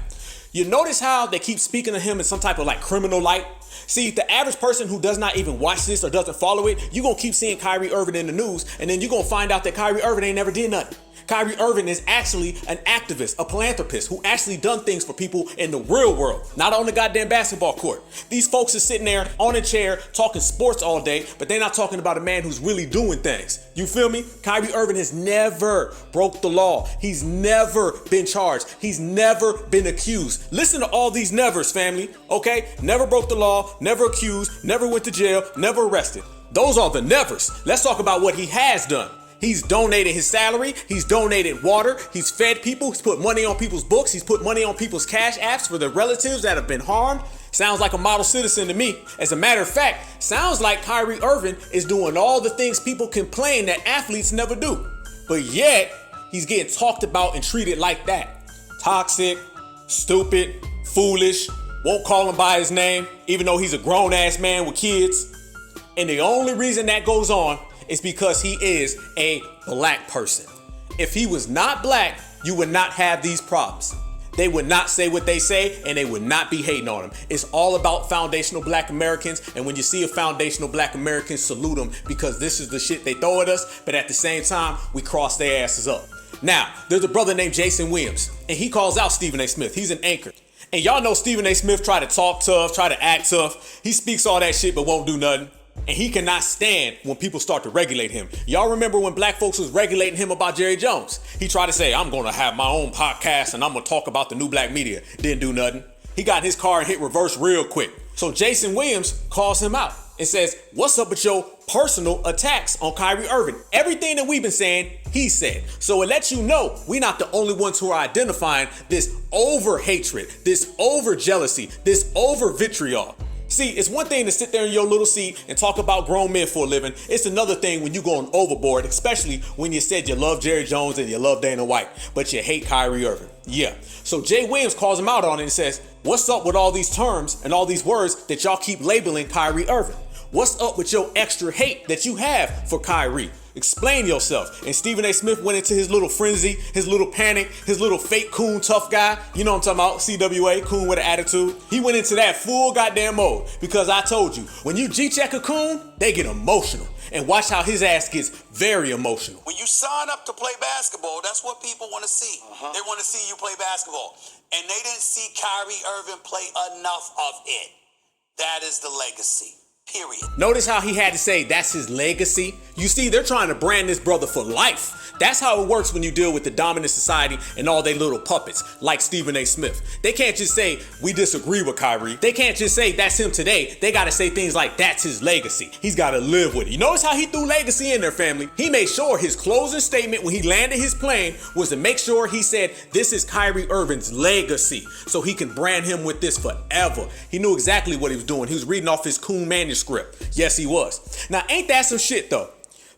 You notice how they keep speaking of him in some type of like criminal light? See, the average person who does not even watch this or doesn't follow it, you're going to keep seeing Kyrie Irving in the news, and then you're going to find out that Kyrie Irving ain't never did nothing. Kyrie Irving is actually an activist, a philanthropist who actually done things for people in the real world, not on the goddamn basketball court. These folks are sitting there on a chair talking sports all day, but they're not talking about a man who's really doing things. You feel me? Kyrie Irving has never broke the law. He's never been charged. He's never been accused. Listen to all these nevers, family, okay? Never broke the law, never accused, never went to jail, never arrested. Those are the nevers. Let's talk about what he has done. He's donated his salary. He's donated water. He's fed people. He's put money on people's books. He's put money on people's cash apps for their relatives that have been harmed. Sounds like a model citizen to me. As a matter of fact, sounds like Kyrie Irving is doing all the things people complain that athletes never do. But yet, he's getting talked about and treated like that. Toxic, stupid, foolish, won't call him by his name, even though he's a grown-ass man with kids. And the only reason that goes on is because he is a black person. If he was not black, you would not have these problems. they would not say what they say, and they would not be hating on them. It's all about foundational black Americans, and when you see a foundational black American, salute them, because this is the shit they throw at us, but at the same time, we cross their asses up. Now, there's a brother named Jason Williams, and he calls out Stephen A. Smith. He's an anchor. And y'all know Stephen A. Smith try to talk tough, try to act tough. He speaks all that shit, but won't do nothing. And he cannot stand when people start to regulate him. Y'all remember when black folks was regulating him about Jerry Jones? He tried to say, I'm going to have my own podcast and I'm going to talk about the new black media. Didn't do nothing. He got in his car and hit reverse real quick. So Jason Williams calls him out and says, what's up with your personal attacks on Kyrie Irving? Everything that we've been saying, he said. So it lets you know we're not the only ones who are identifying this over hatred, this over jealousy, this over vitriol. See, it's one thing to sit there in your little seat and talk about grown men for a living. It's another thing when you're going overboard, especially when you said you love Jerry Jones and you love Dana White, but you hate Kyrie Irving. Yeah. So Jay Williams calls him out on it and says, what's up with all these terms and all these words that y'all keep labeling Kyrie Irving? What's up with your extra hate that you have for Kyrie? Explain yourself. And Stephen A. Smith went into his little frenzy, his little panic, his little fake coon tough guy. You know what I'm talking about, CWA, coon with an attitude. He went into that full goddamn mode because I told you, when you G-check a coon, they get emotional. And watch how his ass gets very emotional. When you sign up to play basketball, that's what people want to see. They want to see you play basketball. And they didn't see Kyrie Irving play enough of it. That is the legacy. Period. Notice how he had to say that's his legacy. You see, they're trying to brand this brother for life. That's how it works when you deal with the dominant society and all their little puppets like Stephen A. Smith. They can't just say we disagree with Kyrie. They can't just say that's him today. They got to say things like that's his legacy. He's got to live with it. You notice how he threw legacy in their family? He made sure his closing statement when he landed his plane was to make sure he said this is Kyrie Irving's legacy, so he can brand him with this forever. He knew exactly what he was doing. He was reading off his coon manuscript. Yes, he was. Now, ain't that some shit though?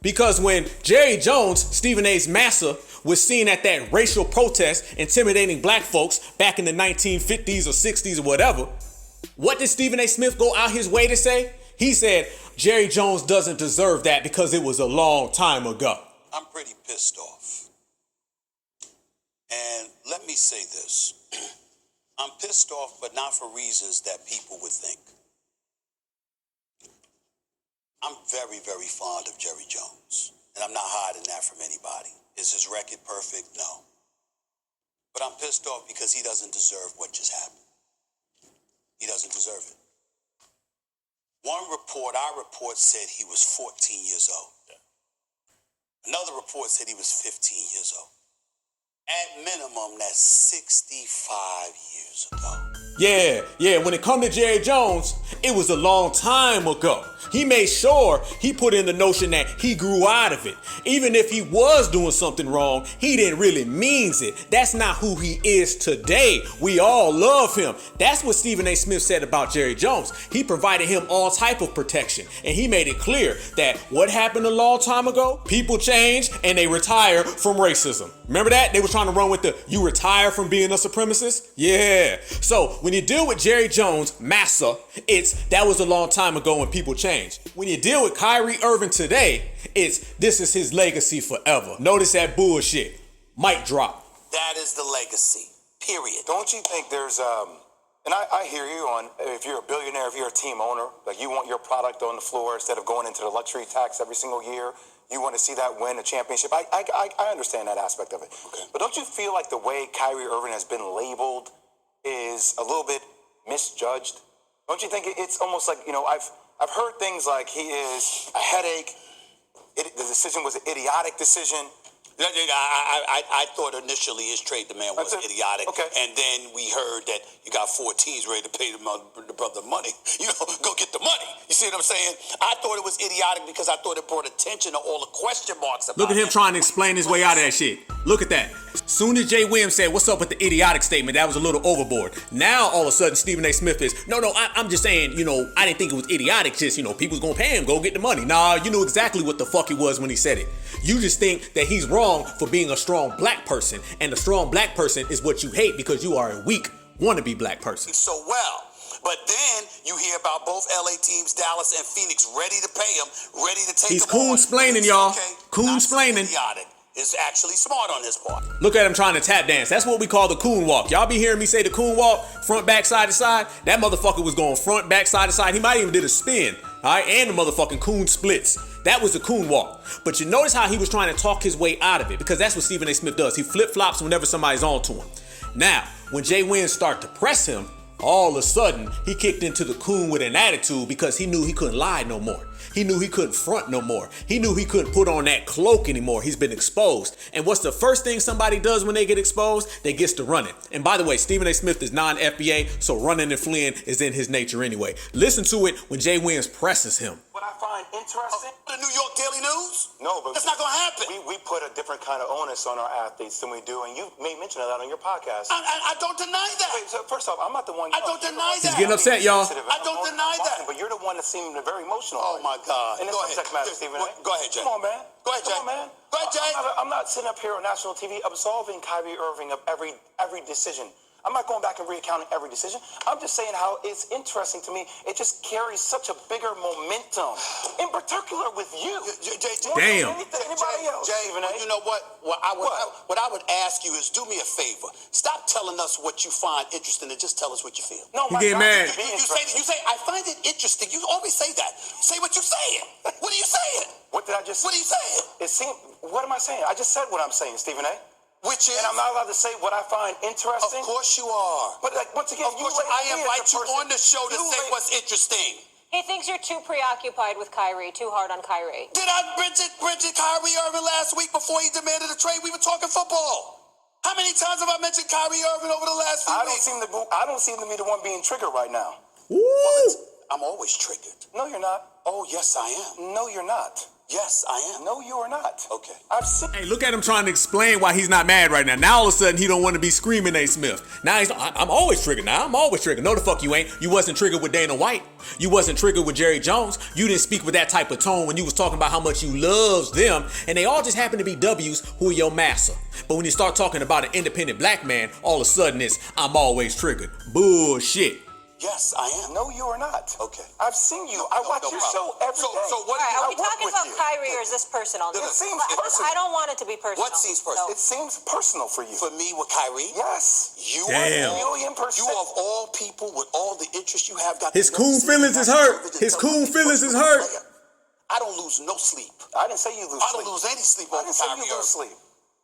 Because when Jerry Jones, Stephen A's master, was seen at that racial protest intimidating black folks back in the 1950s or 60s or whatever, what did Stephen A. Smith go out his way to say? He said, Jerry Jones doesn't deserve that because it was a long time ago. I'm pretty pissed off. And let me say this. I'm pissed off, but not for reasons that people would think. I'm very, very fond of Jerry Jones, and I'm not hiding that from anybody. Is his record perfect? No. But I'm pissed off because he doesn't deserve what just happened. He doesn't deserve it. One report, our report, said he was 14 years old. Another report said he was 15 years old. At minimum, that's 65 years ago. Yeah, when it come to Jerry Jones, it was a long time ago. He made sure he put in the notion that he grew out of it. Even if he was doing something wrong, he didn't really means it. That's not who he is today. We all love him. That's what Stephen A. Smith said about Jerry Jones. He provided him all type of protection. And he made it clear that what happened a long time ago, people change and they retire from racism. Remember that? They were trying to run with the, you retire from being a supremacist? Yeah. So when you deal with Jerry Jones, massa, that was a long time ago when people changed. When you deal with Kyrie Irving today, this is his legacy forever. Notice that bullshit. Mic drop. That is the legacy. Period. Don't you think there's and I hear you on, if you're a billionaire, if you're a team owner, like you want your product on the floor instead of going into the luxury tax every single year. You want to see that win a championship. I understand that aspect of it. Okay. But don't you feel like the way Kyrie Irving has been labeled is a little bit misjudged? Don't you think it's almost like, I've heard things like he is a headache. The decision was an idiotic decision. I thought initially his trade demand was idiotic. Okay. And then we heard that you got 4 teams ready to pay the brother money. Go get the money. You see what I'm saying? I thought it was idiotic because I thought it brought attention to all the question marks about Look at him trying to explain his way out of that shit. Look at that. Soon as Jay Williams said, what's up with the idiotic statement, that was a little overboard. Now, all of a sudden, Stephen A. Smith is, I'm just saying, I didn't think it was idiotic. Just, people's gonna pay him, go get the money. Nah, you knew exactly what the fuck it was when he said it. You just think that he's wrong for being a strong black person. And a strong black person is what you hate because you are a weak, wannabe black person. So well. But then you hear about both LA teams, Dallas and Phoenix, ready to pay him, ready to take him on. He's coon-splaining, y'all. Coon-splaining. is actually smart on his part. Look at him trying to tap dance. That's what we call the coon walk. Y'all be hearing me say the coon walk, front, back, side to side. That motherfucker was going front, back, side to side. He might even did a spin, all right? And the motherfucking coon splits. That was the coon walk. But you notice how he was trying to talk his way out of it, because that's what Stephen A. Smith does. He flip-flops whenever somebody's on to him. Now, when Jay Wynn started to press him, all of a sudden, he kicked into the coon with an attitude because he knew he couldn't lie no more. He knew he couldn't front no more. He knew he couldn't put on that cloak anymore. He's been exposed. And what's the first thing somebody does when they get exposed? They gets to running. And by the way, Stephen A. Smith is non-FBA, so running and fleeing is in his nature anyway. Listen to it when Jay Wynn presses him. What I find interesting... The New York Daily News? No, but... That's not going to happen. We put a different kind of onus on our athletes than we do, and you made mention of that on your podcast. I don't deny that. Wait, so first off, I'm not the one... I don't deny that. He's getting upset, y'all. I don't deny that. But you're the one that seemed very emotional. Oh, my God. And Go ahead. Stephen A. Go ahead, Jay. Come on, man. Go ahead, Jay. Come on, man. Go ahead, Jay. I'm not sitting up here on national TV absolving Kyrie Irving of every decision. I'm not going back and recounting every decision. I'm just saying how it's interesting to me. It just carries such a bigger momentum, in particular with you. Damn. Anybody else? Jay, you know what? What I would ask you is do me a favor. Stop telling us what you find interesting and just tell us what you feel. No, you get mad. You say, I find it interesting. You always say that. Say what you're saying. What are you saying? What did I just say? What are you saying? What am I saying? I just said what I'm saying, Stephen A. Which is? And I'm not allowed to say what I find interesting. Of course you are. But once again, I invite you on the show to say what's interesting. He thinks you're too preoccupied with Kyrie, too hard on Kyrie. Did I mention Kyrie Irving last week before he demanded a trade? We were talking football. How many times have I mentioned Kyrie Irving over the last few weeks? I don't seem to be the one being triggered right now. I'm always triggered. No, you're not. Oh, yes, I am. No, you're not. Yes, I am. No, you are not. Okay. Hey, look at him trying to explain why he's not mad right now. Now all of a sudden he don't want to be screaming A. Smith. Now I'm always triggered now. I'm always triggered. No, the fuck you ain't. You wasn't triggered with Dana White. You wasn't triggered with Jerry Jones. You didn't speak with that type of tone when you was talking about how much you loves them. And they all just happen to be W's who are your master. But when you start talking about an independent black man, all of a sudden it's, I'm always triggered. Bullshit. Yes, I am. No, you are not. Okay. I've seen you. I watch your show every day. So what are we talking about Kyrie or is this personal? It seems personal. I don't want it to be personal. What seems personal? It seems personal for you. For me with Kyrie? Yes. You Damn. are 1,000,000%. You of all people with all the interest you have got. His coon feelings is hurt. His coon feelings is hurt. I don't lose no sleep. I didn't say you lose sleep. I don't lose any sleep over Kyrie. I didn't say you lose sleep.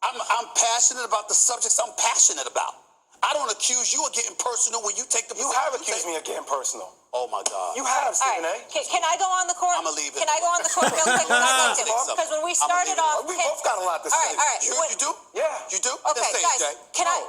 I'm passionate about the subjects I'm passionate about. I don't accuse you of getting personal when you take the. You have accused me of getting personal. Oh my God. You have, Stephen A. Can I go on the court? I'm gonna leave it. Can I go on the court real quick? Because when we started off, we both got a lot to say. All right. You do? Yeah. You do? Okay, Just say guys. it, Jay. Can I?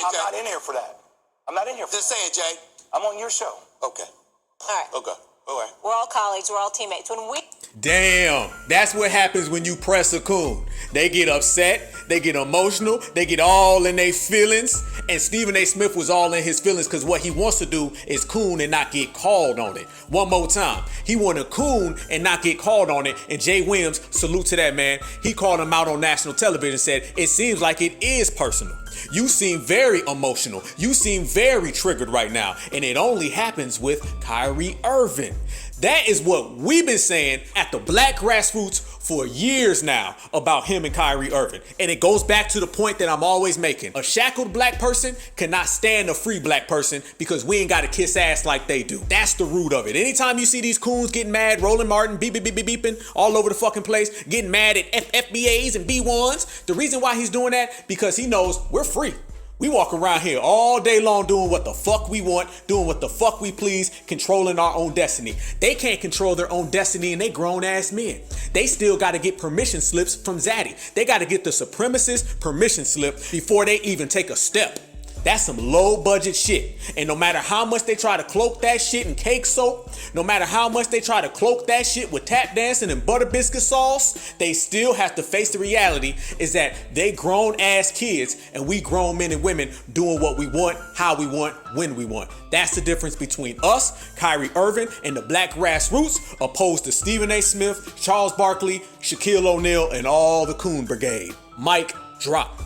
I'm not in here for that. I'm not in here for Just say it, Jay. I'm on your show. Okay. All right. Okay. All right. We're all colleagues. We're all teammates. When we. Damn, that's what happens when you press a coon. They get upset, they get emotional, they get all in their feelings. And Stephen A. Smith was all in his feelings because what he wants to do is coon and not get called on it. One more time. He want to coon and not get called on it. And Jay Williams, salute to that man. He called him out on national television and said, it seems like it is personal. You seem very emotional. You seem very triggered right now. And it only happens with Kyrie Irving. That is what we've been saying at the Black Grassroots for years now about him and Kyrie Irving. And it goes back to the point that I'm always making. A shackled black person cannot stand a free black person because we ain't got to kiss ass like they do. That's the root of it. Anytime you see these coons getting mad, Roland Martin, beeping all over the fucking place, getting mad at FBAs and B1s, the reason why he's doing that, because he knows we're free. We walk around here all day long doing what the fuck we want, doing what the fuck we please, controlling our own destiny. They can't control their own destiny and they grown ass men. They still got to get permission slips from Zaddy. They got to get the supremacist permission slip before they even take a step. That's some low budget shit. And no matter how much they try to cloak that shit in cake soap, no matter how much they try to cloak that shit with tap dancing and butter biscuit sauce, they still have to face the reality is that they grown ass kids and we grown men and women doing what we want, how we want, when we want. That's the difference between us, Kyrie Irving, and the Black Grassroots, opposed to Stephen A. Smith, Charles Barkley, Shaquille O'Neal, and all the Coon Brigade. Mic drop.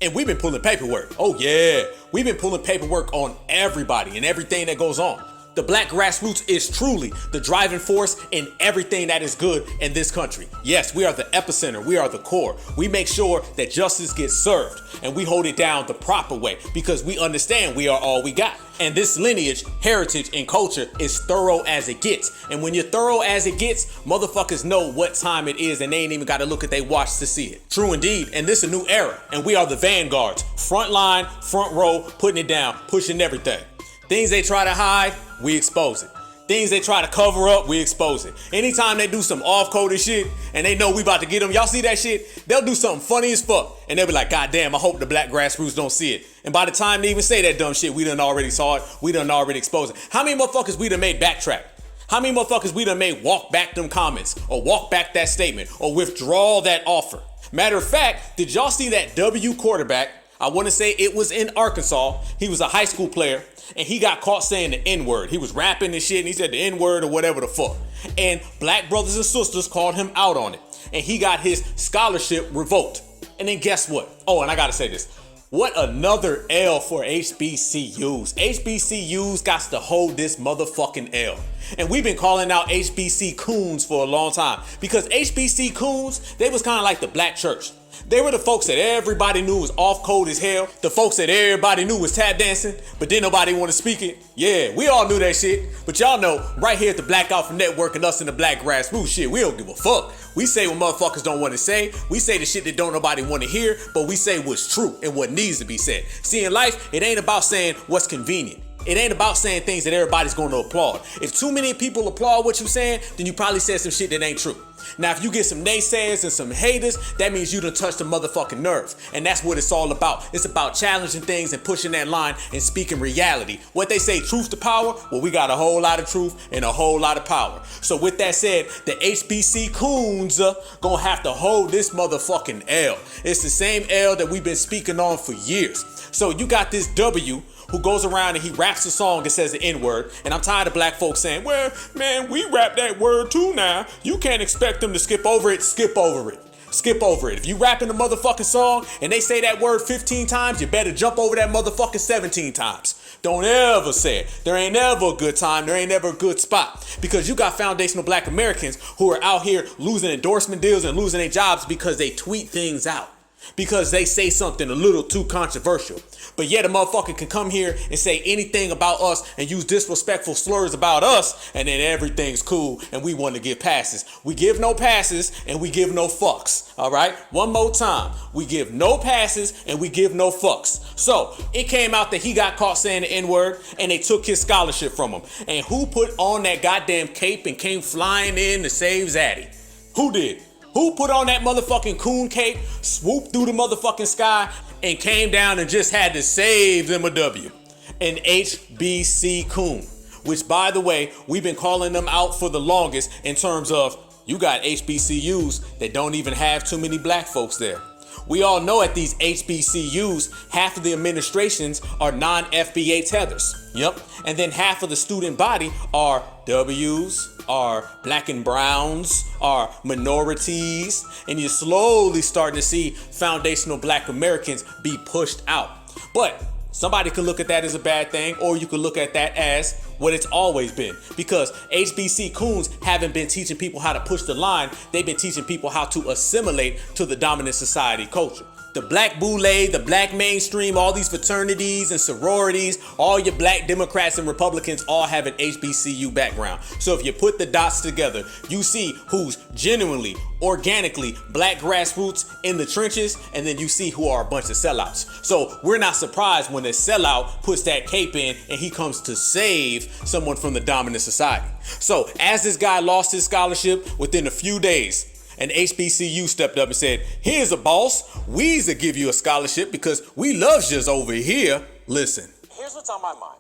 And we've been pulling paperwork. Oh yeah, we've been pulling paperwork on everybody and everything that goes on. The black grassroots is truly the driving force in everything that is good in this country. Yes, we are the epicenter. We are the core. We make sure that justice gets served and we hold it down the proper way because we understand we are all we got. And this lineage, heritage, and culture is thorough as it gets. And when you're thorough as it gets, motherfuckers know what time it is and they ain't even got to look at their watch to see it. True indeed. And this is a new era. And we are the vanguards. Front line, front row, putting it down, pushing everything. Things they try to hide, we expose it. Things they try to cover up, we expose it. Anytime they do some off-coded shit and they know we about to get them, y'all see that shit? They'll do something funny as fuck and they'll be like, God damn, I hope the black grassroots don't see it. And by the time they even say that dumb shit, we done already saw it. We done already exposed it. How many motherfuckers we done made backtrack? How many motherfuckers we done made walk back them comments or walk back that statement or withdraw that offer? Matter of fact, did y'all see that W quarterback? I want to say it was in Arkansas. He was a high school player and he got caught saying the N-word. He was rapping and shit and he said the N-word or whatever the fuck. And black brothers and sisters called him out on it. And he got his scholarship revoked. And then guess what? Oh, and I gotta say this. What another L for HBCUs. HBCUs got to hold this motherfucking L. And we've been calling out HBC coons for a long time because HBC coons, they was kind of like the black church. They were the folks that everybody knew was off code as hell. The folks that everybody knew was tap dancing, but then nobody want to speak it. Yeah, we all knew that shit. But y'all know, right here at the Black Alpha Network and us in the Black Grassroots shit, we don't give a fuck. We say what motherfuckers don't want to say. We say the shit that don't nobody want to hear, but we say what's true and what needs to be said. See, in life, it ain't about saying what's convenient. It ain't about saying things that everybody's going to applaud. If too many people applaud what you're saying, then you probably said some shit that ain't true. Now, if you get some naysayers and some haters, that means you done touched the motherfucking nerve. And that's what it's all about. It's about challenging things and pushing that line and speaking reality. What they say, truth to power? Well, we got a whole lot of truth and a whole lot of power. So with that said, the HBC coons gonna have to hold this motherfucking L. It's the same L that we've been speaking on for years. So you got this W who goes around and he raps a song that says the N-word. And I'm tired of black folks saying, well, man, we rap that word too now. You can't expect them to skip over it. Skip over it. Skip over it. If you rapping a motherfucking song and they say that word 15 times, you better jump over that motherfucking 17 times. Don't ever say it. There ain't ever a good time. There ain't ever a good spot. Because you got foundational black Americans who are out here losing endorsement deals and losing their jobs because they tweet things out. Because they say something a little too controversial. But yet a motherfucker can come here and say anything about us and use disrespectful slurs about us, and then everything's cool and we want to give passes. We give no passes and we give no fucks. All right? One more time. We give no passes and we give no fucks. So it came out that he got caught saying the N-word and they took his scholarship from him. And who put on that goddamn cape and came flying in to save Zaddy? Who did? Who put on that motherfucking coon cape, swooped through the motherfucking sky, and came down and just had to save them a W? An HBC coon. Which, by the way, we've been calling them out for the longest in terms of you got HBCUs that don't even have too many black folks there. We all know at these HBCUs, half of the administrations are non-FBA tethers. Yep. And then half of the student body are W's, are black and browns, are minorities, and you're slowly starting to see foundational black Americans be pushed out. But somebody could look at that as a bad thing, or you could look at that as what it's always been. Because HBC coons haven't been teaching people how to push the line. They've been teaching people how to assimilate to the dominant society culture. The black boule, the black mainstream, all these fraternities and sororities, all your black Democrats and Republicans all have an HBCU background. So if you put the dots together, you see who's genuinely, organically black grassroots in the trenches, and then you see who are a bunch of sellouts. So we're not surprised when a sellout puts that cape in and he comes to save someone from the dominant society. So as this guy lost his scholarship, within a few days, an HBCU stepped up and said, here's a boss. We's to give you a scholarship because we love yous over here. Listen. Here's what's on my mind.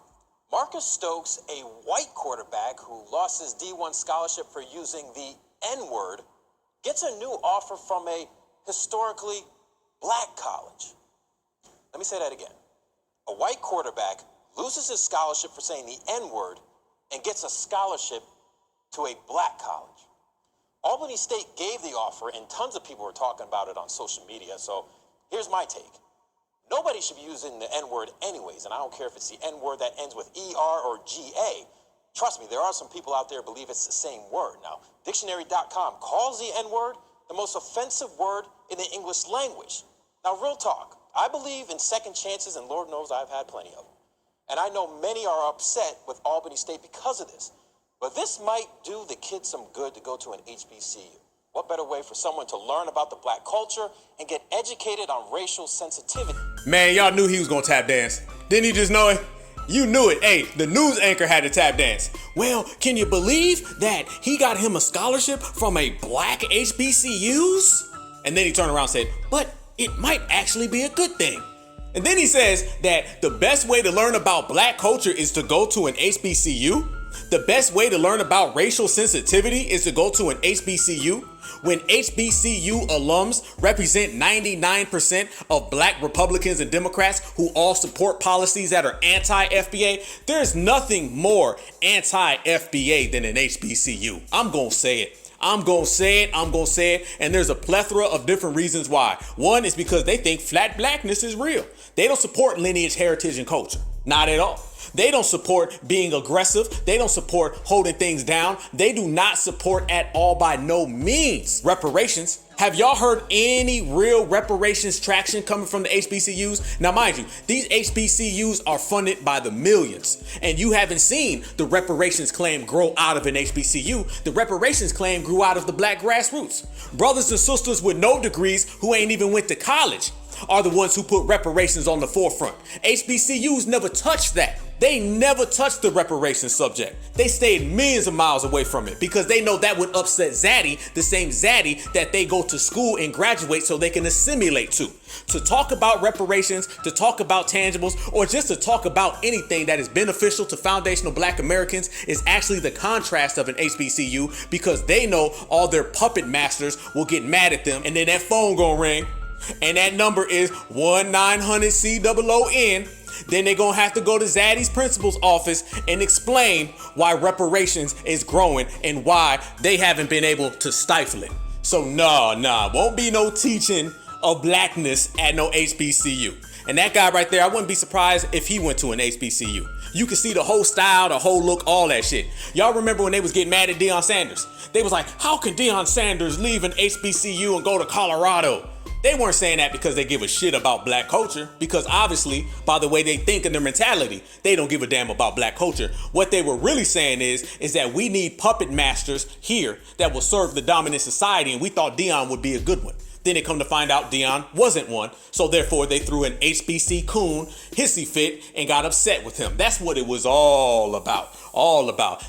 Marcus Stokes, a white quarterback who lost his D1 scholarship for using the N-word, gets a new offer from a historically black college. Let me say that again. A white quarterback loses his scholarship for saying the N-word and gets a scholarship to a black college. Albany State gave the offer, and tons of people were talking about it on social media, so here's my take. Nobody should be using the N-word anyways, and I don't care if it's the N-word that ends with ER or GA. Trust me, there are some people out there who believe it's the same word. Now, dictionary.com calls the N-word the most offensive word in the English language. Now, real talk, I believe in second chances, and Lord knows I've had plenty of them. And I know many are upset with Albany State because of this. But this might do the kids some good to go to an HBCU. What better way for someone to learn about the black culture and get educated on racial sensitivity? Man, y'all knew he was gonna tap dance. Didn't you just know it? You knew it. Hey, the news anchor had to tap dance. Well, can you believe that he got him a scholarship from a black HBCUs? And then he turned around and said, but it might actually be a good thing. And then he says that the best way to learn about black culture is to go to an HBCU. The best way to learn about racial sensitivity is to go to an HBCU. When HBCU alums represent 99% of black Republicans and Democrats who all support policies that are anti-FBA, there's nothing more anti-FBA than an HBCU. I'm gonna say it. I'm gonna say it, and there's a plethora of different reasons why. One is because they think flat blackness is real. They don't support lineage, heritage, and culture. Not at all. They don't support being aggressive. They don't support holding things down. They do not support at all, by no means, reparations. Have y'all heard any real reparations traction coming from the HBCUs? Now, mind you, these HBCUs are funded by the millions, and you haven't seen the reparations claim grow out of an HBCU. The reparations claim grew out of the black grassroots. Brothers and sisters with no degrees who ain't even went to college are the ones who put reparations on the forefront. HBCUs never touched that. They never touched the reparations subject. They stayed millions of miles away from it because they know that would upset Zaddy, the same Zaddy that they go to school and graduate so they can assimilate to. To talk about reparations, to talk about tangibles, or just to talk about anything that is beneficial to foundational black Americans is actually the contrast of an HBCU, because they know all their puppet masters will get mad at them, and then that phone gonna ring. And that number is 1-900-COON. Then they're gonna have to go to Zaddy's principal's office and explain why reparations is growing and why they haven't been able to stifle it. So nah, won't be no teaching of blackness at no HBCU. And that guy right there, I wouldn't be surprised if he went to an HBCU. You can see the whole style, the whole look, all that shit. Y'all remember when they was getting mad at Deion Sanders? They was like, how can Deion Sanders leave an HBCU and go to Colorado? They weren't saying that because they give a shit about black culture, because obviously, by the way they think and their mentality, they don't give a damn about black culture. What they were really saying is that we need puppet masters here that will serve the dominant society, and we thought Deion would be a good one. Then they come to find out Deion wasn't one, so therefore they threw an HBC coon hissy fit and got upset with him. That's what it was all about.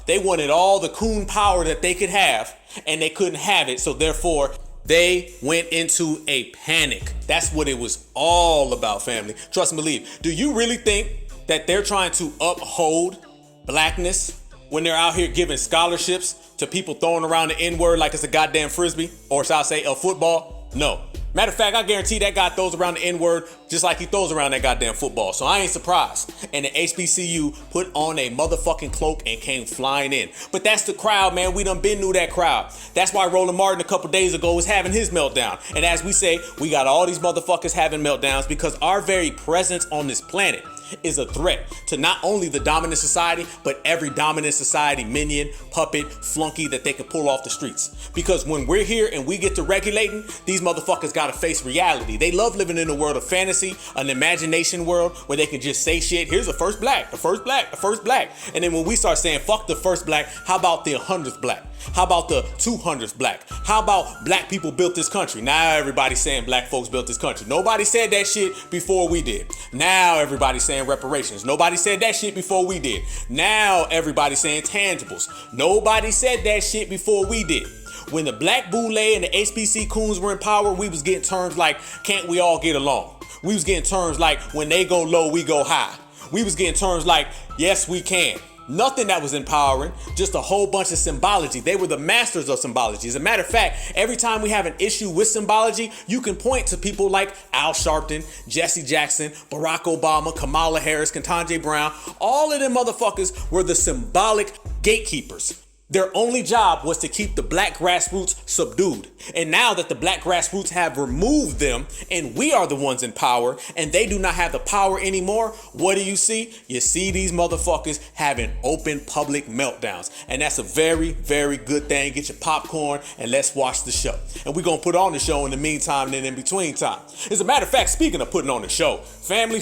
They wanted all the coon power that they could have, and they couldn't have it, so therefore they went into a panic. That's what it was all about, family. Trust and believe. Do you really think that they're trying to uphold blackness when they're out here giving scholarships to people throwing around the N-word like it's a goddamn frisbee, or shall I say a football? No. Matter of fact, I guarantee that guy throws around the N-word just like he throws around that goddamn football. So I ain't surprised. And the HBCU put on a motherfucking cloak and came flying in. But that's the crowd, man. We done been knew that crowd. That's why Roland Martin a couple days ago was having his meltdown. And as we say, we got all these motherfuckers having meltdowns because our very presence on this planet is a threat to not only the dominant society, but every dominant society minion, puppet, flunky that they can pull off the streets. Because when we're here and we get to regulating, these motherfuckers gotta face reality. They love living in a world of fantasy, an imagination world where they can just say shit. Here's the first black, the first black, the first black. And then when we start saying, fuck the first black, how about the 100th black? How about the 200th black? How about black people built this country? Now everybody's saying black folks built this country. Nobody said that shit before we did. Now everybody's saying reparations. Nobody said that shit before we did. Now everybody's saying tangibles. Nobody said that shit before we did. When the black boule and the HBC coons were in power, we was getting terms like, can't we all get along? We was getting terms like, when they go low, we go high. We was getting terms like, yes, we can. Nothing that was empowering, just a whole bunch of symbology. They were the masters of symbology. As a matter of fact, every time we have an issue with symbology, you can point to people like Al Sharpton, Jesse Jackson, Barack Obama, Kamala Harris, Ketanji Brown. All of them motherfuckers were the symbolic gatekeepers. Their only job was to keep the black grassroots subdued. And now that the black grassroots have removed them and we are the ones in power and they do not have the power anymore, what do you see? You see these motherfuckers having open public meltdowns. And that's a very, very good thing. Get your popcorn and let's watch the show. And we're going to put on the show in the meantime and in between time. As a matter of fact, speaking of putting on the show, family,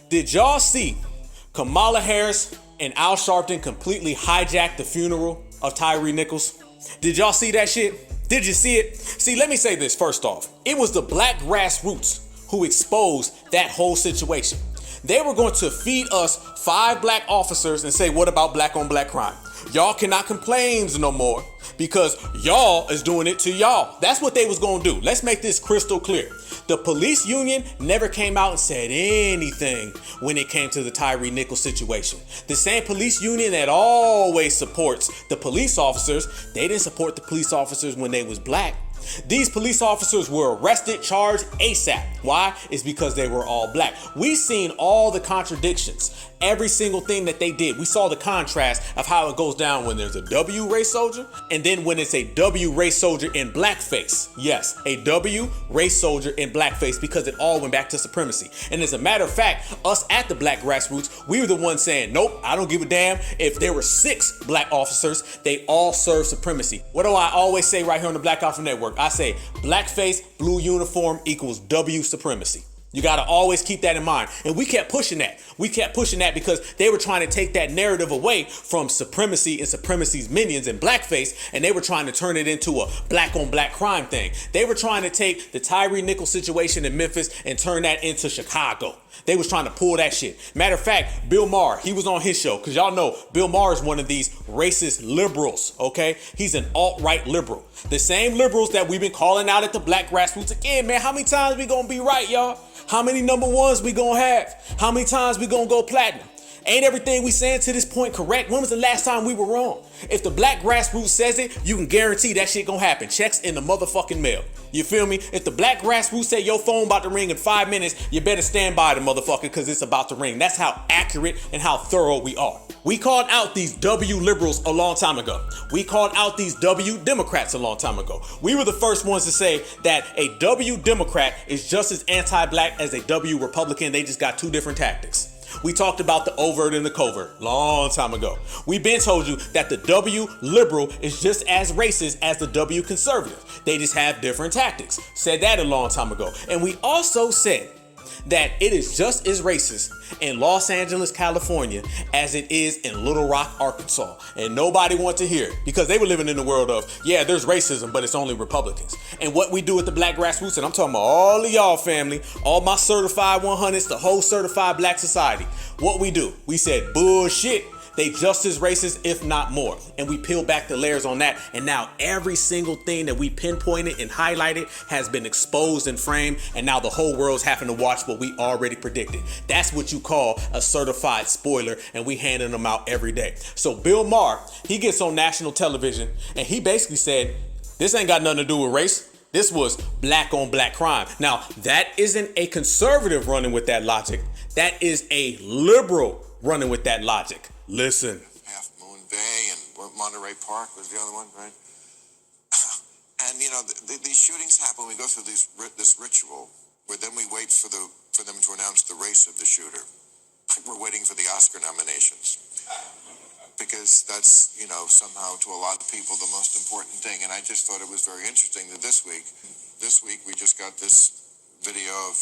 did y'all see Kamala Harris and Al Sharpton completely hijacked the funeral of Tyre Nichols? Did y'all see that shit? Did you see it? See, let me say this first off. It was the black grassroots who exposed that whole situation. They were going to feed us 5 black officers and say, what about black on black crime? Y'all cannot complain no more because y'all is doing it to y'all. That's what they was going to do. Let's make this crystal clear. The police union never came out and said anything when it came to the Tyre Nichols situation. The same police union that always supports the police officers, they didn't support the police officers when they was black. These police officers were arrested, charged ASAP. Why? It's because they were all black. We seen all the contradictions, every single thing that they did. We saw the contrast of how it goes down when there's a W race soldier and then when it's a W race soldier in blackface. Yes, a W race soldier in blackface, because it all went back to supremacy. And as a matter of fact, us at the black grassroots, we were the ones saying, nope, I don't give a damn if there were 6 black officers, they all serve supremacy. What do I always say right here on the Black Alpha Network? I say blackface, blue uniform equals W supremacy. You got to always keep that in mind. And we kept pushing that. We kept pushing that because they were trying to take that narrative away from supremacy and supremacy's minions and blackface, and they were trying to turn it into a black on black crime thing. They were trying to take the Tyre Nichols situation in Memphis and turn that into Chicago. They was trying to pull that shit. Matter of fact, Bill Maher, he was on his show, because y'all know Bill Maher is one of these racist liberals, okay? He's an alt-right liberal. The same liberals that we've been calling out at the black grassroots. Again, man, how many times we gonna be right, y'all? How many number ones we gonna have? How many times we gonna go platinum? Ain't everything we saying to this point correct? When was the last time we were wrong? If the black grassroots says it, you can guarantee that shit gonna happen. Checks in the motherfucking mail. You feel me? If the black grassroots say your phone about to ring in 5 minutes, you better stand by the motherfucker because it's about to ring. That's how accurate and how thorough we are. We called out these W liberals a long time ago. We called out these W Democrats a long time ago. We were the first ones to say that a W Democrat is just as anti-black as a W Republican. They just got 2 different tactics. We talked about the overt and the covert long time ago. We've been told you that the W liberal is just as racist as the W conservative. They just have different tactics. Said that a long time ago. And we also said that it is just as racist in Los Angeles, California, as it is in Little Rock, Arkansas. And nobody wanted to hear it because they were living in the world of, yeah, there's racism, but it's only Republicans. And what we do at the black grassroots, and I'm talking about all of y'all family, all my certified 100s, the whole certified black society, what we do, we said, bullshit. They just as racist, if not more. And we peel back the layers on that. And now every single thing that we pinpointed and highlighted has been exposed and framed. And now the whole world's having to watch what we already predicted. That's what you call a certified spoiler. And we handing them out every day. So Bill Maher, he gets on national television and he basically said, this ain't got nothing to do with race. This was black on black crime. Now, that isn't a conservative running with that logic. That is a liberal running with that logic. Listen. Half Moon Bay and Monterey Park was the other one, right? And you know, these shootings happen. We go through this ritual where then we wait for them to announce the race of the shooter. We're waiting for the Oscar nominations because that's, you know, somehow to a lot of people the most important thing. And I just thought it was very interesting that this week we just got this video of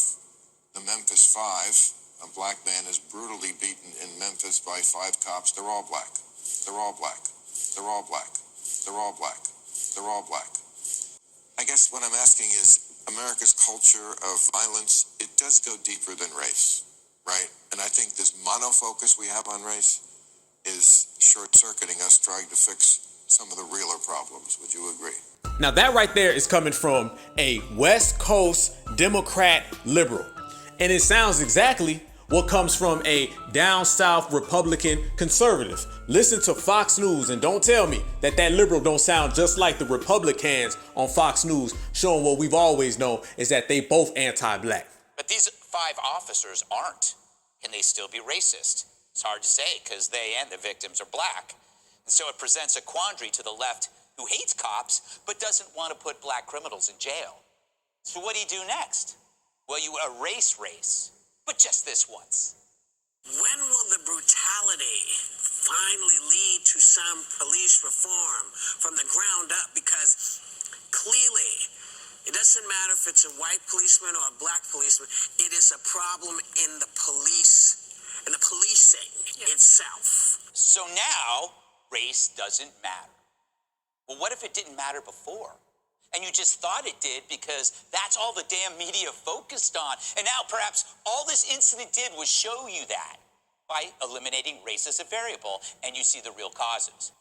the Memphis 5. A black man is brutally beaten in Memphis by 5 cops. They're all black. They're all black. They're all black. They're all black. They're all black. I guess what I'm asking is America's culture of violence, it does go deeper than race, right? And I think this monofocus we have on race is short-circuiting us trying to fix some of the realer problems. Would you agree? Now that right there is coming from a West Coast Democrat liberal. And it sounds exactly what comes from a down south Republican conservative. Listen to Fox News and don't tell me that liberal don't sound just like the Republicans on Fox News, showing what we've always known is that they both anti-black. But these 5 officers aren't. Can they still be racist? It's hard to say because they and the victims are black. So it presents a quandary to the left who hates cops but doesn't want to put black criminals in jail. So what do you do next? Well, you erase race, but just this once. When will the brutality finally lead to some police reform from the ground up? Because clearly, it doesn't matter if it's a white policeman or a black policeman, it is a problem in the police and the policing itself. So now, race doesn't matter. Well, what if it didn't matter before? And you just thought it did because that's all the damn media focused on. And now perhaps all this incident did was show you that by eliminating race as a variable, and you see the real causes.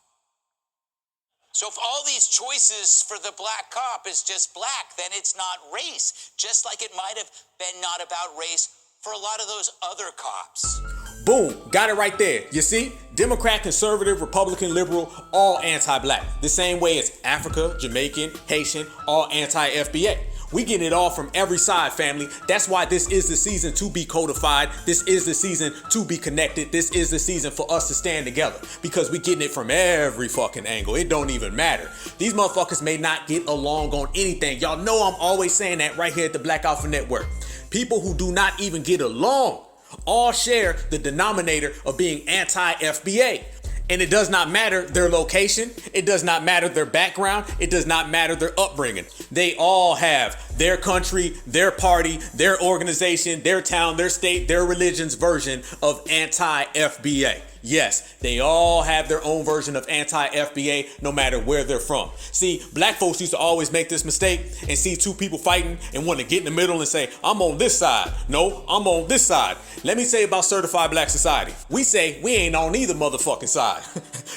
So if all these choices for the black cop is just black, then it's not race, just like it might have been not about race for a lot of those other cops. Boom, got it right there. You see, Democrat, conservative, Republican, liberal, all anti-black. The same way as Africa, Jamaican, Haitian, all anti-FBA. We get it all from every side, family. That's why this is the season to be codified. This is the season to be connected. This is the season for us to stand together because we getting it from every fucking angle. It don't even matter. These motherfuckers may not get along on anything. Y'all know I'm always saying that right here at the Black Alpha Network. People who do not even get along all share the denominator of being anti-FBA. And it does not matter their location. It does not matter their background. It does not matter their upbringing. They all have their country, their party, their organization, their town, their state, their religion's version of anti-FBA. Yes, they all have their own version of anti-FBA no matter where they're from. See, black folks used to always make this mistake and see two people fighting and want to get in the middle and say, I'm on this side. No, I'm on this side. Let me say about certified black society. We say we ain't on either motherfucking side.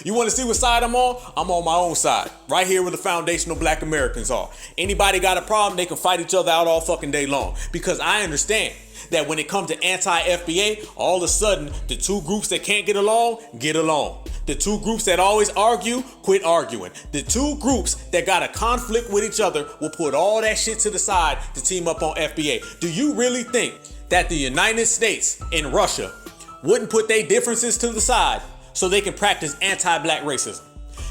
You want to see what side I'm on? I'm on my own side. Right here where the foundational black Americans are. Anybody got a problem, they can fight each other out all fucking day long. Because I understand that when it comes to anti-FBA, all of a sudden, the two groups that can't get along. The two groups that always argue, quit arguing. The two groups that got a conflict with each other will put all that shit to the side to team up on FBA. Do you really think that the United States and Russia wouldn't put their differences to the side so they can practice anti-black racism?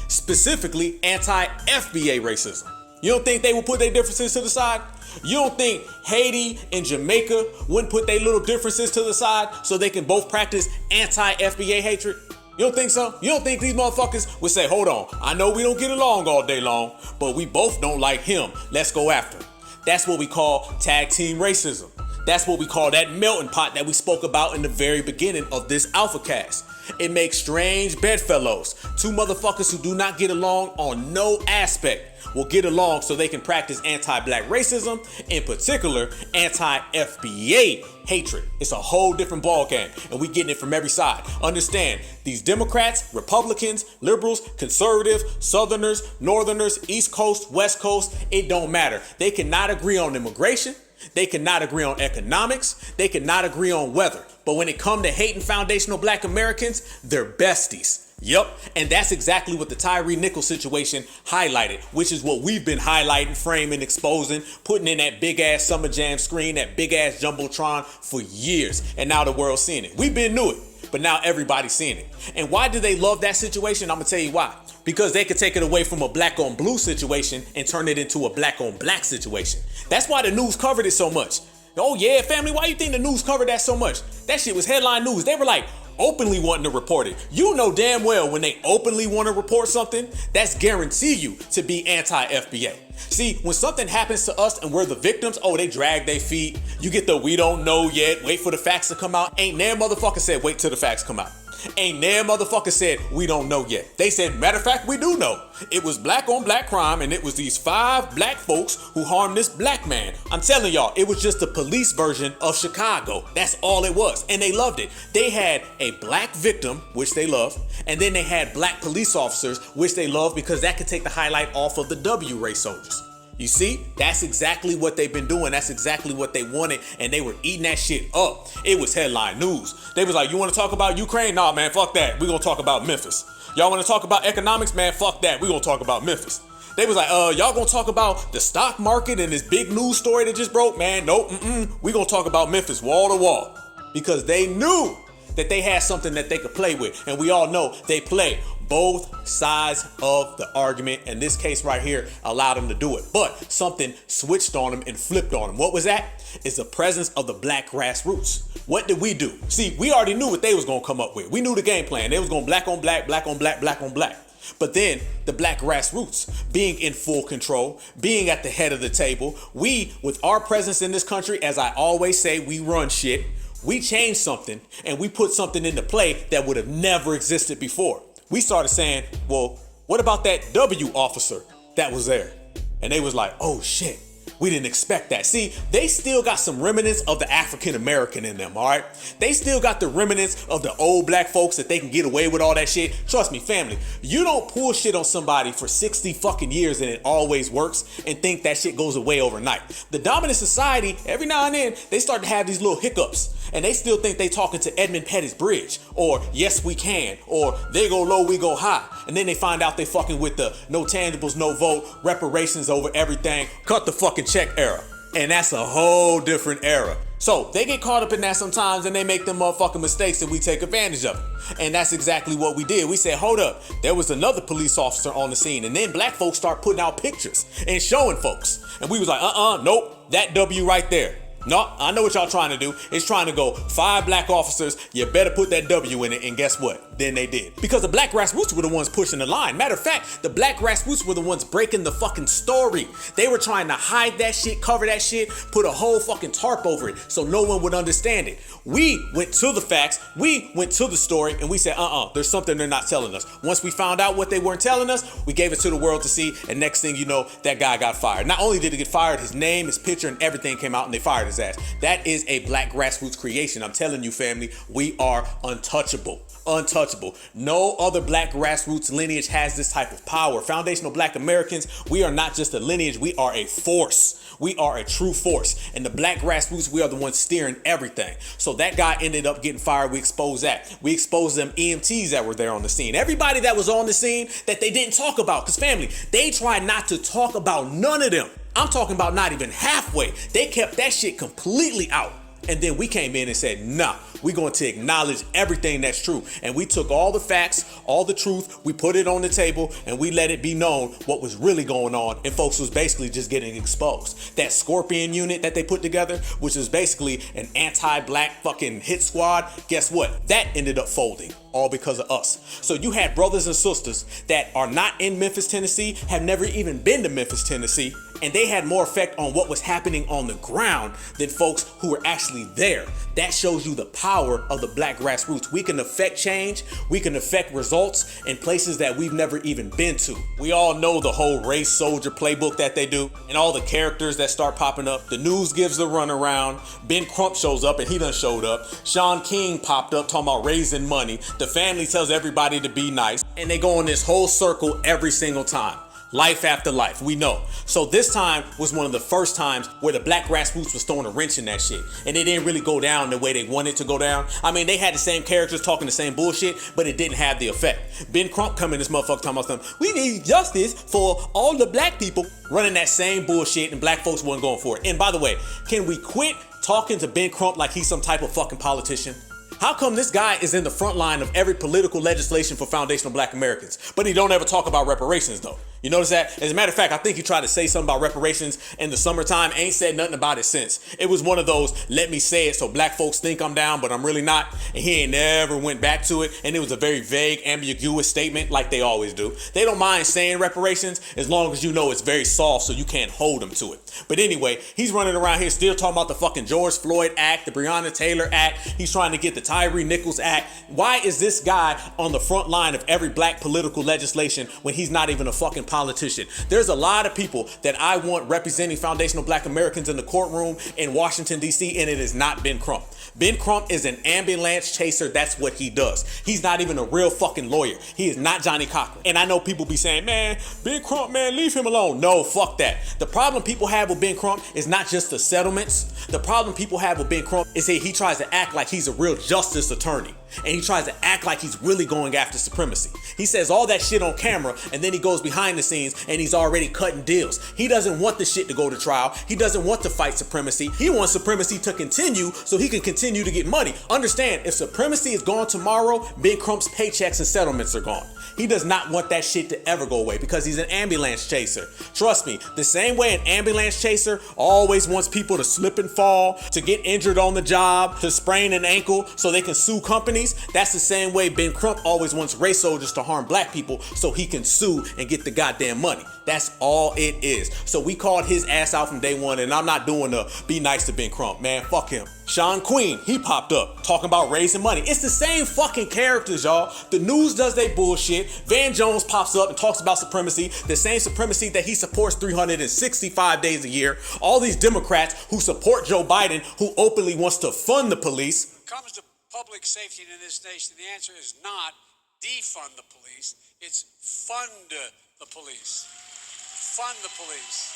Specifically, anti-FBA racism. You don't think they would put their differences to the side? You don't think Haiti and Jamaica wouldn't put their little differences to the side so they can both practice anti-FBA hatred? You don't think so? You don't think these motherfuckers would say, hold on, I know we don't get along all day long, but we both don't like him. Let's go after him. That's what we call tag team racism. That's what we call that melting pot that we spoke about in the very beginning of this AlphaCast. It makes strange bedfellows. Two motherfuckers who do not get along on no aspect will get along so they can practice anti-black racism, in particular, anti-FBA hatred. It's a whole different ballgame, and we getting it from every side. Understand, these Democrats, Republicans, liberals, conservative, Southerners, Northerners, East Coast, West Coast, it don't matter. They cannot agree on immigration. They cannot agree on economics. They cannot agree on weather. But when it comes to hating foundational black Americans, they're besties. Yep, and that's exactly what the Tyree Nichols situation highlighted, which is what we've been highlighting, framing, exposing, putting in that big-ass Summer Jam screen, that big-ass Jumbotron for years, and now the world's seeing it. We've been knew it, but now everybody's seeing it. And why do they love that situation? I'm going to tell you why. Because they could take it away from a black-on-blue situation and turn it into a black-on-black situation. That's why the news covered it so much. Oh yeah, family, why you think the news covered that so much? That shit was headline news. They were like, openly wanting to report it. You know damn well when they openly want to report something, that's guarantee you to be anti-FBA. See, when something happens to us and we're the victims, oh, they drag their feet. You get the we don't know yet, wait for the facts to come out. Ain't never motherfucker said wait till the facts come out. Ain't never motherfucker said we don't know yet. They said, matter of fact, we do know. It was black on black crime, and it was these 5 black folks who harmed this black man. I'm telling y'all, it was just the police version of Chicago. That's all it was. And they loved it. They had a black victim, which they love, and then they had black police officers, which they love because that could take the highlight off of the W race soldiers. You see, that's exactly what they've been doing. That's exactly what they wanted, and they were eating that shit up. It was headline news. They was like, you want to talk about Ukraine? Nah, man, fuck that. We're going to talk about Memphis. Y'all want to talk about economics? Man, fuck that. We're going to talk about Memphis. They was like, y'all going to talk about the stock market and this big news story that just broke? Man, nope, we're going to talk about Memphis wall to wall. Because they knew that they had something that they could play with. And we all know they play both sides of the argument, and this case right here allowed him to do it. But something switched on him and flipped on him. What was that? It's the presence of the black grassroots. What did we do? See, we already knew what they was gonna come up with. We knew the game plan. They was going black on black, black on black, black on black. But then the black grassroots being in full control, being at the head of the table, we, with our presence in this country, as I always say, we run shit. We changed something and we put something into play that would have never existed before. We started saying, well, what about that W officer that was there? And they was like, oh shit, we didn't expect that. See, they still got some remnants of the African American in them, all right? They still got the remnants of the old black folks that they can get away with all that shit. Trust me, family, you don't pull shit on somebody for 60 fucking years and it always works and think that shit goes away overnight. The dominant society, every now and then, they start to have these little hiccups and they still think they talking to Edmund Pettus Bridge or Yes We Can or They Go Low, We Go High. And then they find out they fucking with the no tangibles, no vote, reparations over everything, cut the fucking check era. And that's a whole different era. So they get caught up in that sometimes and they make them motherfucking mistakes and we take advantage of it. And that's exactly what we did. We said, hold up, there was another police officer on the scene. And then black folks start putting out pictures and showing folks. And we was like, nope, that W right there. No, I know what y'all trying to do. It's trying to go 5 black officers. You better put that W in it. And guess what? Then they did. Because the black grassroots were the ones pushing the line. Matter of fact, the black grassroots were the ones breaking the fucking story. They were trying to hide that shit, cover that shit, put a whole fucking tarp over it so no one would understand it. We went to the facts. We went to the story and we said, there's something they're not telling us. Once we found out what they weren't telling us, we gave it to the world to see. And next thing you know, that guy got fired. Not only did he get fired, his name, his picture, and everything came out and they fired his ass. That is a black grassroots creation. I'm telling you, family, we are untouchable. Untouchable. No other black grassroots lineage has this type of power. Foundational Black Americans, we are not just a lineage, we are a force. We are a true force. And the black grassroots, we are the ones steering everything. So that guy ended up getting fired. We exposed that. We exposed them EMTs that were there on the scene. Everybody that was on the scene that they didn't talk about. Because family, they tried not to talk about none of them. I'm talking about not even halfway. They kept that shit completely out. And then we came in and said, nah, we're going to acknowledge everything that's true. And we took all the facts, all the truth, we put it on the table, and we let it be known what was really going on. And folks was basically just getting exposed. That Scorpion unit that they put together, which is basically an anti-black fucking hit squad, guess what? That ended up folding. All because of us. So you had brothers and sisters that are not in Memphis, Tennessee, have never even been to Memphis, Tennessee, and they had more effect on what was happening on the ground than folks who were actually there. That shows you the power of the black grassroots. We can affect change, we can affect results in places that we've never even been to. We all know the whole race soldier playbook that they do and all the characters that start popping up. The news gives the runaround. Ben Crump shows up and he done showed up. Sean King popped up talking about raising money. The family tells everybody to be nice and they go in this whole circle every single time. Life after life, we know. So this time was one of the first times where the black grassroots was throwing a wrench in that shit. And it didn't really go down the way they wanted to go down. I mean, they had the same characters talking the same bullshit, but it didn't have the effect. Ben Crump coming this motherfucker talking about something. We need justice for all the black people, running that same bullshit and black folks wasn't going for it. And by the way, can we quit talking to Ben Crump like he's some type of fucking politician? How come this guy is in the front line of every political legislation for foundational black Americans, but he don't ever talk about reparations though? You notice that? As a matter of fact, I think he tried to say something about reparations in the summertime, ain't said nothing about it since. It was one of those, let me say it so black folks think I'm down, but I'm really not. And he ain't never went back to it. And it was a very vague, ambiguous statement like they always do. They don't mind saying reparations as long as you know it's very soft so you can't hold them to it. But anyway, he's running around here still talking about the fucking George Floyd Act, the Breonna Taylor Act. He's trying to get the Tyree Nichols Act. Why is this guy on the front line of every black political legislation when he's not even a fucking politician? There's a lot of people that I want representing foundational black Americans in the courtroom in Washington, D.C., and it has not Ben Crump. Ben Crump is an ambulance chaser. That's what he does. He's not even a real fucking lawyer. He is not Johnny Cochran. And I know people be saying, man, Ben Crump, man, leave him alone. No, fuck that. The problem people have with Ben Crump is not just the settlements. The problem people have with Ben Crump is that he tries to act like he's a real justice attorney. And he tries to act like he's really going after supremacy. He says all that shit on camera and then he goes behind the the scenes and he's already cutting deals. He doesn't want the shit to go to trial. He doesn't want to fight supremacy. He wants supremacy to continue so he can continue to get money. Understand, if supremacy is gone tomorrow, Ben Crump's paychecks and settlements are gone. He does not want that shit to ever go away because he's an ambulance chaser. Trust me, the same way an ambulance chaser always wants people to slip and fall, to get injured on the job, to sprain an ankle so they can sue companies, that's the same way Ben Crump always wants race soldiers to harm black people so he can sue and get the goddamn money. That's all it is. So we called his ass out from day one, and I'm not doing the be nice to Ben Crump, man. Fuck him. Sean Queen, he popped up talking about raising money. It's the same fucking characters, y'all. The news does they bullshit. Van Jones pops up and talks about supremacy, the same supremacy that he supports 365 days a year. All these Democrats who support Joe Biden, who openly wants to fund the police. When it comes to public safety in this nation, the answer is not defund the police, it's fund the police. Fund the police.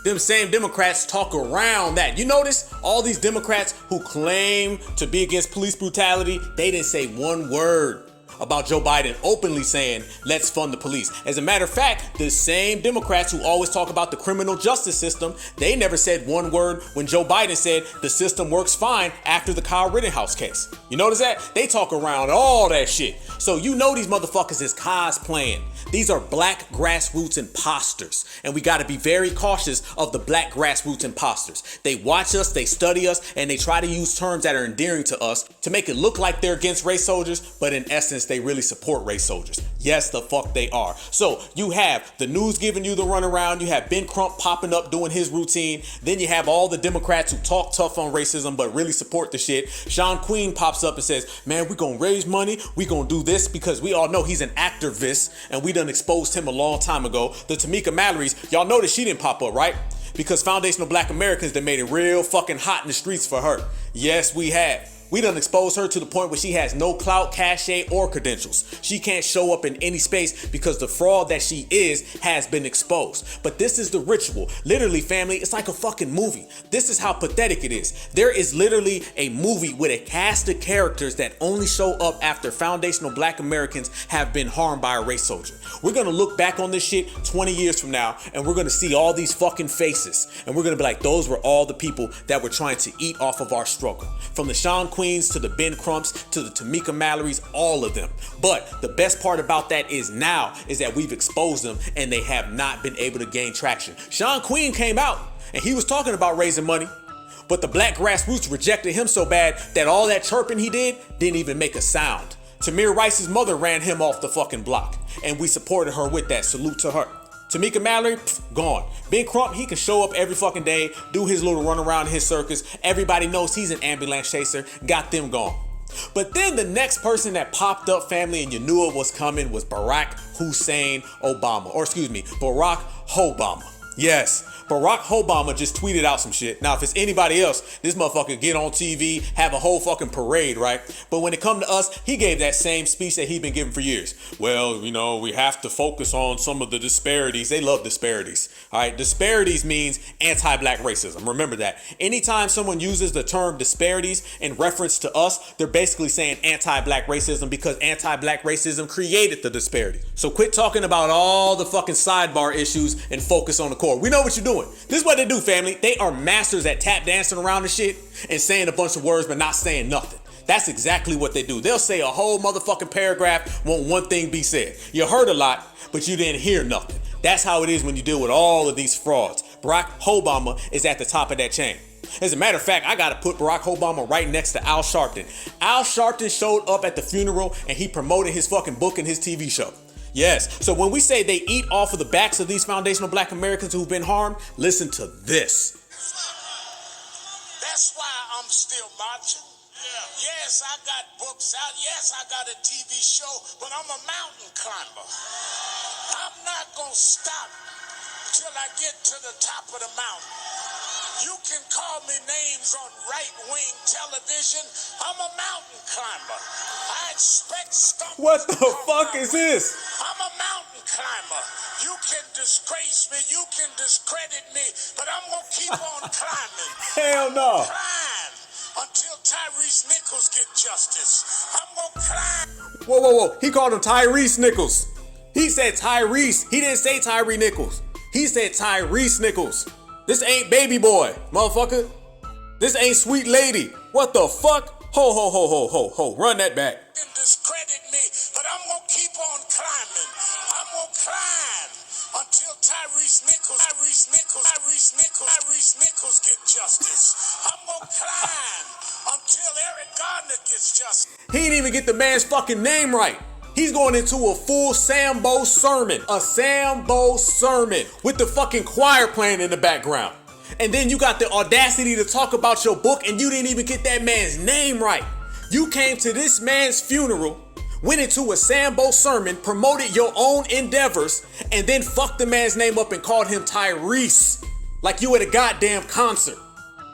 Them same Democrats talk around that. You notice all these Democrats who claim to be against police brutality, they didn't say one word about Joe Biden openly saying, let's fund the police. As a matter of fact, the same Democrats who always talk about the criminal justice system, they never said one word when Joe Biden said the system works fine after the Kyle Rittenhouse case. You notice that? They talk around all that shit. So you know these motherfuckers is cosplaying. These are black grassroots imposters, and we got to be very cautious of the black grassroots imposters. They watch us, they study us, and they try to use terms that are endearing to us to make it look like they're against race soldiers, but in essence, they really support race soldiers. Yes, the fuck they are. So you have the news giving you the runaround, you have Ben Crump popping up doing his routine, then you have all the Democrats who talk tough on racism but really support the shit. Sean Queen pops up and says, man, we're gonna raise money, we're gonna do this, because we all know he's an activist, and we done exposed him a long time ago. The Tamika Mallory's, y'all notice she didn't pop up, right? Because foundational black Americans that made it real fucking hot in the streets for her. Yes, we have. We done exposed her to the point where she has no clout, cachet, or credentials. She can't show up in any space because the fraud that she is has been exposed. But this is the ritual. Literally, family, it's like a fucking movie. This is how pathetic it is. There is literally a movie with a cast of characters that only show up after foundational black Americans have been harmed by a race soldier. We're gonna look back on this shit 20 years from now, and we're gonna see all these fucking faces. And we're gonna be like, those were all the people that were trying to eat off of our struggle. From the Sean Queens to the Ben Crumps to the Tamika Mallory's, all of them. But the best part about that is now is that we've exposed them and they have not been able to gain traction. Sean Queen came out and he was talking about raising money, but the black grassroots rejected him so bad that all that chirping he did didn't even make a sound. Tamir Rice's mother ran him off the fucking block, and we supported her with that. Salute to her. Tamika Mallory, gone. Ben Crump, he can show up every fucking day, do his little run around in his circus. Everybody knows he's an ambulance chaser. Got them gone. But then the next person that popped up, family, and you knew it was coming, was Barack Hussein Obama. Or excuse me, Barack Hobama. Yes, Barack Obama just tweeted out some shit. Now, if it's anybody else, this motherfucker get on TV, have a whole fucking parade, right? But when it come to us, he gave that same speech that he's been giving for years. Well, you know, we have to focus on some of the disparities. They love disparities, all right? Disparities means anti-black racism. Remember that. Anytime someone uses the term disparities in reference to us, they're basically saying anti-black racism because anti-black racism created the disparity. So quit talking about all the fucking sidebar issues and focus on the core. We know what you're doing. This is what they do, family. They are masters at tap dancing around the shit and saying a bunch of words but not saying nothing. That's exactly what they do. They'll say a whole motherfucking paragraph, won't one thing be said. You heard a lot, but you didn't hear nothing. That's how it is when you deal with all of these frauds. Barack Obama is at the top of that chain. As a matter of fact, I gotta put Barack Obama right next to Al Sharpton. Al Sharpton showed up at the funeral and he promoted his fucking book and his TV show. Yes, so when we say they eat off of the backs of these foundational black Americans who've been harmed, listen to this. That's why I'm still marching. Yes, I got books out. Yes, I got a TV show, but I'm a mountain climber. I'm not gonna stop till I get to the top of the mountain. You can call me names on right-wing television. I'm a mountain climber. I expect stuff. What the fuck is this? I'm a mountain climber. You can disgrace me, you can discredit me, but I'm gonna keep on climbing. Hell no. Climb until Tyrese Nichols get justice. I'm gonna climb. Whoa. He called him Tyrese Nichols. He said Tyrese. He didn't say Tyree Nichols. He said Tyrese Nichols. This ain't Baby Boy, motherfucker. This ain't Sweet Lady. What the fuck? Ho, ho, ho, ho, ho, ho. Run that back. Discredit me, but I'm gonna keep on climbing. I'm gonna climb until Tyrese Nichols get justice. I'm gonna climb until Eric Garner gets justice. He didn't even get the man's fucking name right. He's going into a full Sambo sermon. A Sambo sermon with the fucking choir playing in the background. And then you got the audacity to talk about your book and you didn't even get that man's name right. You came to this man's funeral, went into a Sambo sermon, promoted your own endeavors, and then fucked the man's name up and called him Tyrese. Like you at a goddamn concert.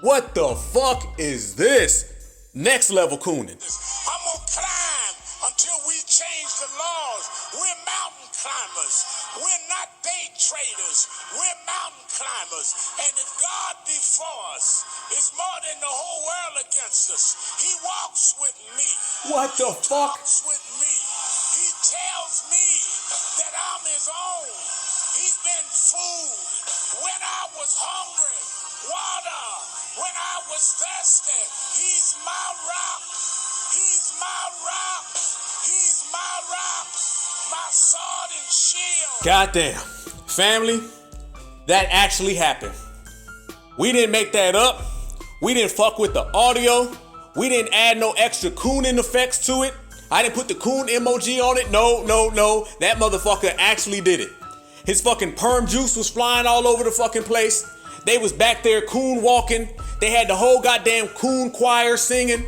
What the fuck is this? Next level cooning. I'm gonna climb until we change the laws. We're mountain climbers. We're not day traders. We're mountain climbers. And if God be for us, it's more than the whole world against us. He walks with me. What the fuck? He talks with me. He tells me that I'm his own. He's been food when I was hungry, water when I was thirsty. He's my rock. He's my rock. He's my rock. My sword and shield. Goddamn. Family, that actually happened. We didn't make that up. We didn't fuck with the audio. We didn't add no extra cooning effects to it. I didn't put the coon emoji on it. No. That motherfucker actually did it. His fucking perm juice was flying all over the fucking place. They was back there coon walking. They had the whole goddamn coon choir singing.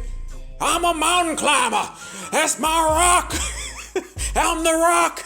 I'm a mountain climber. That's my rock. I'm the rock.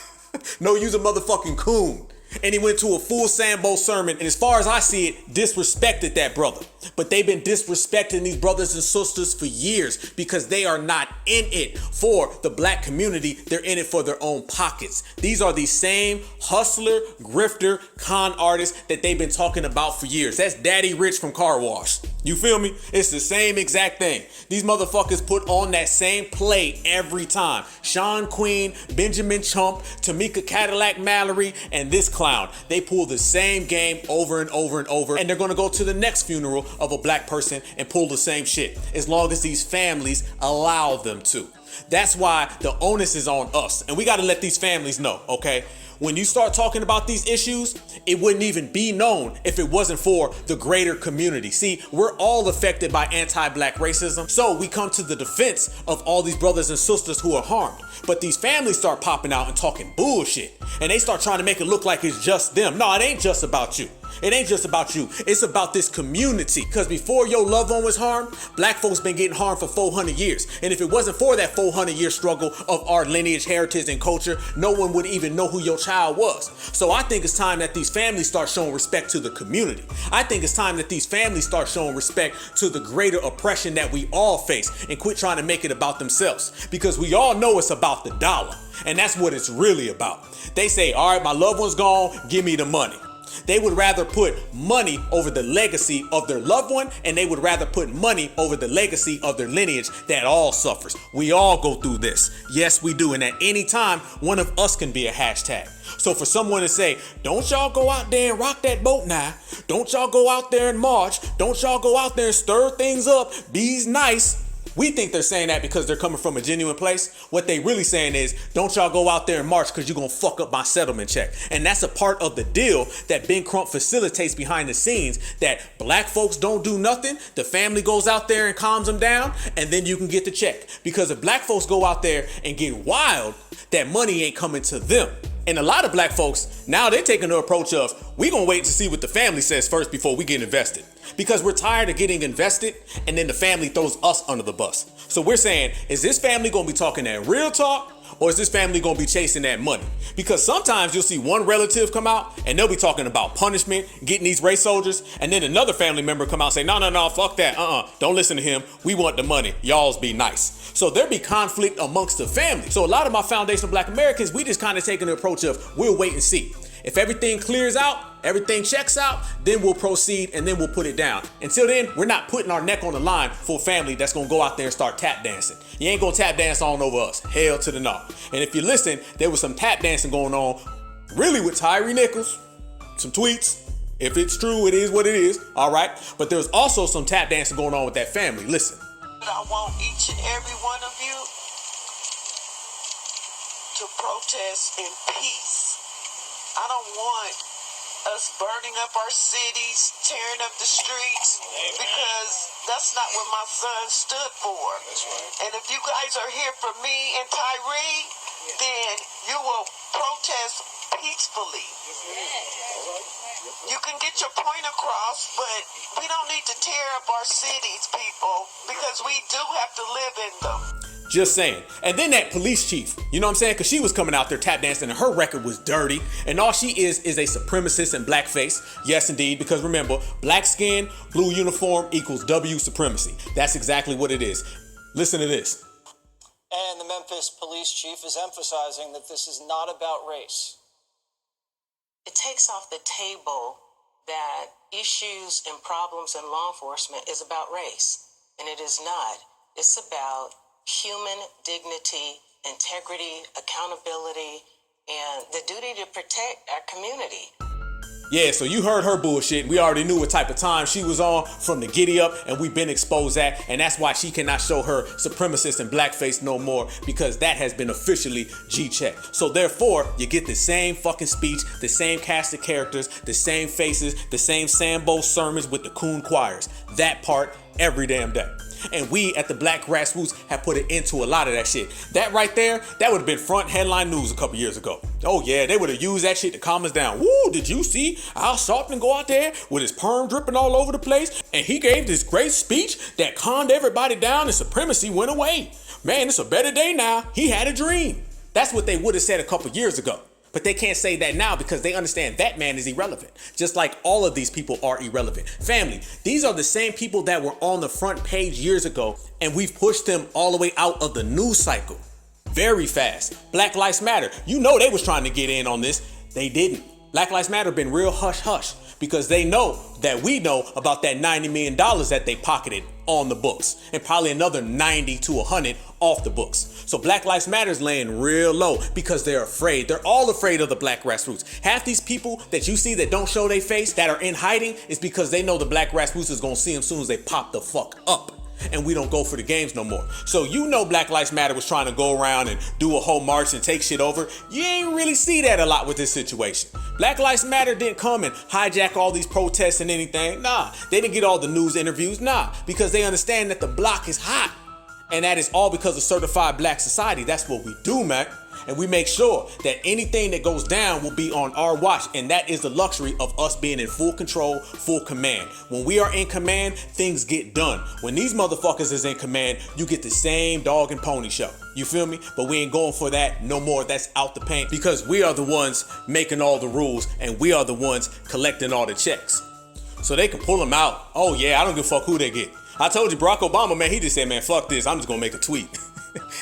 No, you's a motherfucking coon. And he went to a full Sambo sermon, and as far as I see it, disrespected that brother. But they've been disrespecting these brothers and sisters for years because they are not in it for the black community. They're in it for their own pockets. These are the same hustler, grifter, con artists that they've been talking about for years. That's Daddy Rich from Car Wash. You feel me? It's the same exact thing. These motherfuckers put on that same play every time. Sean Queen, Benjamin Chump, Tamika Cadillac Mallory, and this clown. They pull the same game over and over and over, and they're gonna go to the next funeral of a black person and pull the same shit, as long as these families allow them to. That's why the onus is on us, and we gotta let these families know, okay? When you start talking about these issues, it wouldn't even be known if it wasn't for the greater community. See, we're all affected by anti-black racism, so we come to the defense of all these brothers and sisters who are harmed. But these families start popping out and talking bullshit, and they start trying to make it look like it's just them. No, it ain't just about you. It ain't just about you. It's about this community. Because before your loved one was harmed, black folks been getting harmed for 400 years. And if it wasn't for that 400-year struggle of our lineage, heritage, and culture, no one would even know who your child was. So I think it's time that these families start showing respect to the community. I think it's time that these families start showing respect to the greater oppression that we all face and quit trying to make it about themselves. Because we all know it's about the dollar. And that's what it's really about. They say, all right, my loved one's gone, give me the money. They would rather put money over the legacy of their loved one, and they would rather put money over the legacy of their lineage that all suffers. We all go through this. Yes, we do. And at any time, one of us can be a hashtag. So for someone to say, don't y'all go out there and rock that boat now. Don't y'all go out there and march. Don't y'all go out there and stir things up. Be's nice. We think they're saying that because they're coming from a genuine place. What they really saying is, don't y'all go out there and march because you're going to fuck up my settlement check. And that's a part of the deal that Ben Crump facilitates behind the scenes, that black folks don't do nothing. The family goes out there and calms them down, and then you can get the check. Because if black folks go out there and get wild, that money ain't coming to them. And a lot of black folks, now they're taking the approach of, we gonna wait to see what the family says first before we get invested. Because we're tired of getting invested and then the family throws us under the bus. So we're saying, is this family gonna be talking that real talk? Or is this family gonna be chasing that money? Because sometimes you'll see one relative come out and they'll be talking about punishment, getting these race soldiers, and then another family member come out and say, no, fuck that, don't listen to him, we want the money, y'all's be nice. So there'll be conflict amongst the family. So a lot of my foundational black Americans, we just kind of taking the approach of, we'll wait and see. If everything clears out, everything checks out, then we'll proceed and then we'll put it down. Until then, we're not putting our neck on the line for a family that's gonna go out there and start tap dancing. You ain't gonna tap dance on over us. Hell to the no. And if you listen, there was some tap dancing going on really with Tyree Nichols, some tweets. If it's true, it is what it is, all right? But there's also some tap dancing going on with that family. Listen. I want each and every one of you to protest in peace. I don't want us burning up our cities, tearing up the streets, because that's not what my son stood for. That's right. And if you guys are here for me and Tyree, then you will protest peacefully. You can get your point across, but we don't need to tear up our cities, people, because we do have to live in them. Just saying. And then that police chief, you know what I'm saying? Because she was coming out there tap dancing and her record was dirty. And all she is a supremacist in blackface. Yes, indeed. Because remember, black skin, blue uniform equals W supremacy. That's exactly what it is. Listen to this. And the Memphis police chief is emphasizing that this is not about race. It takes off the table that issues and problems in law enforcement is about race. And it is not. It's about human dignity, integrity, accountability, and the duty to protect our community. Yeah, so you heard her bullshit. We already knew what type of time she was on from the giddy up, and we've been exposed that, and that's why she cannot show her supremacist and blackface no more, because that has been officially G-checked. So therefore, you get the same fucking speech, the same cast of characters, the same faces, the same Sambo sermons with the coon choirs. That part every damn day. And we at the Black Grassroots have put an end to a lot of that shit. That right there, that would have been front headline news a couple years ago. Oh yeah, they would have used that shit to calm us down. Woo, did you see Al Sharpton go out there with his perm dripping all over the place? And he gave this great speech that calmed everybody down and supremacy went away. Man, it's a better day now. He had a dream. That's what they would have said a couple years ago. But they can't say that now because they understand that man is irrelevant. Just like all of these people are irrelevant. Family, these are the same people that were on the front page years ago, and we've pushed them all the way out of the news cycle very fast. Black Lives Matter. You know they was trying to get in on this. They didn't. Black Lives Matter been real hush-hush because they know that we know about that $90 million that they pocketed on the books and probably another 90 to 100 off the books. So Black Lives Matter is laying real low because they're afraid. They're all afraid of the Black Grassroots. Half these people that you see that don't show their face, that are in hiding, is because they know the Black Grassroots is gonna see them soon as they pop the fuck up. And we don't go for the games no more. So you know Black Lives Matter was trying to go around and do a whole march and take shit over. You ain't really see that a lot with this situation. Black Lives Matter didn't come and hijack all these protests and anything. Nah, they didn't get all the news interviews. Nah, because they understand that the block is hot. And that is all because of certified black society. That's what we do, man. And we make sure that anything that goes down will be on our watch. And that is the luxury of us being in full control, full command. When we are in command, things get done. When these motherfuckers is in command, you get the same dog and pony show. You feel me? But we ain't going for that no more. That's out the paint because we are the ones making all the rules and we are the ones collecting all the checks. So they can pull them out. Oh yeah, I don't give a fuck who they get. I told you Barack Obama, man, he just said, man, fuck this. I'm just gonna make a tweet.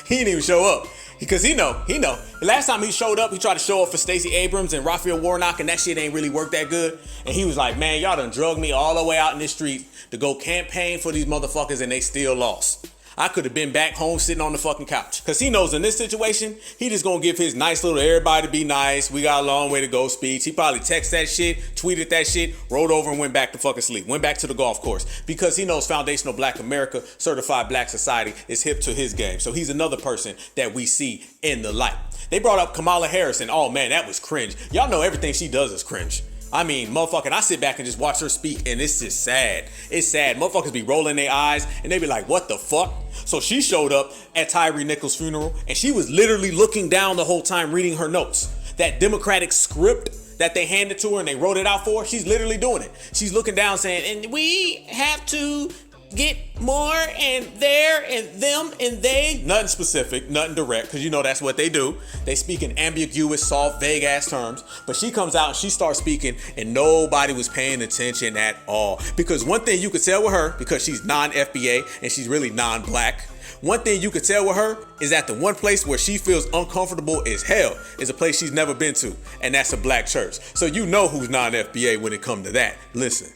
He didn't even show up. Because he know. The last time he showed up, he tried to show up for Stacey Abrams and Raphael Warnock, and that shit ain't really worked that good. And he was like, man, y'all done drugged me all the way out in the street to go campaign for these motherfuckers, and they still lost. I could have been back home sitting on the fucking couch. Because he knows in this situation, he just gonna give his nice little everybody be nice, we got a long way to go speech. He probably texted that shit, tweeted that shit, rolled over and went back to fucking sleep. Went back to the golf course. Because he knows Foundational Black America, Certified Black Society is hip to his game. So he's another person that we see in the light. They brought up Kamala Harris and oh man, that was cringe. Y'all know everything she does is cringe. I mean, motherfucking, I sit back and just watch her speak and it's just sad. It's sad. Motherfuckers be rolling their eyes and they be like, what the fuck? So she showed up at Tyree Nichols' funeral and she was literally looking down the whole time reading her notes. That Democratic script that they handed to her and they wrote it out for her, she's literally doing it. She's looking down saying, and we have to get more and there and them and they. Nothing specific, nothing direct, because you know that's what they do. They speak in ambiguous, soft, vague ass terms. But she comes out and she starts speaking and nobody was paying attention at all. Because one thing you could tell with her, because she's non-FBA and she's really non-black, one thing you could tell with her is that the one place where she feels uncomfortable as hell is a place she's never been to, and that's a black church. So you know who's non-FBA when it comes to that. Listen.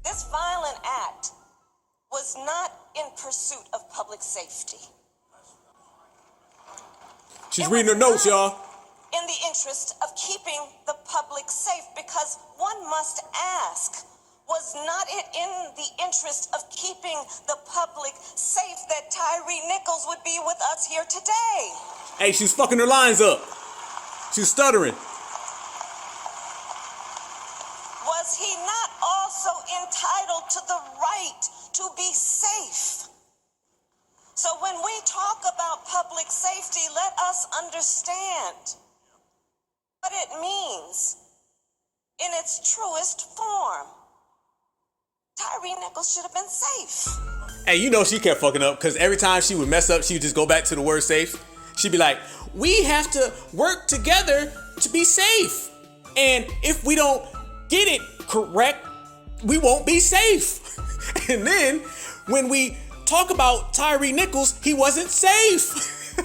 This violent act was not in pursuit of public safety. She's reading her notes, y'all. In the interest of keeping the public safe, because one must ask, was not it in the interest of keeping the public safe that Tyre Nichols would be with us here today? Hey, she was fucking her lines up. She was stuttering. Was he not also entitled to the right to be safe? So when we talk about public safety, let us understand what it means in its truest form. Tyre Nichols should have been safe. Hey, you know she kept fucking up because every time she would mess up, she would just go back to the word safe. She'd be like, we have to work together to be safe. And if we don't get it correct, we won't be safe. And then when we talk about Tyre Nichols, he wasn't safe.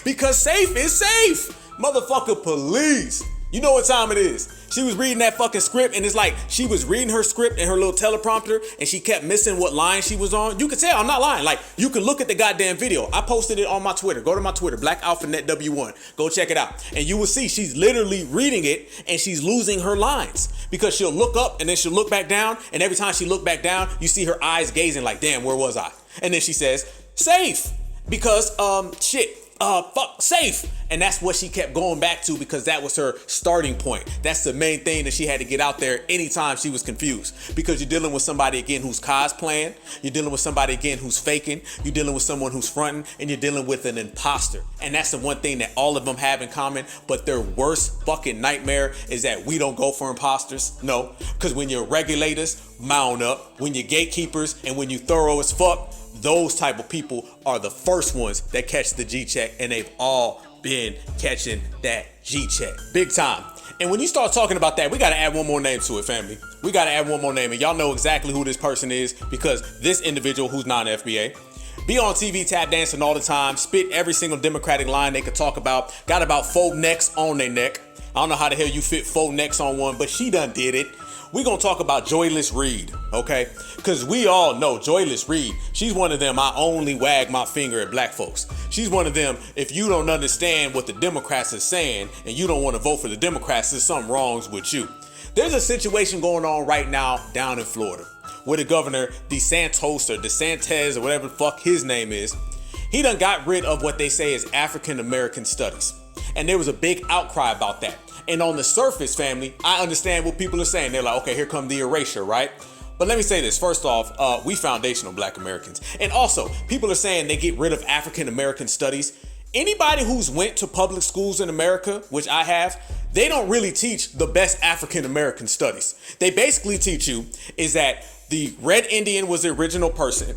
Because safe is safe. Motherfucker police. You know what time it is. She was reading that fucking script and it's like she was reading her script in her little teleprompter and she kept missing what line she was on. You can tell, I'm not lying. Like, you can look at the goddamn video. I posted it on my Twitter. Go to my Twitter, BlackAlphaNetW1. Go check it out. And you will see she's literally reading it and she's losing her lines because she'll look up and then she'll look back down. And every time she look back down, you see her eyes gazing like, damn, where was I? And then she says, safe. Because, fuck, safe. And that's what she kept going back to because that was her starting point. That's the main thing that she had to get out there anytime she was confused. Because you're dealing with somebody, again, who's cosplaying. You're dealing with somebody, again, who's faking. You're dealing with someone who's fronting. And you're dealing with an imposter. And that's the one thing that all of them have in common. But their worst fucking nightmare is that we don't go for imposters. No. Because when your regulators mount up, when you're gatekeepers, and when you thorough as fuck, those type of people are the first ones that catch the G-check, and they've all been catching that G-check big time. And when you start talking about that, we got to add one more name to it, family. We got to add one more name, and y'all know exactly who this person is because this individual who's non-FBA be on TV tap dancing all the time, spit every single Democratic line they could talk about, got about 4 necks on their neck. I don't know how the hell you fit 4 necks on one, but she done did it. We're going to talk about Joyless Reed, okay? Because we all know Joyless Reed, she's one of them, I only wag my finger at black folks. She's one of them, if you don't understand what the Democrats are saying and you don't want to vote for the Democrats, there's something wrong with you. There's a situation going on right now down in Florida where the governor, DeSantis or whatever the fuck his name is, he done got rid of what they say is African American studies. And there was a big outcry about that. And on the surface, family, I understand what people are saying. They're like, okay, here come the erasure, right? But let me say this. First off, we foundational black Americans. And also, people are saying they get rid of African American studies. Anybody who's went to public schools in America, which I have, they don't really teach the best African American studies. They basically teach you is that the Red Indian was the original person.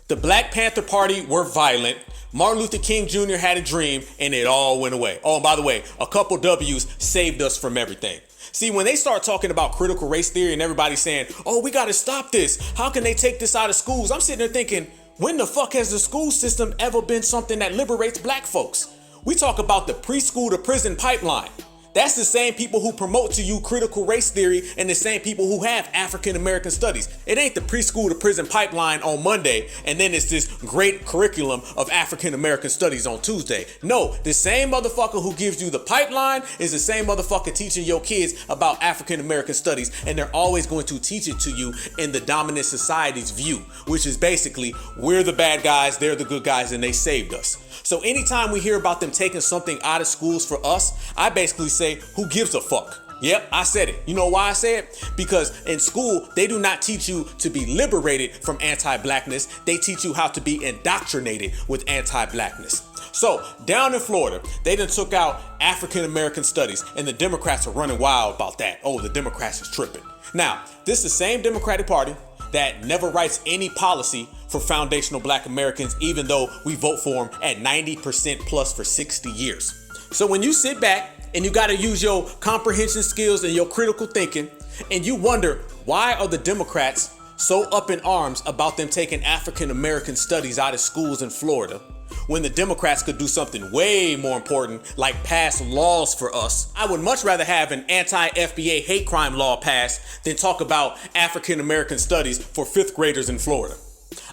The Black Panther Party were violent. Martin Luther King Jr. had a dream and it all went away. Oh, and by the way, a couple W's saved us from everything. See, when they start talking about critical race theory and everybody's saying, oh, we got to stop this. How can they take this out of schools? I'm sitting there thinking, when the fuck has the school system ever been something that liberates black folks? We talk about the preschool to prison pipeline. That's the same people who promote to you critical race theory and the same people who have African American studies. It ain't the preschool to prison pipeline on Monday and then it's this great curriculum of African American studies on Tuesday. No, the same motherfucker who gives you the pipeline is the same motherfucker teaching your kids about African American studies, and they're always going to teach it to you in the dominant society's view, which is basically we're the bad guys, they're the good guys, and they saved us. So anytime we hear about them taking something out of schools for us, I basically say, who gives a fuck? Yep, I said it. You know why I say it? Because in school, they do not teach you to be liberated from anti-blackness. They teach you how to be indoctrinated with anti-blackness. So down in Florida, they done took out African American studies, and the Democrats are running wild about that. Oh, the Democrats is tripping. Now, this is the same Democratic Party that never writes any policy for foundational black Americans, even though we vote for them at 90% plus for 60 years. So when you sit back and you got to use your comprehension skills and your critical thinking, and you wonder, why are the Democrats so up in arms about them taking African American studies out of schools in Florida, when the Democrats could do something way more important, like pass laws for us? I would much rather have an anti-FBA hate crime law passed than talk about African American studies for 5th graders in Florida.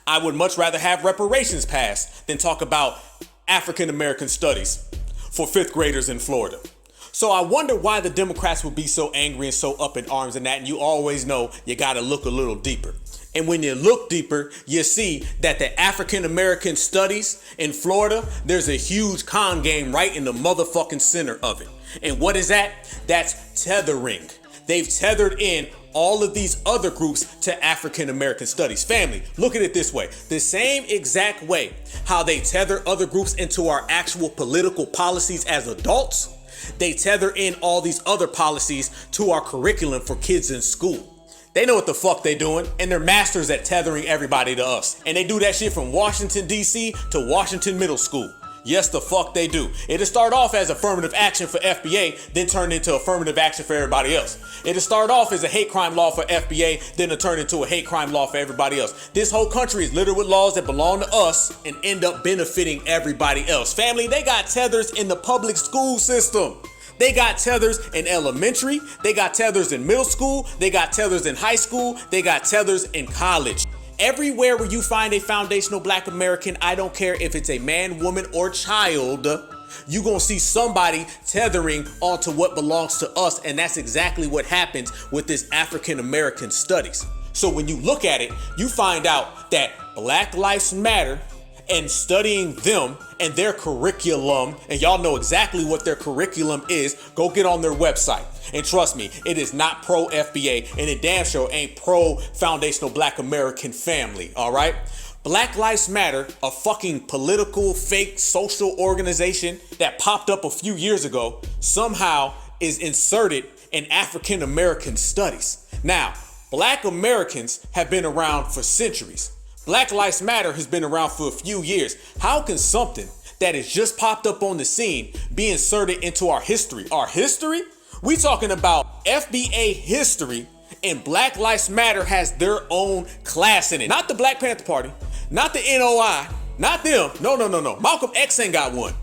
I would much rather have reparations passed than talk about African American studies for 5th graders in Florida. So I wonder why the Democrats would be so angry and so up in arms and that, and you always know you gotta look a little deeper. And when you look deeper, you see that the African American studies in Florida, there's a huge con game right in the motherfucking center of it. And what is that? That's tethering. They've tethered in all of these other groups to African American studies. Family, look at it this way. The same exact way how they tether other groups into our actual political policies as adults, they tether in all these other policies to our curriculum for kids in school. They know what the fuck they doing, and they're masters at tethering everybody to us. And they do that shit from Washington, D.C. to Washington Middle School. Yes, the fuck they do. It'll start off as affirmative action for FBA, then turn into affirmative action for everybody else. It'll start off as a hate crime law for FBA, then it'll turn into a hate crime law for everybody else. This whole country is littered with laws that belong to us and end up benefiting everybody else. Family, they got tethers in the public school system. They got tethers in elementary, they got tethers in middle school, they got tethers in high school, they got tethers in college. Everywhere where you find a foundational black American, I don't care if it's a man, woman, or child, you're gonna see somebody tethering onto what belongs to us, and that's exactly what happens with this African American studies. So when you look at it, you find out that Black Lives Matter and studying them and their curriculum, and y'all know exactly what their curriculum is, go get on their website. And trust me, it is not pro-FBA, and it damn sure ain't pro-foundational black American family, all right? Black Lives Matter, a fucking political, fake social organization that popped up a few years ago, somehow is inserted in African American studies. Now, black Americans have been around for centuries. Black Lives Matter has been around for a few years. How can something that has just popped up on the scene be inserted into our history? Our history? We talking about FBA history, and Black Lives Matter has their own class in it. Not the Black Panther Party, not the NOI, not them. No. Malcolm X ain't got one,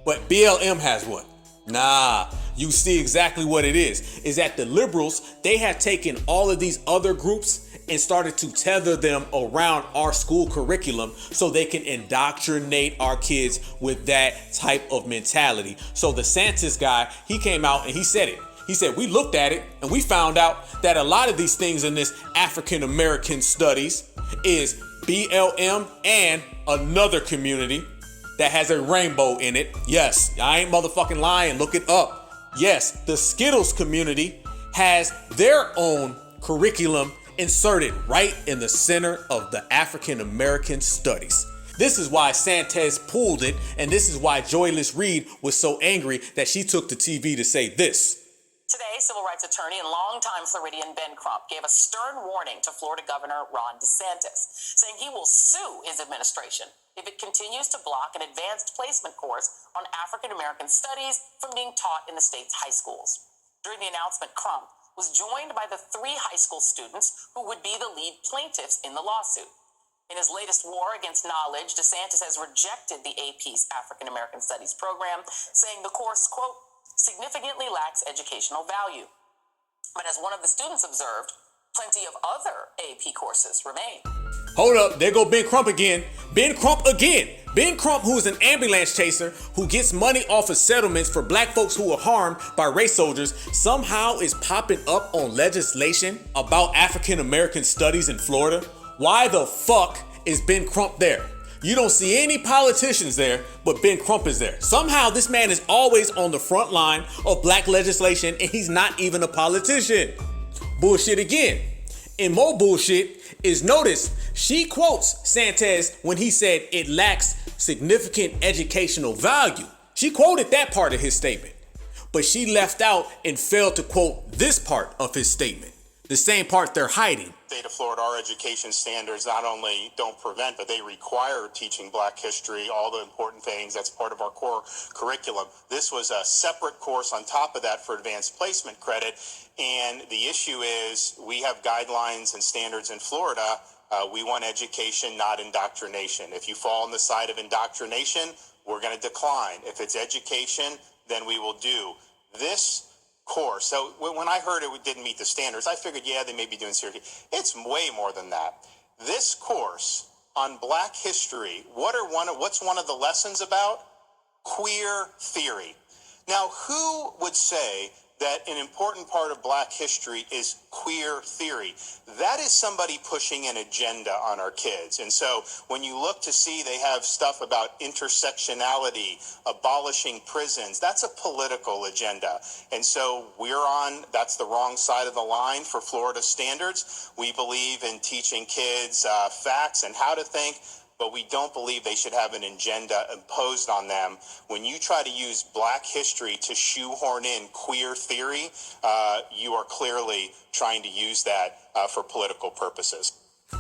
but BLM has one. Nah, you see exactly what it is that the liberals, they have taken all of these other groups and started to tether them around our school curriculum so they can indoctrinate our kids with that type of mentality. So the Santis guy, he came out and he said it. He said, we looked at it and we found out that a lot of these things in this African American studies is BLM and another community that has a rainbow in it. Yes, I ain't motherfucking lying. Look it up. Yes, the Skittles community has their own curriculum inserted right in the center of the African American studies. This is why Santes pulled it, and this is why Joyless Reed was so angry that she took to TV to say this. Today, civil rights attorney and longtime Floridian Ben Crump gave a stern warning to Florida Governor Ron DeSantis, saying he will sue his administration if it continues to block an advanced placement course on African American studies from being taught in the state's high schools. During the announcement, Crump was joined by the 3 high school students who would be the lead plaintiffs in the lawsuit. In his latest war against knowledge, DeSantis has rejected the AP's African American Studies program, saying the course, quote, significantly lacks educational value. But as one of the students observed, plenty of other AP courses remain. Hold up, there go Ben Crump again. Ben Crump again. Ben Crump, who is an ambulance chaser who gets money off of settlements for black folks who were harmed by race soldiers, somehow is popping up on legislation about African American studies in Florida. Why the fuck is Ben Crump there? You don't see any politicians there, but Ben Crump is there. Somehow this man is always on the front line of black legislation, and he's not even a politician. Bullshit again. And more bullshit is, notice, she quotes Santes when he said it lacks significant educational value. She quoted that part of his statement, but she left out and failed to quote this part of his statement, the same part they're hiding. state of Florida, our education standards not only don't prevent, but they require teaching Black history, all the important things. That's part of our core curriculum. This was a separate course on top of that for advanced placement credit. And the issue is we have guidelines and standards in Florida. We want education, not indoctrination. If you fall on the side of indoctrination, we're going to decline. If it's education, then we will do this course. So when I heard it didn't meet the standards, I figured, yeah, they may be doing serious. It's way more than that. This course on Black history, what's one of the lessons about? Queer theory. Now, who would say that an important part of Black history is queer theory? That is somebody pushing an agenda on our kids. And so when you look to see they have stuff about intersectionality, abolishing prisons, that's a political agenda. And so that's the wrong side of the line for Florida standards. We believe in teaching kids facts and how to think, but we don't believe they should have an agenda imposed on them. When you try to use Black history to shoehorn in queer theory, you are clearly trying to use that for political purposes.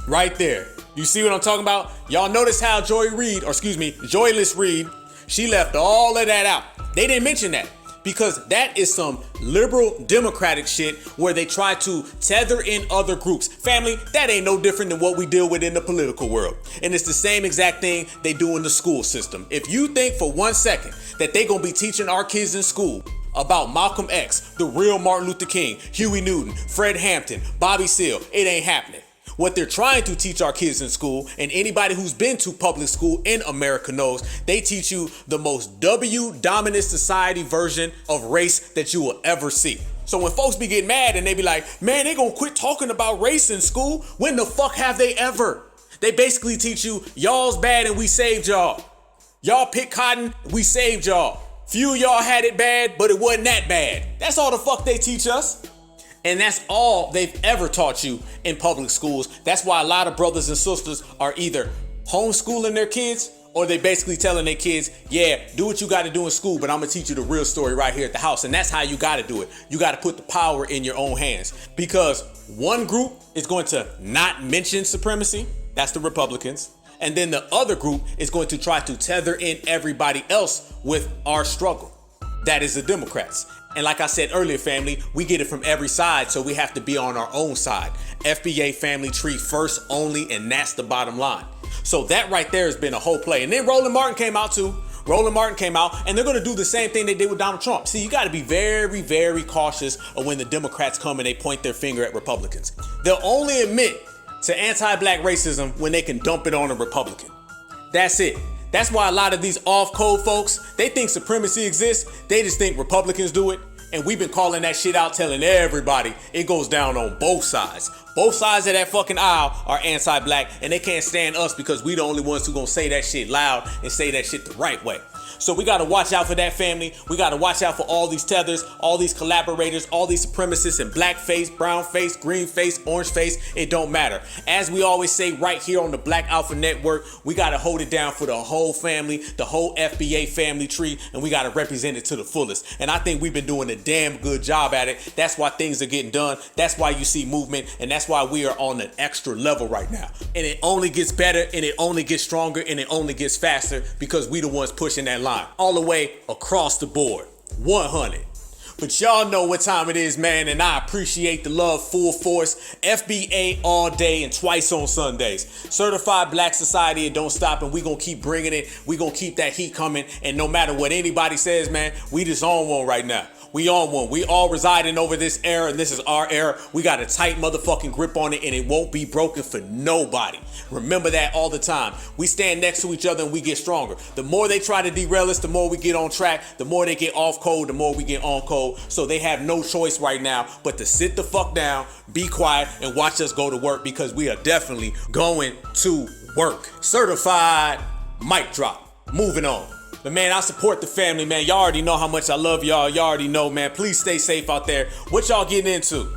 Right there. You see what I'm talking about? Y'all notice how Joyless Reed, she left all of that out. They didn't mention that because that is some liberal democratic shit where they try to tether in other groups. Family, that ain't no different than what we deal with in the political world. And it's the same exact thing they do in the school system. If you think for 1 second that they gonna be teaching our kids in school about Malcolm X, the real Martin Luther King, Huey Newton, Fred Hampton, Bobby Seale, it ain't happening. What they're trying to teach our kids in school, and anybody who's been to public school in America knows, they teach you the most W-dominant society version of race that you will ever see. So when folks be getting mad and they be like, man, they gonna quit talking about race in school, when the fuck have they ever? They basically teach you, y'all's bad and we saved y'all. Y'all picked cotton, we saved y'all. Few of y'all had it bad, but it wasn't that bad. That's all the fuck they teach us. And that's all they've ever taught you in public schools. That's why a lot of brothers and sisters are either homeschooling their kids or they basically telling their kids, yeah, do what you got to do in school, but I'm going to teach you the real story right here at the house. And that's how you got to do it. You got to put the power in your own hands, because one group is going to not mention supremacy. That's the Republicans. And then the other group is going to try to tether in everybody else with our struggle. That is the Democrats. And like I said earlier, family, we get it from every side, so we have to be on our own side. FBA family tree first only, and that's the bottom line. So that right there has been a whole play. And then Roland Martin came out too. And they're going to do the same thing they did with Donald Trump. See, you got to be very, very cautious of when the Democrats come and they point their finger at Republicans. They'll only admit to anti-black racism when they can dump it on a Republican. That's it. That's why a lot of these off-code folks, they think supremacy exists. They just think Republicans do it. And we've been calling that shit out, telling everybody it goes down on both sides. Both sides of that fucking aisle are anti-black, and they can't stand us because we the only ones who gonna say that shit loud and say that shit the right way. So we gotta watch out for that, family. We gotta watch out for all these tethers, all these collaborators, all these supremacists in black face, brown face, green face, orange face. It don't matter. As we always say right here on the Black Alpha Network, we gotta hold it down for the whole family, the whole FBA family tree, and we gotta represent it to the fullest. And I think we've been doing a damn good job at it. That's why things are getting done. That's why you see movement, and that's why we are on an extra level right now. And it only gets better, and it only gets stronger, and it only gets faster because we the ones pushing that line all the way across the board. 100. But y'all know what time it is, man, and I appreciate the love full force. FBA all day and twice on Sundays. Certified Black Society, and don't stop, and we gonna keep bringing it. We gonna keep that heat coming, and no matter what anybody says, man, we just on one right now. We on one. We all residing over this era, and this is our era. We got a tight motherfucking grip on it, and it won't be broken for nobody. Remember that all the time. We stand next to each other and we get stronger. The more they try to derail us, the more we get on track. The more they get off code, the more we get on code. So they have no choice right now but to sit the fuck down, be quiet, and watch us go to work, because we are definitely going to work. Certified mic drop. Moving on. But man, I support the family, man. Y'all already know how much I love y'all. Y'all already know, man. Please stay safe out there. What y'all getting into?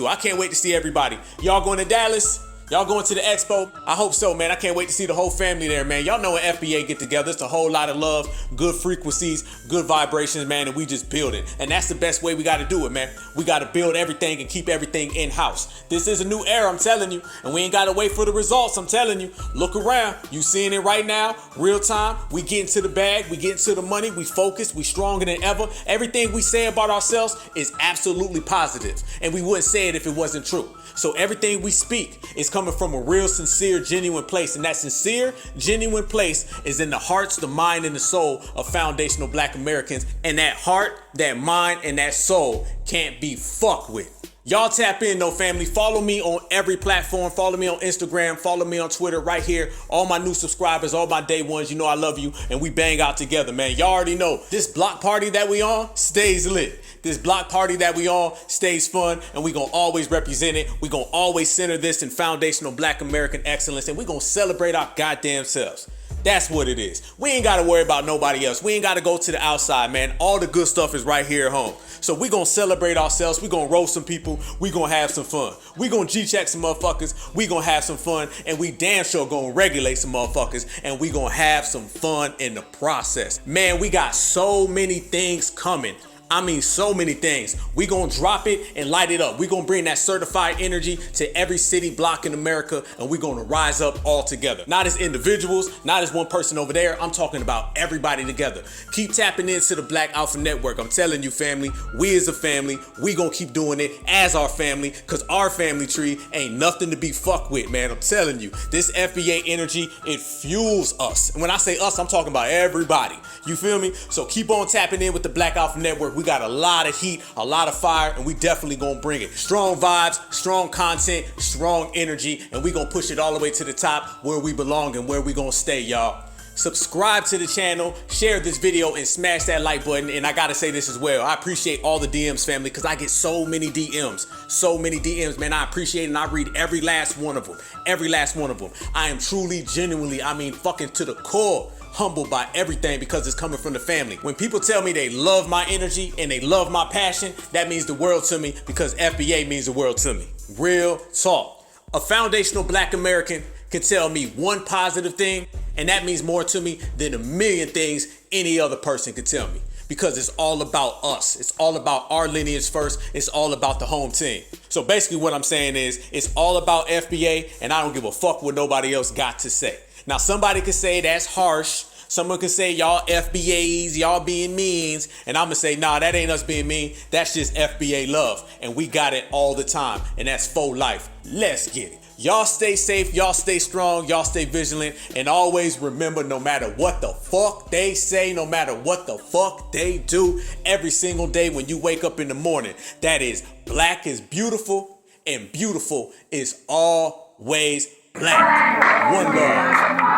I can't wait to see everybody. Y'all going to Dallas? Y'all going to the expo? I hope so, man. I can't wait to see the whole family there, man. Y'all know when FBA get together, it's a whole lot of love, good frequencies, good vibrations, man, and we just build it. And that's the best way we got to do it, man. We got to build everything and keep everything in-house. This is a new era, I'm telling you, and we ain't got to wait for the results, I'm telling you. Look around. You seeing it right now, real time. We getting to the bag, we getting to the money, we focused, we stronger than ever. Everything we say about ourselves is absolutely positive, and we wouldn't say it if it wasn't true. So everything we speak is coming from a real, sincere, genuine place. And that sincere, genuine place is in the hearts, the mind, and the soul of foundational Black Americans. And that heart, that mind, and that soul can't be fucked with. Y'all tap in though, family. Follow me on every platform. Follow me on Instagram. Follow me on Twitter right here. All my new subscribers, all my day ones, you know I love you. And we bang out together, man. Y'all already know this block party that we on stays lit. This block party that we on stays fun, and we gonna always represent it. We gonna always center this in foundational Black American excellence, and we gonna celebrate our goddamn selves. That's what it is. We ain't gotta worry about nobody else. We ain't gotta go to the outside, man. All the good stuff is right here at home. So we gonna celebrate ourselves. We gonna roast some people. We gonna have some fun. We gonna G-check some motherfuckers. We gonna have some fun, and we damn sure gonna regulate some motherfuckers, and we gonna have some fun in the process. Man, we got so many things coming. I mean, so many things. We gonna drop it and light it up. We gonna bring that certified energy to every city block in America, and we gonna rise up all together. Not as individuals, not as one person over there. I'm talking about everybody together. Keep tapping into the Black Alpha Network. I'm telling you, family, we as a family, we gonna keep doing it as our family, cause our family tree ain't nothing to be fucked with, man. I'm telling you, this FBA energy, it fuels us. And when I say us, I'm talking about everybody. You feel me? So keep on tapping in with the Black Alpha Network. We got a lot of heat, a lot of fire, and we definitely gonna bring it. Strong vibes, strong content, strong energy, and we gonna push it all the way to the top where we belong and where we gonna stay, y'all. Subscribe to the channel, share this video, and smash that like button. And I gotta say this as well. I appreciate all the DMs, family, because I get so many DMs. So many DMs, man. I appreciate it, and I read every last one of them. Every last one of them. I am truly, genuinely, I mean, fucking to the core, humbled by everything because it's coming from the family. When people tell me they love my energy and they love my passion, that means the world to me because FBA means the world to me. Real talk. A foundational Black American can tell me one positive thing, and that means more to me than a million things any other person could tell me. Because it's all about us. It's all about our lineage first. It's all about the home team. So basically what I'm saying is it's all about FBA, and I don't give a fuck what nobody else got to say. Now, somebody could say that's harsh. Someone could say y'all FBAs, y'all being means. And I'm going to say, nah, that ain't us being mean. That's just FBA love. And we got it all the time. And that's for life. Let's get it. Y'all stay safe. Y'all stay strong. Y'all stay vigilant. And always remember, no matter what the fuck they say, no matter what the fuck they do, every single day when you wake up in the morning, that is, Black is beautiful and beautiful is always Black. One love.